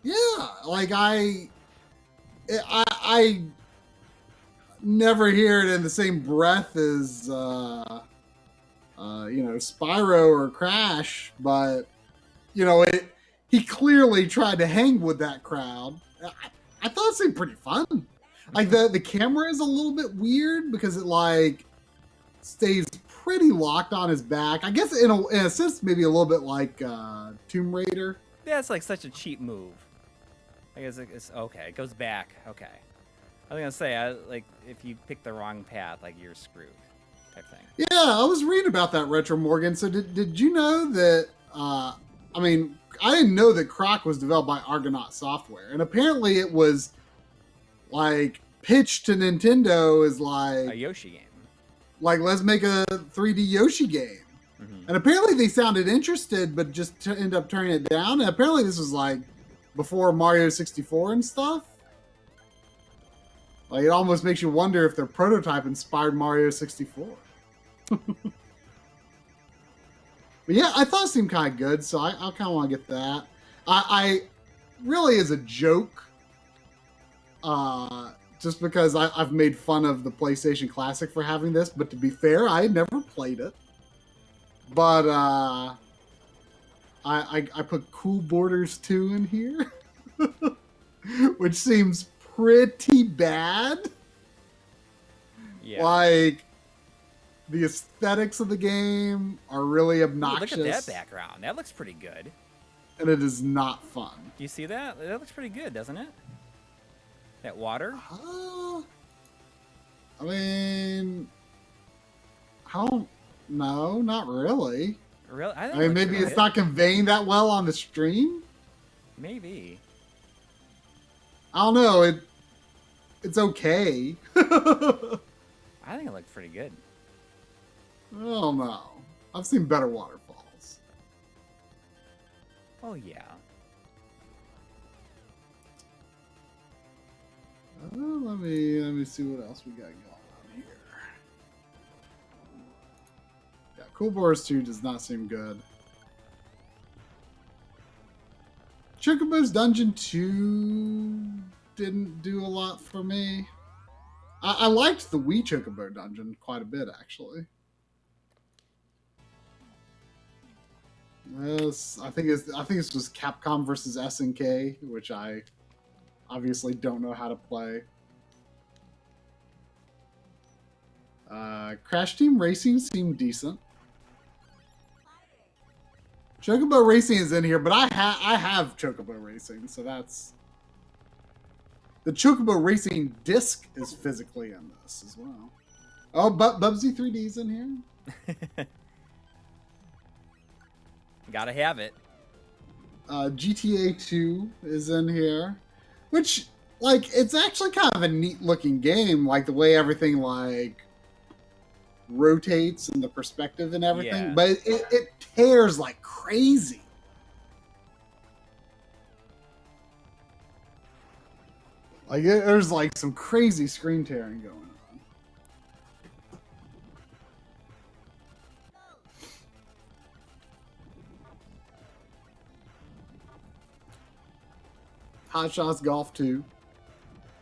Yeah, like I never hear it in the same breath as Spyro or Crash, but he clearly tried to hang with that crowd. I thought it seemed pretty fun. Like the camera is a little bit weird because it like stays pretty locked on his back. I guess in a sense maybe a little bit like Tomb Raider. Yeah, it's like such a cheap move. I guess it's okay. It goes back. Okay. I was gonna say, like if you pick the wrong path, like you're screwed, type thing. Yeah, I was reading about that, Retro Morgan. So did you know that? I didn't know that Croc was developed by Argonaut Software, and apparently it was like pitched to Nintendo as like a Yoshi game. Like, let's make a 3D Yoshi game. Mm-hmm. And apparently they sounded interested, but just ended up turning it down. And apparently this was like before Mario 64 and stuff. Like, it almost makes you wonder if their prototype inspired Mario 64. But yeah, I thought it seemed kind of good, so I kind of want to get that. I really, as a joke, just because I've made fun of the PlayStation Classic for having this, but to be fair, I had never played it. But I put Cool Borders 2 in here, which seems pretty bad. Yeah. Like, the aesthetics of the game are really obnoxious. Ooh, look at that background. That looks pretty good. And it is not fun. Do you see that? That looks pretty good, doesn't it? That water? I mean, how? No, not really. Really? I mean, maybe it's not conveying that well on the stream. Maybe. I don't know. It's okay. I think it looks pretty good. I don't know. I've seen better waterfalls. Oh yeah. Let me see what else we got going on here. Yeah, Cool Borders 2 does not seem good. Chocobo's Dungeon 2 didn't do a lot for me. I liked the Wii Chocobo Dungeon quite a bit, actually. Yes, I think this was Capcom versus SNK, which I obviously don't know how to play. Crash Team Racing seemed decent. Chocobo Racing is in here, but I have Chocobo Racing, so that's... The Chocobo Racing disc is physically in this as well. Oh, but Bubsy 3D's in here. Gotta have it. GTA 2 is in here, which, like, it's actually kind of a neat looking game, like the way everything, like, rotates and the perspective and everything, Yeah. but it tears like crazy. Like, there's like some crazy screen tearing going on. Hot Shots Golf 2,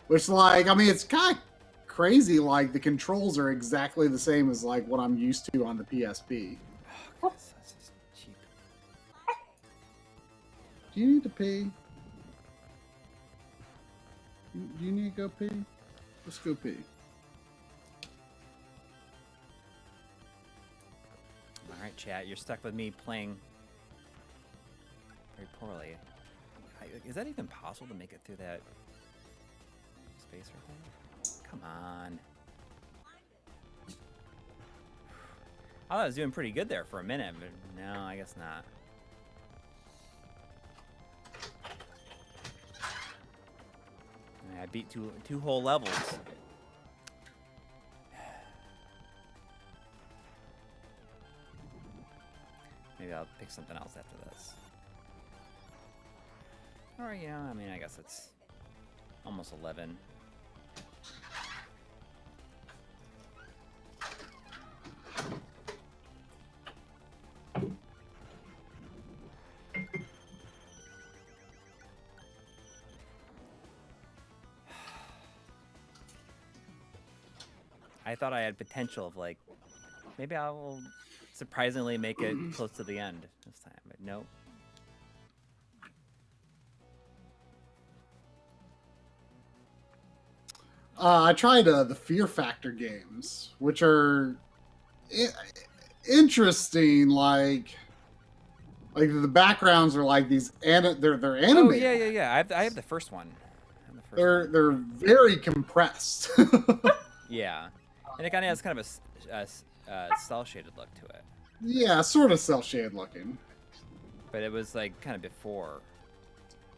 which, like, I mean, it's kind of crazy. Like, the controls are exactly the same as like what I'm used to on the PSP. Oh, that's just cheap. Do you need to pee? Do you need to go pee? Let's go pee. All right, chat. You're stuck with me playing very poorly. Is that even possible to make it through that space right there? Come on. I thought I was doing pretty good there for a minute, but no, I guess not. I beat two whole levels. Maybe I'll pick something else after this. Or yeah, I mean, I guess it's almost 11. I thought I had potential of, like, maybe I will surprisingly make it close to the end this time, but nope. I tried the Fear Factor games, which are interesting. Like the backgrounds are like these, they're animated. Oh yeah. I have the first one. They're very compressed. Yeah, and it kind of has kind of a cell shaded look to it. Yeah, sort of cell shaded looking. But it was like kind of before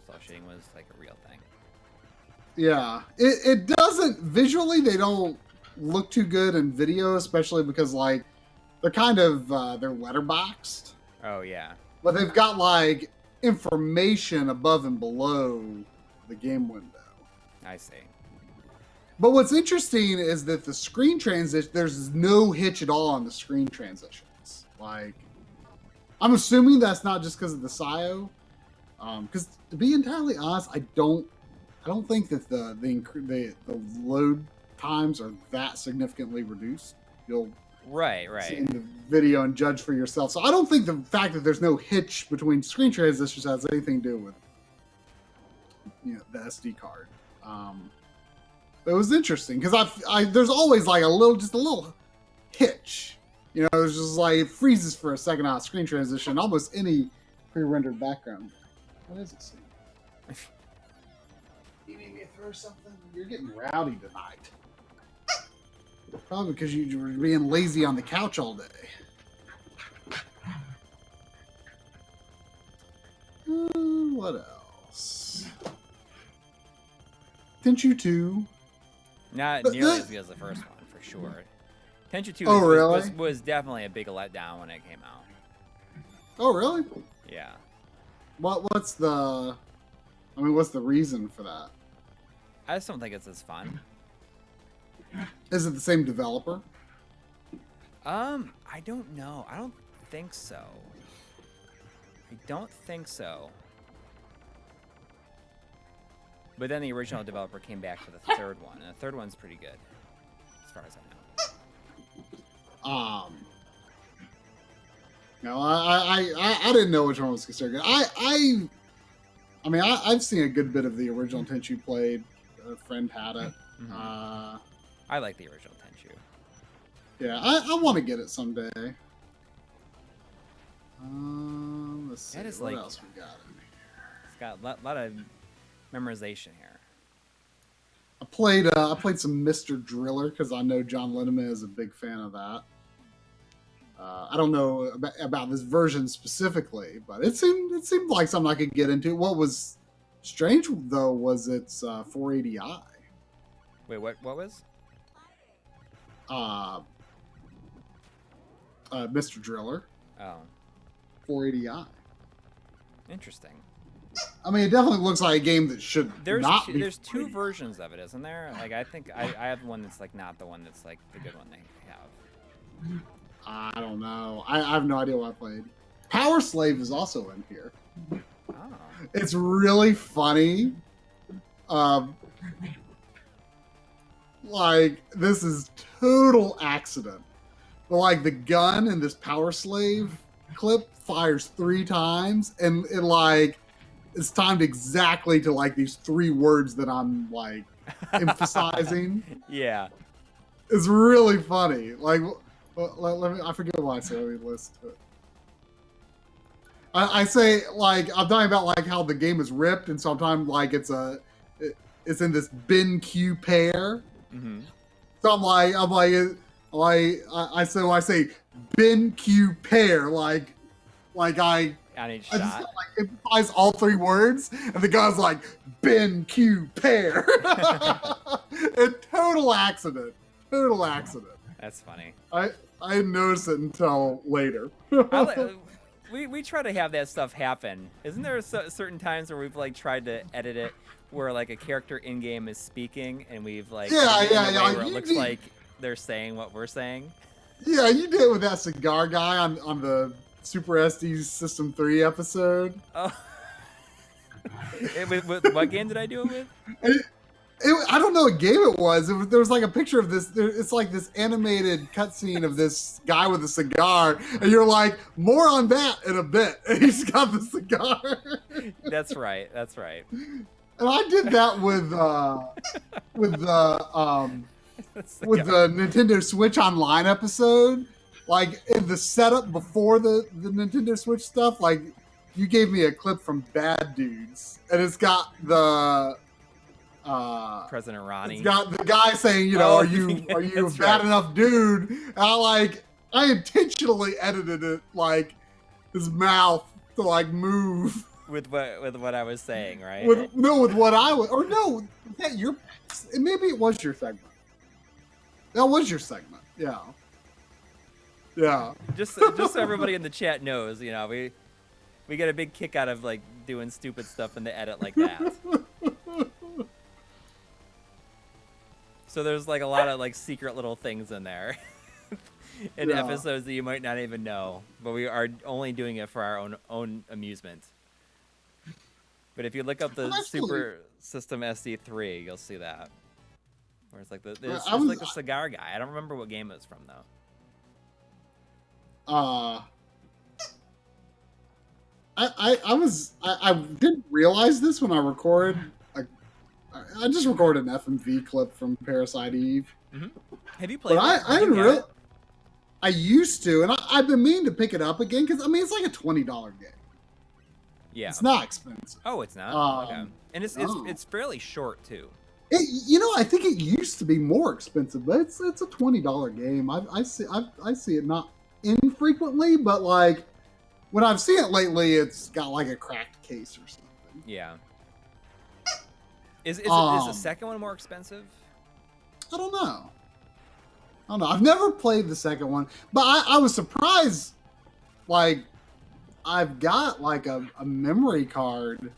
cell shading was like a real thing. Yeah, it doesn't visually. They don't look too good in video, especially because like they're kind of they're letterboxed. Oh yeah. But they've got like information above and below the game window. I see. But what's interesting is that the screen transition, there's no hitch at all on the screen transitions. Like, I'm assuming that's not just because of the SIO. Because to be entirely honest, I don't think that the load times are that significantly reduced. You'll see in the video and judge for yourself. So I don't think the fact that there's no hitch between screen transitions has anything to do with the SD card. It was interesting because there's always like a little hitch. There's just like it freezes for a second on screen transition. Almost any pre-rendered background. What is it? You need me to throw something? You're getting rowdy tonight. Probably because you were being lazy on the couch all day. What else? Tenchu 2. Not nearly as good as the first one, for sure. Tenchu 2 was definitely a big letdown when it came out. Oh, really? Yeah. What's the reason for that? I just don't think it's as fun. Is it the same developer? I don't know. I don't think so. But then the original developer came back for the third one, and the third one's pretty good, as far as I know. No, I didn't know which one was considered good. I've seen a good bit of the original Tenchu played. A friend had it. Mm-hmm. I like the original Tenchu. Yeah, I want to get it someday. Let's see. What else we got in here? It's got a lot of memorization here. I played some Mr. Driller because I know John Linneman is a big fan of that. I don't know about this version specifically, but it seemed like something I could get into. What was strange though was its 480i. Wait, what was? Mr. Driller. Oh. 480i. Interesting. I mean, it definitely looks like a game that should not be. There's two versions of it, isn't there? Like, I think I have one that's like not the one that's like the good one they have. I don't know. I have no idea what I played. Power Slave is also in here. Oh. It's really funny. Like, this is total accident. But like the gun in this Power Slave clip fires 3 times, and it like it's timed exactly to like these 3 words that I'm like emphasizing. Yeah. It's really funny. Like, let me. I forget what I say. Let me listen to it. I say like I'm talking about like how the game is ripped, and sometimes like it's in this bin Q pair. Mm-hmm. So I say bin Q pair like I On each I shot. just like emphasize all 3 words, and the guy's like bin Q pair. A total accident. Total accident. That's funny. I didn't notice it until later. We try to have that stuff happen. Isn't there certain times where we've like tried to edit it where like a character in game is speaking and we've like yeah. Where it looks like they're saying what we're saying. Yeah, you did it with that cigar guy on the Super SD System 3 episode. Oh. What game did I do it with? I don't know what game it was. There was like a picture of this. It's like this animated cutscene of this guy with a cigar, and you're like, more on that in a bit. And he's got the cigar. That's right. And I did that with the Nintendo Switch Online episode. Like in the setup before the Nintendo Switch stuff, like you gave me a clip from Bad Dudes, and it's got the President Ronnie. It's got the guy saying, are you a bad enough dude? And I intentionally edited it like his mouth to like move with what I was saying, right? With what I was, or no, maybe it was your segment. That was your segment, yeah. Just so everybody in the chat knows, we get a big kick out of like doing stupid stuff in the edit like that. So there's like a lot of like secret little things in there. in Yeah. episodes that you might not even know, but we are only doing it for our own amusement. But if you look up the I'm actually- Super System SD3, you'll see that. Where it's like it's I was- like the cigar guy. I don't remember what game it was from though. I didn't realize this when I recorded. I just recorded an FMV clip from Parasite Eve. Have you played? But I didn't really. I used to, and I've been meaning to pick it up again because I mean it's like a $20 game. Yeah. It's not expensive. Oh, it's not. Okay. And no. it's fairly short too. I think it used to be more expensive, but it's a $20 game. I see it not infrequently, but like when I've seen it lately, it's got like a cracked case or something. Yeah. Is the second one more expensive? I don't know. I've never played the second one, but I was surprised. Like, I've got like a memory card,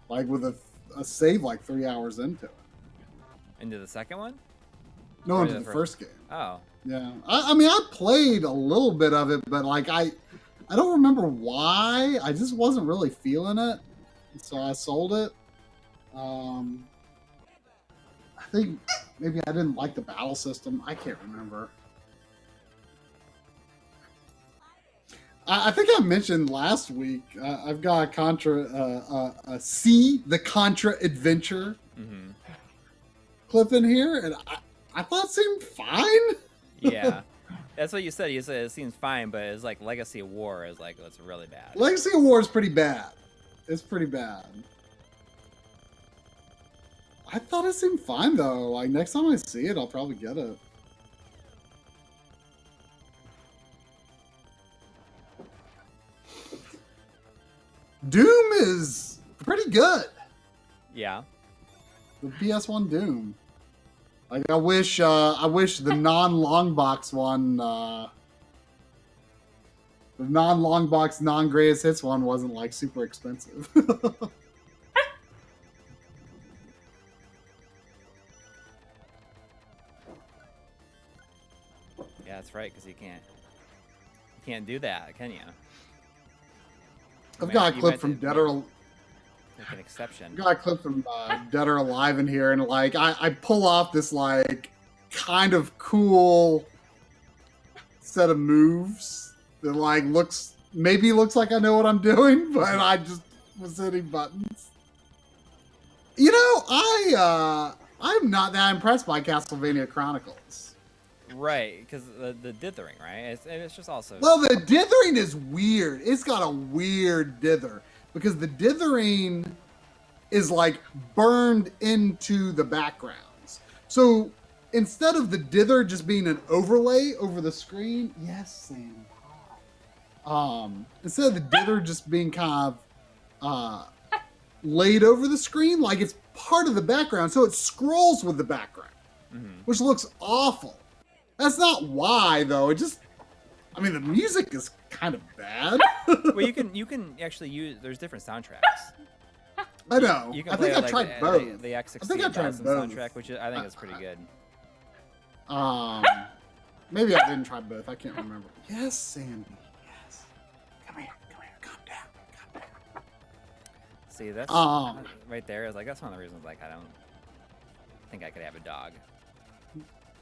like with a save like 3 hours into it. Into the second one? No, into the first game. Oh. Yeah. I mean, I played a little bit of it, but like I don't remember why. I just wasn't really feeling it, so I sold it. I think maybe I didn't like the battle system. I can't remember. I think I mentioned last week. I've got a Contra, the Contra Adventure clip in here, and I thought it seemed fine. Yeah, that's what you said. You said it seems fine, but it's like Legacy of War is like it's really bad. Legacy of War is pretty bad. It's pretty bad. I thought it seemed fine though. Like next time I see it, I'll probably get it. Doom is pretty good. Yeah. The PS1 Doom. Like I wish the non-long box one, the non-long box, non-greatest hits one wasn't like super expensive. Yeah, that's right. Because you can't do that, can you? I've got a clip from Dead or Make an exception. I've got a clip from Dead or Alive in here, and like I pull off this like kind of cool set of moves that like looks like I know what I'm doing, but I just was hitting buttons. You know, I'm not that impressed by Castlevania Chronicles. Right, because the dithering, right? It's just also. Well, the dithering is weird. It's got a weird dither because the dithering is like burned into the backgrounds. So instead of the dither just being an overlay over the screen, yes, Sam. Instead of the dither just being kind of laid over the screen, like it's part of the background, so it scrolls with the background, which looks awful. That's not why, though. It just, I mean, the music is kind of bad. Well, you can actually use. There's different soundtracks. I know. You can I play think I like tried both. The X60 I think I tried both. soundtrack, which I think is pretty good. Maybe I didn't try both. I can't remember. Yes, Sandy. Yes. Come here. Calm down. See, that's right there. Is like that's one of the reasons. Like I don't think I could have a dog.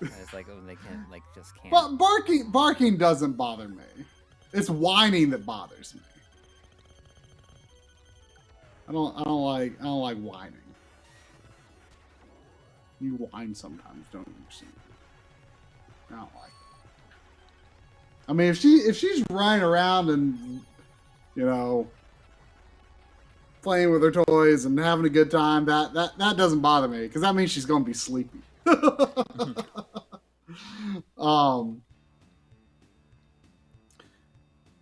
It's like when they can't, like, just can't. But barking doesn't bother me. It's whining that bothers me. I don't like whining. You whine sometimes, don't you? See? I don't like it. I mean, if she's running around and playing with her toys and having a good time, that doesn't bother me because that means she's gonna be sleepy. But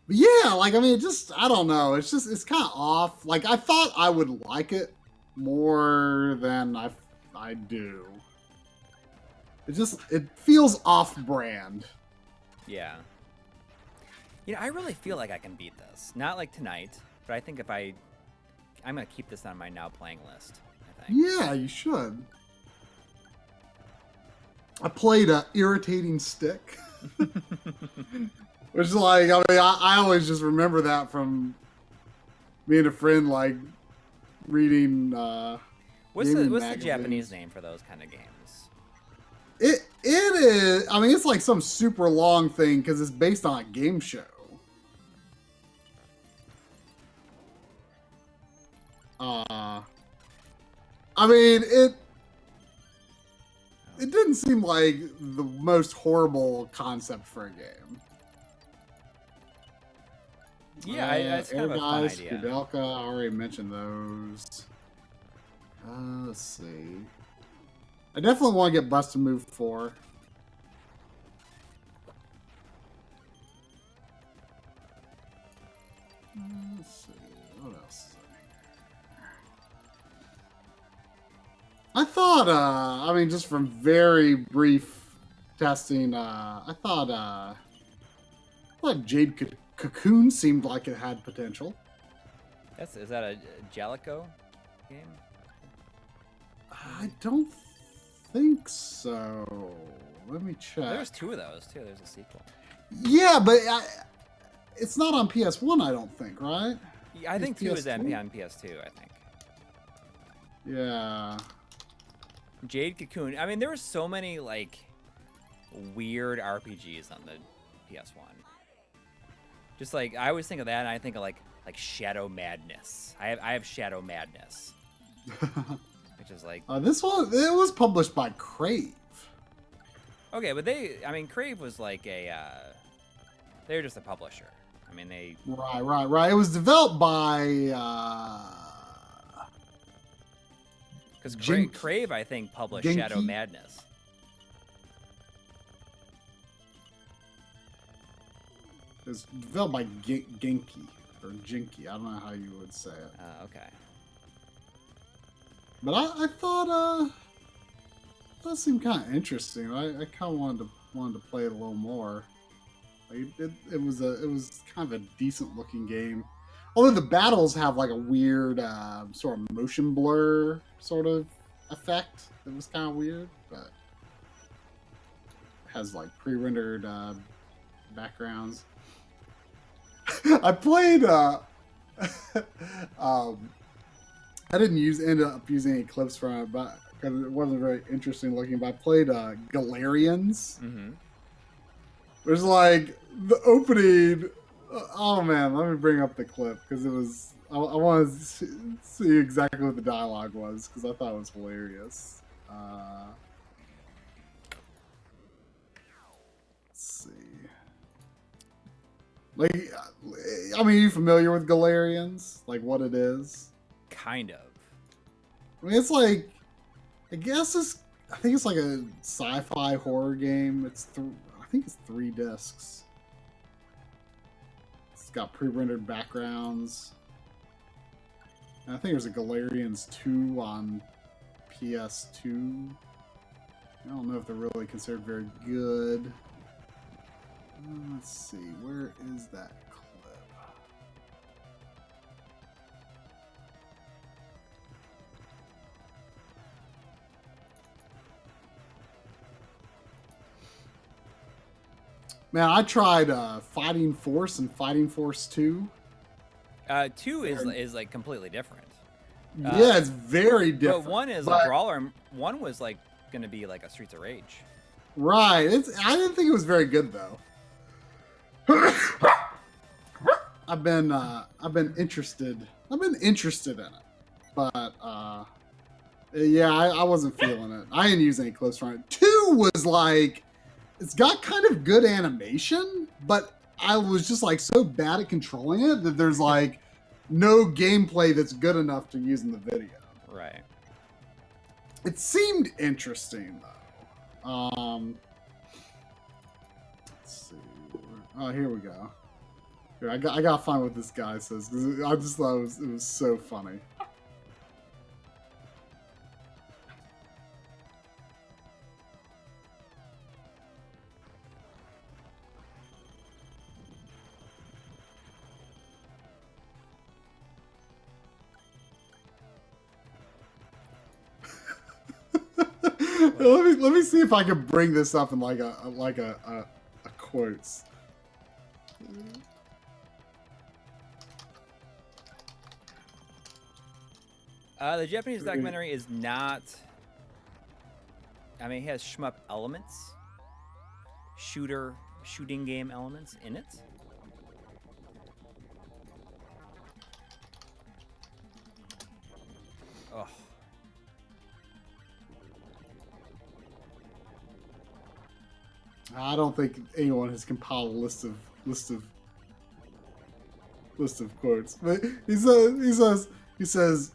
yeah, like I mean, I don't know. It's kind of off. Like I thought I would like it more than I do. It feels off-brand. Yeah. I really feel like I can beat this. Not like tonight, but I think I'm gonna keep this on my now playing list. I think. Yeah, you should. I played Irritating Stick. Which is like, I mean, I always just remember that from me and a friend, like, reading What's the magazines. Japanese name for those kind of games? It is, I mean, it's like some super long thing because it's based on a game show. I mean, it didn't seem like the most horrible concept for a game. Yeah, it's kind of a fun idea. Kudelka, I already mentioned those. Let's see. I definitely want to get Bust a Move 4. Let's see. What else is there? I thought, I mean, just from very brief testing, I thought Jade Cocoon seemed like it had potential. Is that a Jellico game? I don't think so. Let me check. There's 2 of those too. There's a sequel. Yeah, but it's not on PS1, I don't think, right? Yeah, I think 2 is on PS2, I think. Yeah. Jade Cocoon. I mean, there were so many like weird RPGs on the PS1. Just like I always think of that, and I think of like Shadow Madness. I have Shadow Madness, which is like this one. It was published by Crave. Okay, but Crave was like they were just a publisher. I mean, they right. It was developed by because Crave I think published Shadow Madness. It was developed by Genki or Jinky. I don't know how you would say it. Okay. But I thought that seemed kind of interesting. I kind of wanted to play it a little more. Like it was kind of a decent looking game. Although the battles have like a weird sort of motion blur sort of effect. It was kind of weird, but it has like pre-rendered backgrounds. I played. I didn't end up using any clips from it, but because it wasn't very interesting looking. But I played Galarians. Mm-hmm. There's like the opening. Oh man, let me bring up the clip because it was. I wanted to see exactly what the dialogue was because I thought it was hilarious. Let's see. Like, I mean, are you familiar with Galarians? Like, what it is? Kind of. I mean, it's like, I think it's like a sci-fi horror game. I think it's 3 discs. It's got pre-rendered backgrounds. And I think there's a Galarians 2 on PS2. I don't know if they're really considered very good. Let's see, where is that clip? Man, I tried Fighting Force and Fighting Force 2. 2 is like completely different. Yeah, it's very different. But 1 is a brawler. 1 was like going to be like a Streets of Rage. Right. I didn't think it was very good though. I've been interested in it, but yeah, I wasn't feeling it. I didn't use any clips from it. 2 was like, it's got kind of good animation, but I was just like so bad at controlling it that there's like no gameplay that's good enough to use in the video. Right. It seemed interesting though. Let's see. Oh, here we go. Here, I gotta find what this guy says because I just thought it was so funny. let me see if I can bring this up in like a quotes. The Japanese documentary is not. I mean, it has shmup elements, shooting game elements in it. Oh. I don't think anyone has compiled a list of quotes. But he says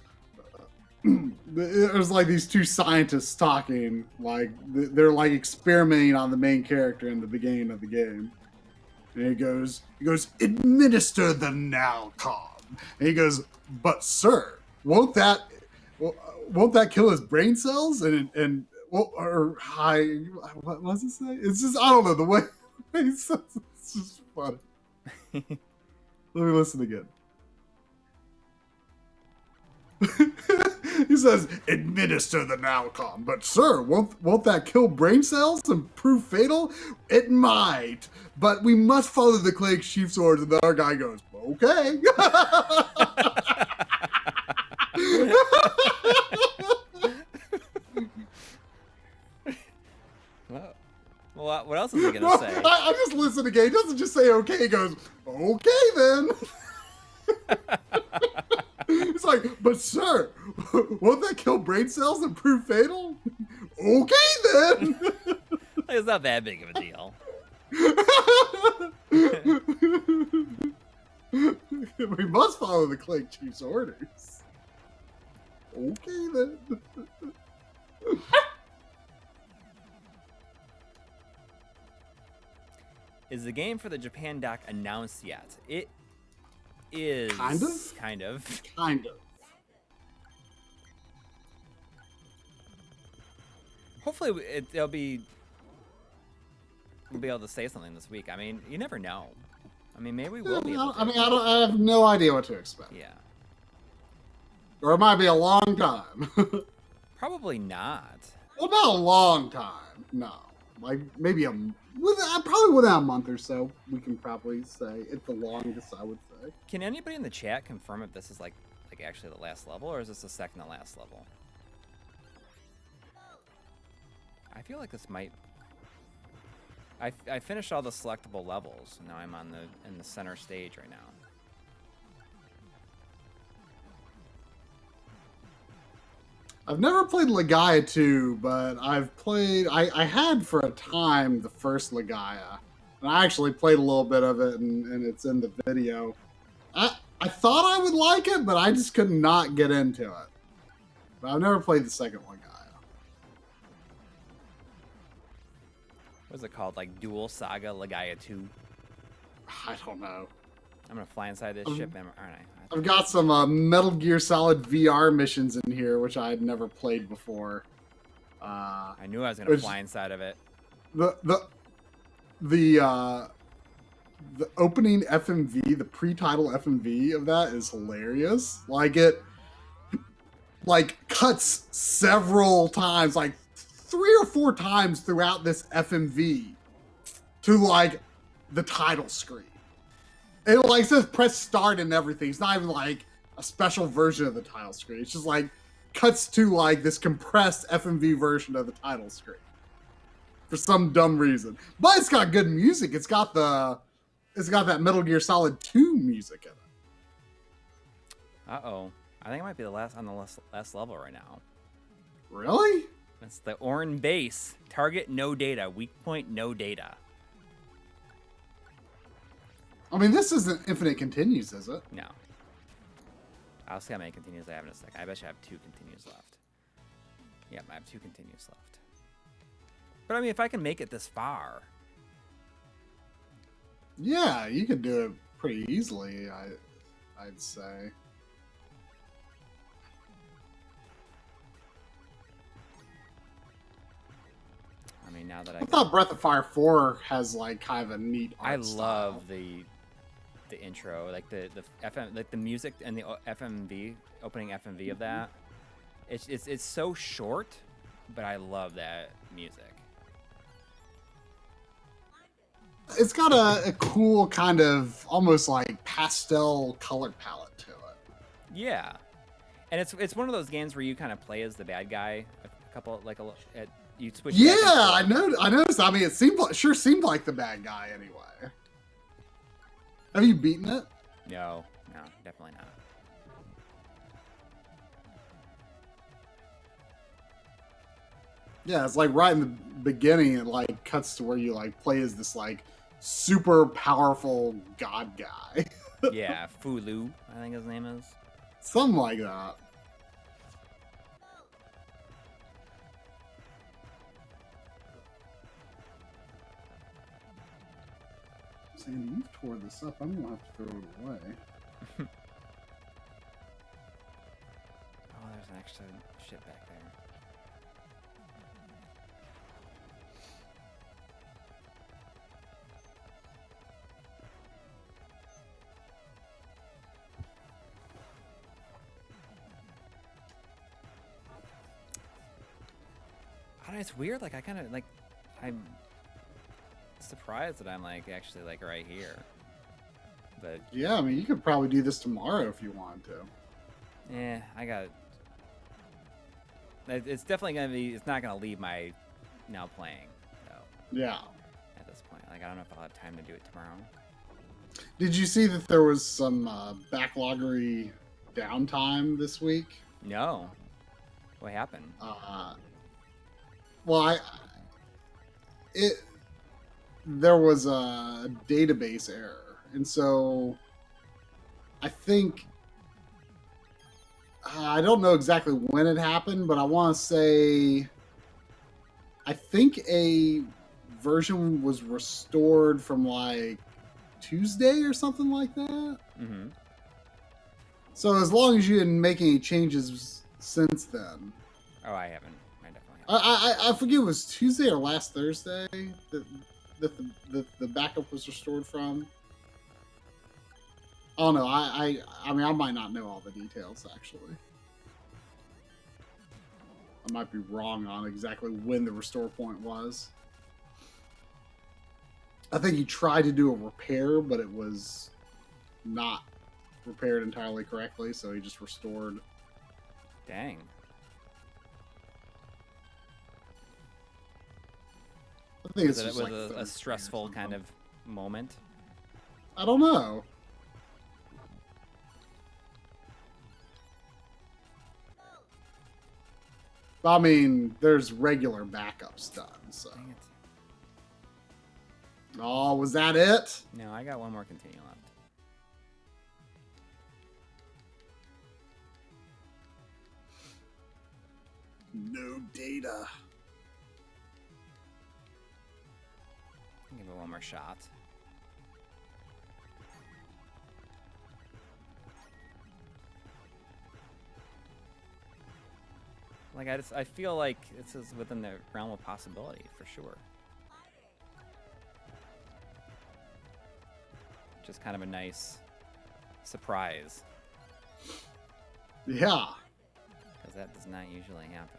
there's like these two scientists talking, like they're like experimenting on the main character in the beginning of the game. And he goes, administer the Nalcom. And he goes, but sir, won't that kill his brain cells? And what does it say? It's just, I don't know, the way he says it's just funny. Let me listen again. He says, administer the Nalcom. But sir, won't that kill brain cells and prove fatal? It might, but we must follow the Clank Chief's orders. And the other guy goes, okay. Well, what else is he gonna say? I just listen again. He doesn't just say okay. He goes, okay then. It's like, but sir, won't that kill brain cells and prove fatal? Okay then. It's not that big of a deal. We must follow the Clank Chief's orders. Okay then. Is the game for the Japan doc announced yet? It is. Kind of? Kind of. Kind of. Hopefully we'll be able to say something this week. I mean, you never know. I mean, maybe we will be able to. I have no idea what to expect. Yeah. Or it might be a long time. Probably not. Well, not a long time. No. Like, maybe probably within a month or so, we can probably say it's the longest, I would say. Can anybody in the chat confirm if this is like actually the last level, or is this the second to last level? I feel like this might. I finished all the selectable levels. Now I'm in the center stage right now. I've never played Legaia 2, but I've played. I had for a time the first Legaia, and I actually played a little bit of it, and it's in the video. I thought I would like it, but I just could not get into it. But I've never played the second Legaia. What's it called? Like Dual Saga Legaia 2? I don't know. I'm gonna fly inside this ship, aren't I? I've got some Metal Gear Solid VR missions in here, which I had never played before. I knew I was gonna fly inside of it. The opening FMV, the pre-title FMV of that is hilarious. Like it cuts several times, like 3 or 4 times throughout this FMV to like the title screen. It like says press start and everything. It's not even like a special version of the title screen. It's just like cuts to like this compressed FMV version of the title screen for some dumb reason. But it's got good music. It's got that Metal Gear Solid 2 music in it. Uh-oh. I think it might be the last level right now. Really? That's the Orin base. Target no data. Weak point no data. I mean, this isn't Infinite Continues, is it? No. I'll see how many continues I have in a second. I bet you I have 2 continues left. Yep, I have 2 continues left. But I mean, if I can make it this far. Yeah, you could do it pretty easily, I'd say. I mean, now that I thought Breath of Fire 4 has like kind of a neat art style. love the intro, like the FM, like the music and the FMV opening FMV of that. It's so short, but I love that music. it's got a cool kind of almost like pastel color palette to it. Yeah, and it's one of those games where you kind of play as the bad guy. A couple like you switch. Yeah, back and forth. I noticed. I mean, it sure seemed like the bad guy anyway. Have you beaten it? No, definitely not. Yeah, it's like right in the beginning, it like cuts to where you like play as this like super powerful god guy. Yeah, Fulu, I think his name is. Something like that. Sandy, you've tore this up. I'm gonna have to throw it away. Oh, there's an extra shit back there. I don't know, it's weird. Like I kind of like, I'm surprised that I'm like actually like right here. But Yeah, I mean, you could probably do this tomorrow if you wanted to. yeah, I got. It's definitely gonna be. It's not gonna leave my now playing. So Yeah. at this point, like I don't know if I'll have time to do it tomorrow. Did you see that there was some backloggery downtime this week? No, what happened? Well, there was a database error, and so I think I don't know exactly when it happened, but I want to say I think a version was restored from like Tuesday or something like that. Mm-hmm. So as long as you didn't make any changes since then. Oh, I haven't. I definitely haven't. I forget, it was Tuesday or last Thursday that the backup was restored from. Oh no, I mean I might not know all the details actually. I might be wrong on exactly when the restore point was. I think he tried to do a repair, but it was not repaired entirely correctly, so he just restored. Dang. I think it's Was just it like was a Thursday or stressful kind something. of moment? I don't know. I mean, there's regular backups done, so. Dang it. Oh, was that it? No, I got one more continue left. No data. Give it one more shot. Like I feel like this is within the realm of possibility for sure. Just kind of a nice surprise, Yeah. because that does not usually happen.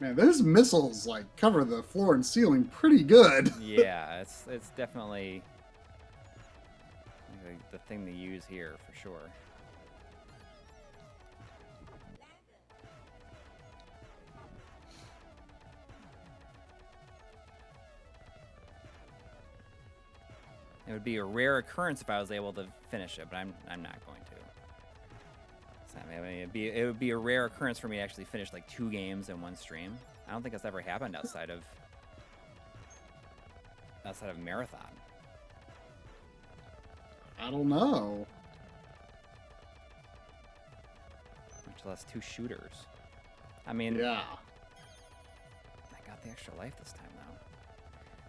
Man, those missiles like cover the floor and ceiling pretty good. Yeah, it's definitely the thing to use here for sure. It would be a rare occurrence if I was able to finish it, but I'm not going to. So, I mean, it would be a rare occurrence for me to actually finish like 2 games in one stream. I don't think that's ever happened outside of Marathon. I don't know. Much less 2 shooters. I mean, Yeah. I got the extra life this time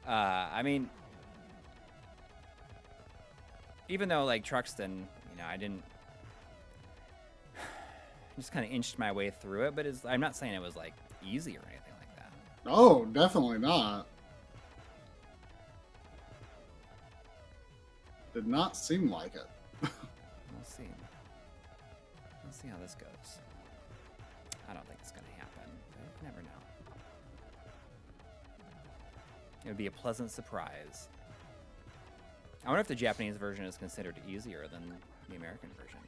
though. I mean, even though like Truxton, you know, I didn't just kind of inched my way through it, but I'm not saying it was like easy or anything like that. Oh, definitely not. Did not seem like it. We'll see. We'll see how this goes. I don't think it's gonna happen, but you never know. It would be a pleasant surprise. I wonder if the Japanese version is considered easier than the American version.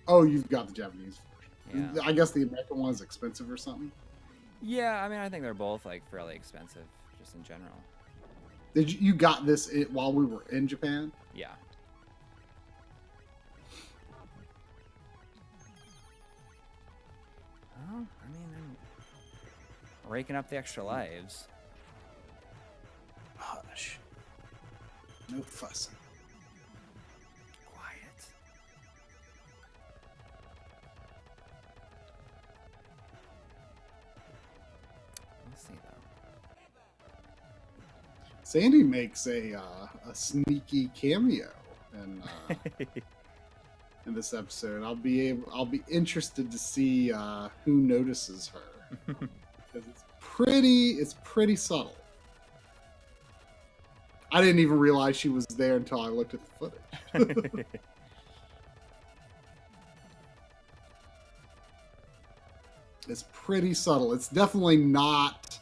Oh, you've got the Japanese version. Yeah. I guess the American one is expensive or something. Yeah, I mean, I think they're both like fairly expensive, just in general. Did you got this while we were in Japan? Yeah. Well, I mean, I'm raking up the extra lives. Hush. No fussing. Quiet. Let's see though. Sandy makes a sneaky cameo in this episode. I'll be interested to see who notices her, because it's pretty subtle. I didn't even realize she was there until I looked at the footage. It's pretty subtle. It's definitely not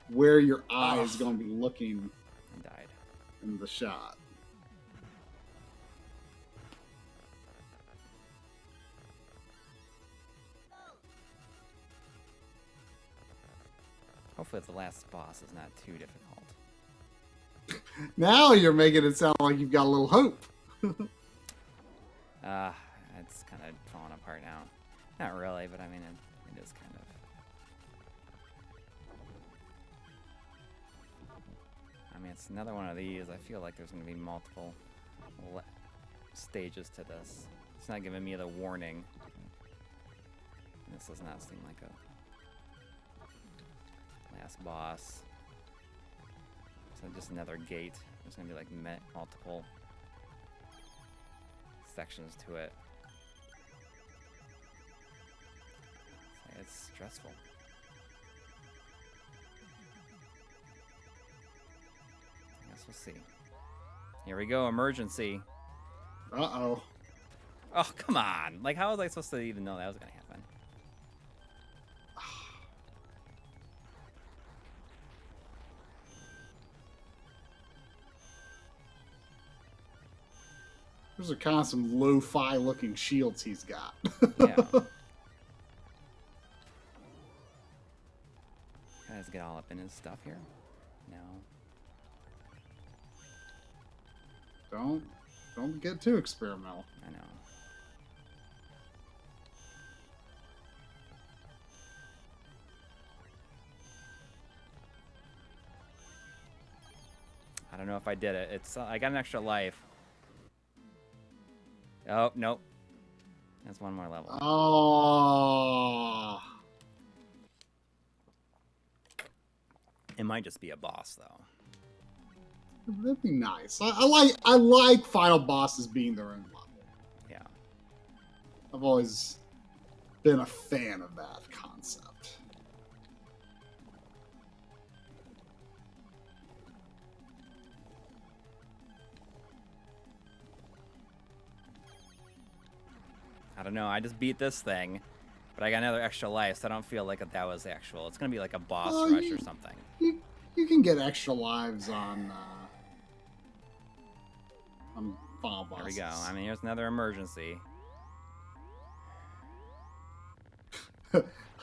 where your eye is going to be looking in the shot. Hopefully the last boss is not too difficult. Now you're making it sound like you've got a little hope. It's kind of falling apart now. Not really, but I mean, it is kind of. I mean, it's another one of these. I feel like there's going to be multiple stages to this. It's not giving me the warning. This does not seem like a last boss. So just another gate. There's going to be like multiple sections to it. It's stressful. I guess we'll see. Here we go, emergency. Uh-oh. Oh, come on. Like, how was I supposed to even know that was going to happen? Those are kind of some lo-fi looking shields he's got. Yeah. Guys, get all up in his stuff here. No. Don't get too experimental. I know. I don't know if I did it. It's I got an extra life. Oh, nope. That's one more level. Oh. It might just be a boss, though. That'd be nice. I like final bosses being their own level. Yeah. I've always been a fan of that concept. I don't know. I just beat this thing, but I got another extra life, so I don't feel like that was actual. It's gonna be like a boss rush or something. You can get extra lives on final bosses. There we go. I mean, here's another emergency.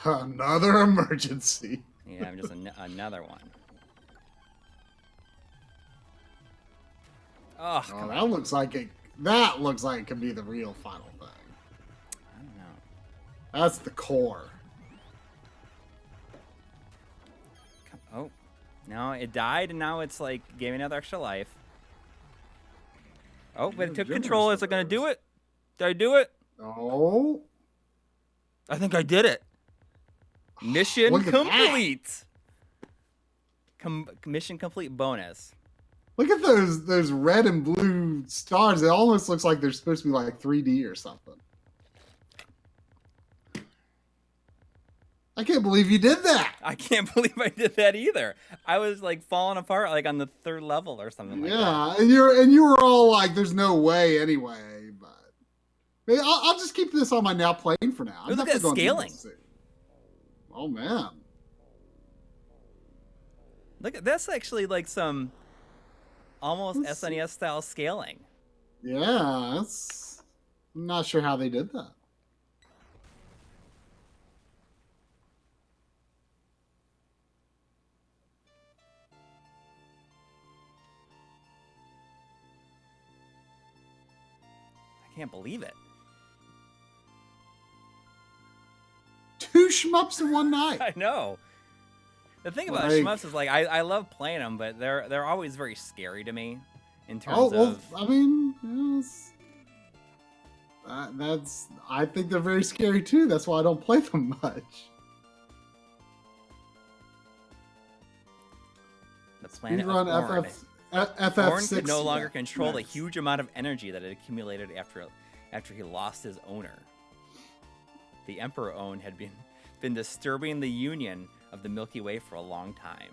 Another emergency. Yeah, I'm just another one. Oh, come on. That looks like it could be the real final thing. I don't know. That's the core. Oh, no, it died, and now it's like gave me another extra life. Oh, but it took control. Is it gonna do it? Did I do it? Oh, I think I did it. Mission complete. Mission complete bonus. Look at those red and blue stars. It almost looks like they're supposed to be like 3D or something. I can't believe you did that. I can't believe I did that either. I was like falling apart like on the 3rd level or something like that. Yeah, and you were all like, "There's no way anyway." But maybe I'll just keep this on my now playing for now. Look at that scaling. Oh man, Look at that's actually like some almost Let's see. SNES style scaling. Yeah, that's. I'm not sure how they did that. I can't believe it. 2 shmups in one night. I know. The thing about Like- shmups is like I love playing them, but they're always very scary to me in terms Oh well, of. I mean, yes, that's. I think they're very scary too. That's why I don't play them much. The planet Speedrun of Orn. FF6. Orn could no longer control the Nice. huge amount of energy that had accumulated after he lost his owner. The Emperor Own had been disturbing the union of the Milky Way for a long time.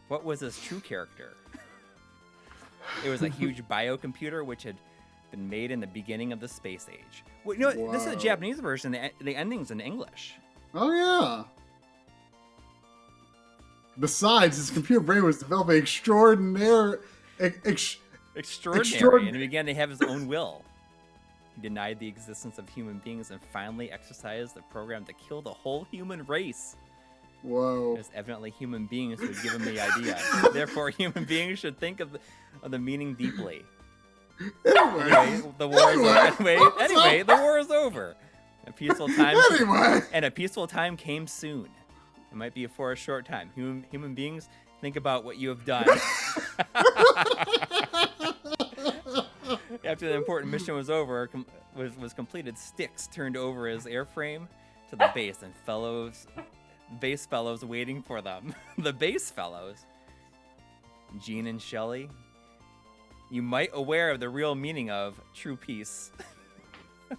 What was his true character? It was a huge biocomputer which had been made in the beginning of the space age. Well, you know, this is a Whoa. Japanese version. The ending's in English. Oh yeah. Besides, his computer brain was developing extraordinary. Extraordinary, and he began to have his own will. He denied the existence of human beings and finally exercised the program to kill the whole human race. Whoa. It was evidently human beings who had given him the idea. Therefore, human beings should think of the meaning deeply. Anyway, the war is over. Anyway, the war is over. A peaceful time. Anyway. And a peaceful time came soon. It might be for a short time. Human beings, think about what you have done. After the important mission was over, was completed, Styx turned over his airframe to the base, and base fellows waiting for them. The base fellows, Gene and Shelley, you might aware of the real meaning of true peace.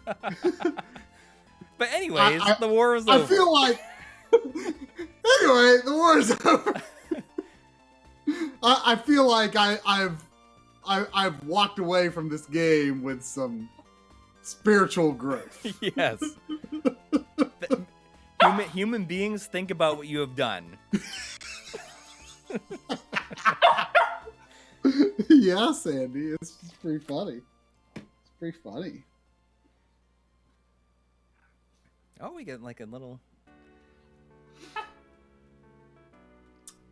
But anyways, the war was over. I feel like. Anyway, the war is over. I feel like I've walked away from this game with some spiritual growth. Yes. Human beings, think about what you have done. Yeah, Sandy, it's pretty funny. It's pretty funny. Oh, we get like a little.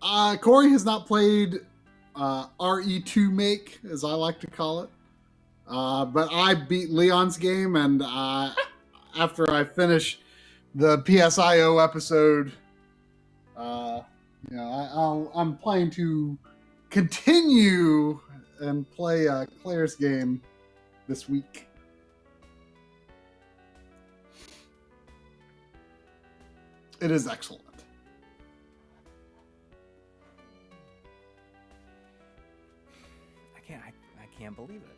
Coury has not played RE2 Make, as I like to call it. But I beat Leon's game, and after I finish the PSIO episode, I'm planning to continue and play Claire's game this week. It is excellent. I can't believe it.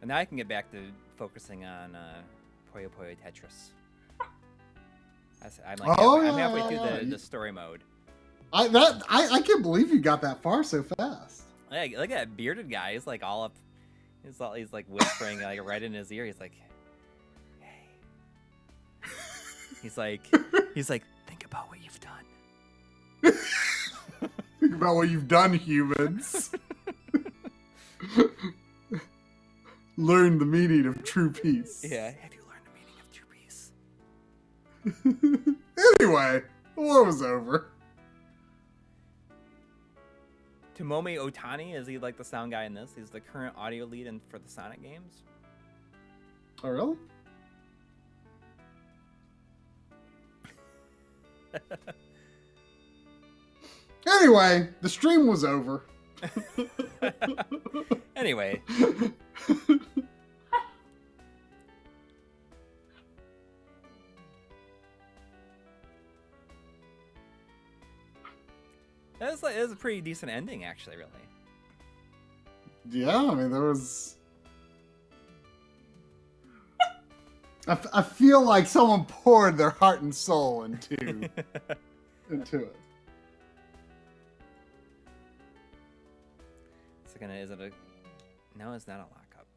And now I can get back to focusing on Puyo Puyo Tetris. I'm halfway through the story mode. I can't believe you got that far so fast. Hey, look at that bearded guy. He's like all up. He's like whispering like right in his ear. He's like, "Hey." He's like, think about what you've done. Think about what you've done, humans. Learn the meaning of true peace. Yeah. Have you learned the meaning of true peace? Anyway, the war was over. Tomomi Otani, is he like the sound guy in this? He's the current audio lead for the Sonic games. Oh, really? Anyway, the stream was over. Anyway. It was a pretty decent ending, actually, really. Yeah, I mean, there was... I feel like someone poured their heart and soul into it. Is it a... No, it's not a lockup.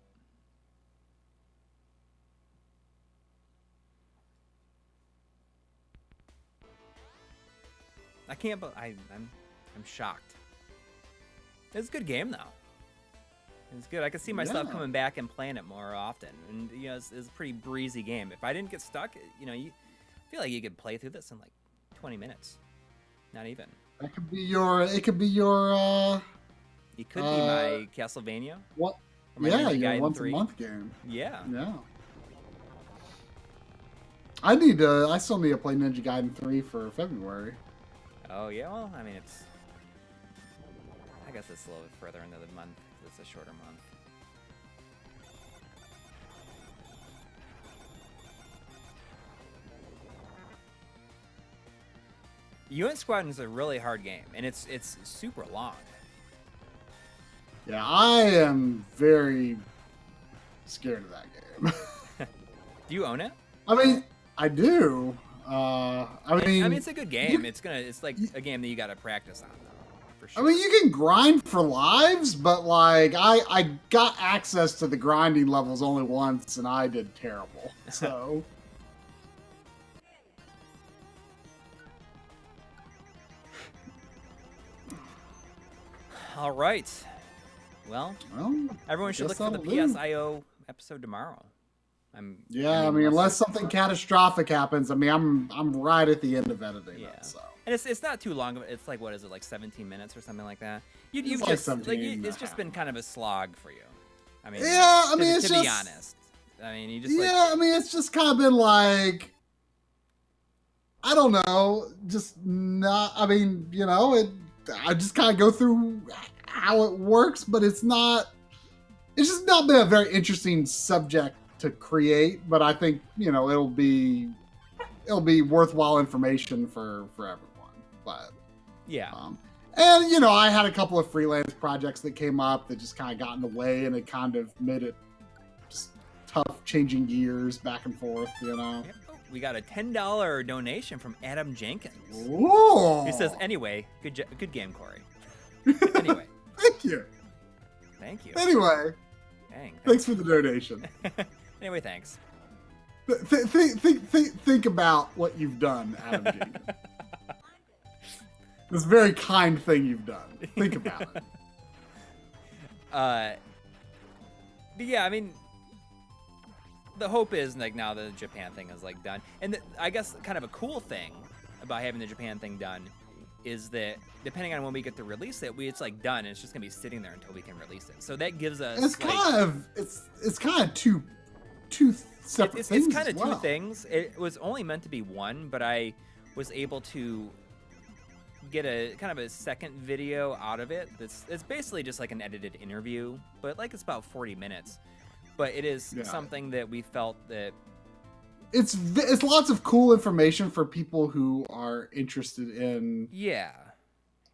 I can't. I'm shocked. It's a good game though. It's good. I can see myself coming back and playing it more often. And it's a pretty breezy game. If I didn't get stuck, you feel like you could play through this in like 20 minutes. Not even. That could be your. It could be your. It could be my Castlevania. What? Yeah, your once a month game. Yeah. Yeah. I still need to play Ninja Gaiden 3 for February. Oh yeah. Well, I mean I guess it's a little bit further into the month. It's a shorter month. Unit Squadron is a really hard game, and it's super long. Yeah, I am very scared of that game. Do you own it? I mean, I do. I mean, it's a good game. It's like a game that you got to practice on, though, for sure. I mean, you can grind for lives, but like I got access to the grinding levels only once, and I did terrible. So. All right. Well, everyone should look for the PSIO episode tomorrow. I mean, unless something catastrophic happens, I mean, I'm right at the end of editing it. So. And it's not too long. It's like, what is it, like 17 minutes or something like that? It's just been kind of a slog for you. I mean, to be honest. I mean, you just it's just kind of been like, I don't know, just not. I mean, I just kind of go through how it works, but it's just not been a very interesting subject to create, but I think it'll be worthwhile information for everyone. But and I had a couple of freelance projects that came up that just kind of got in the way, and it kind of made it just tough changing gears back and forth. We got a $10 donation from Adam Jenkins. Whoa. He says, "Anyway, good game, Coury." Anyway. Thank you. Anyway. Dang. Thanks for the donation. Anyway, thanks. Think about what you've done, Adam Jenkins. This very kind thing you've done. Think about it. But yeah, I mean, the hope is like now the Japan thing is like done, and I guess kind of a cool thing about having the Japan thing done is that depending on when we get to release it, it's like done. And it's just gonna be sitting there until we can release it. So that gives us. It's kind of two separate things. It's kind of two things. It was only meant to be one, but I was able to get a kind of a second video out of it. It's basically just like an edited interview, but like it's about 40 minutes. But it is something that we felt that it's lots of cool information for people who are interested in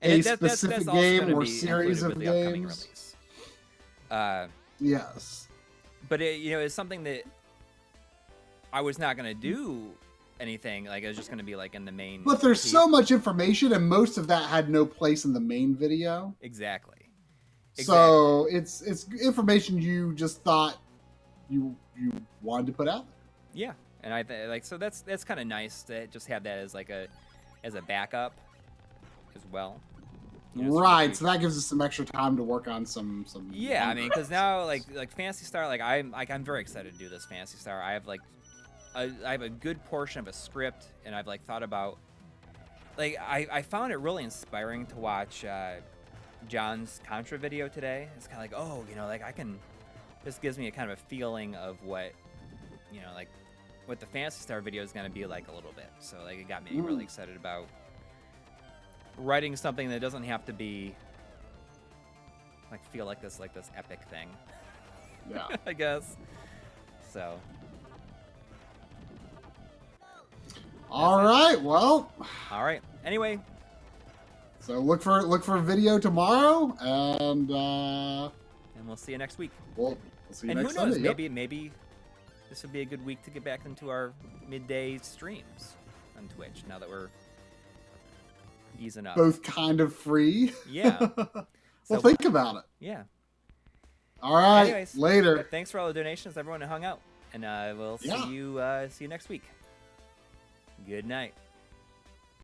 a specific game or series of games. Yes, but it's something that I was not going to do anything like. It was just going to be like in the main. But there's so much information, and most of that had no place in the main video. Exactly. So it's information you just thought you wanted to put out there. Yeah. And I so that's kind of nice to just have that as like as a backup as well. Right. So that gives us some extra time to work on some. Yeah, I mean, because now like Phantasy Star, like I'm very excited to do this Phantasy Star. I have I have a good portion of a script, and I've like thought about like I found it really inspiring to watch John's Contra video today. It's kind of like I can. This gives me a kind of a feeling of what like. What the Phantasy Star video is going to be like a little bit. So like it got me really excited about writing something that doesn't have to be like feel like this epic thing. Yeah. I guess. So. All right. Well. All right. Anyway. So look for a video tomorrow, and we'll see you next week. We'll see you and next who knows? Sunday. Maybe this would be a good week to get back into our midday streams on Twitch now that we're easing up. Both kind of free. Yeah. Well, think about it. Yeah. All right. Anyways, later. Thanks for all the donations, everyone who hung out, and we'll see you next week. Good night.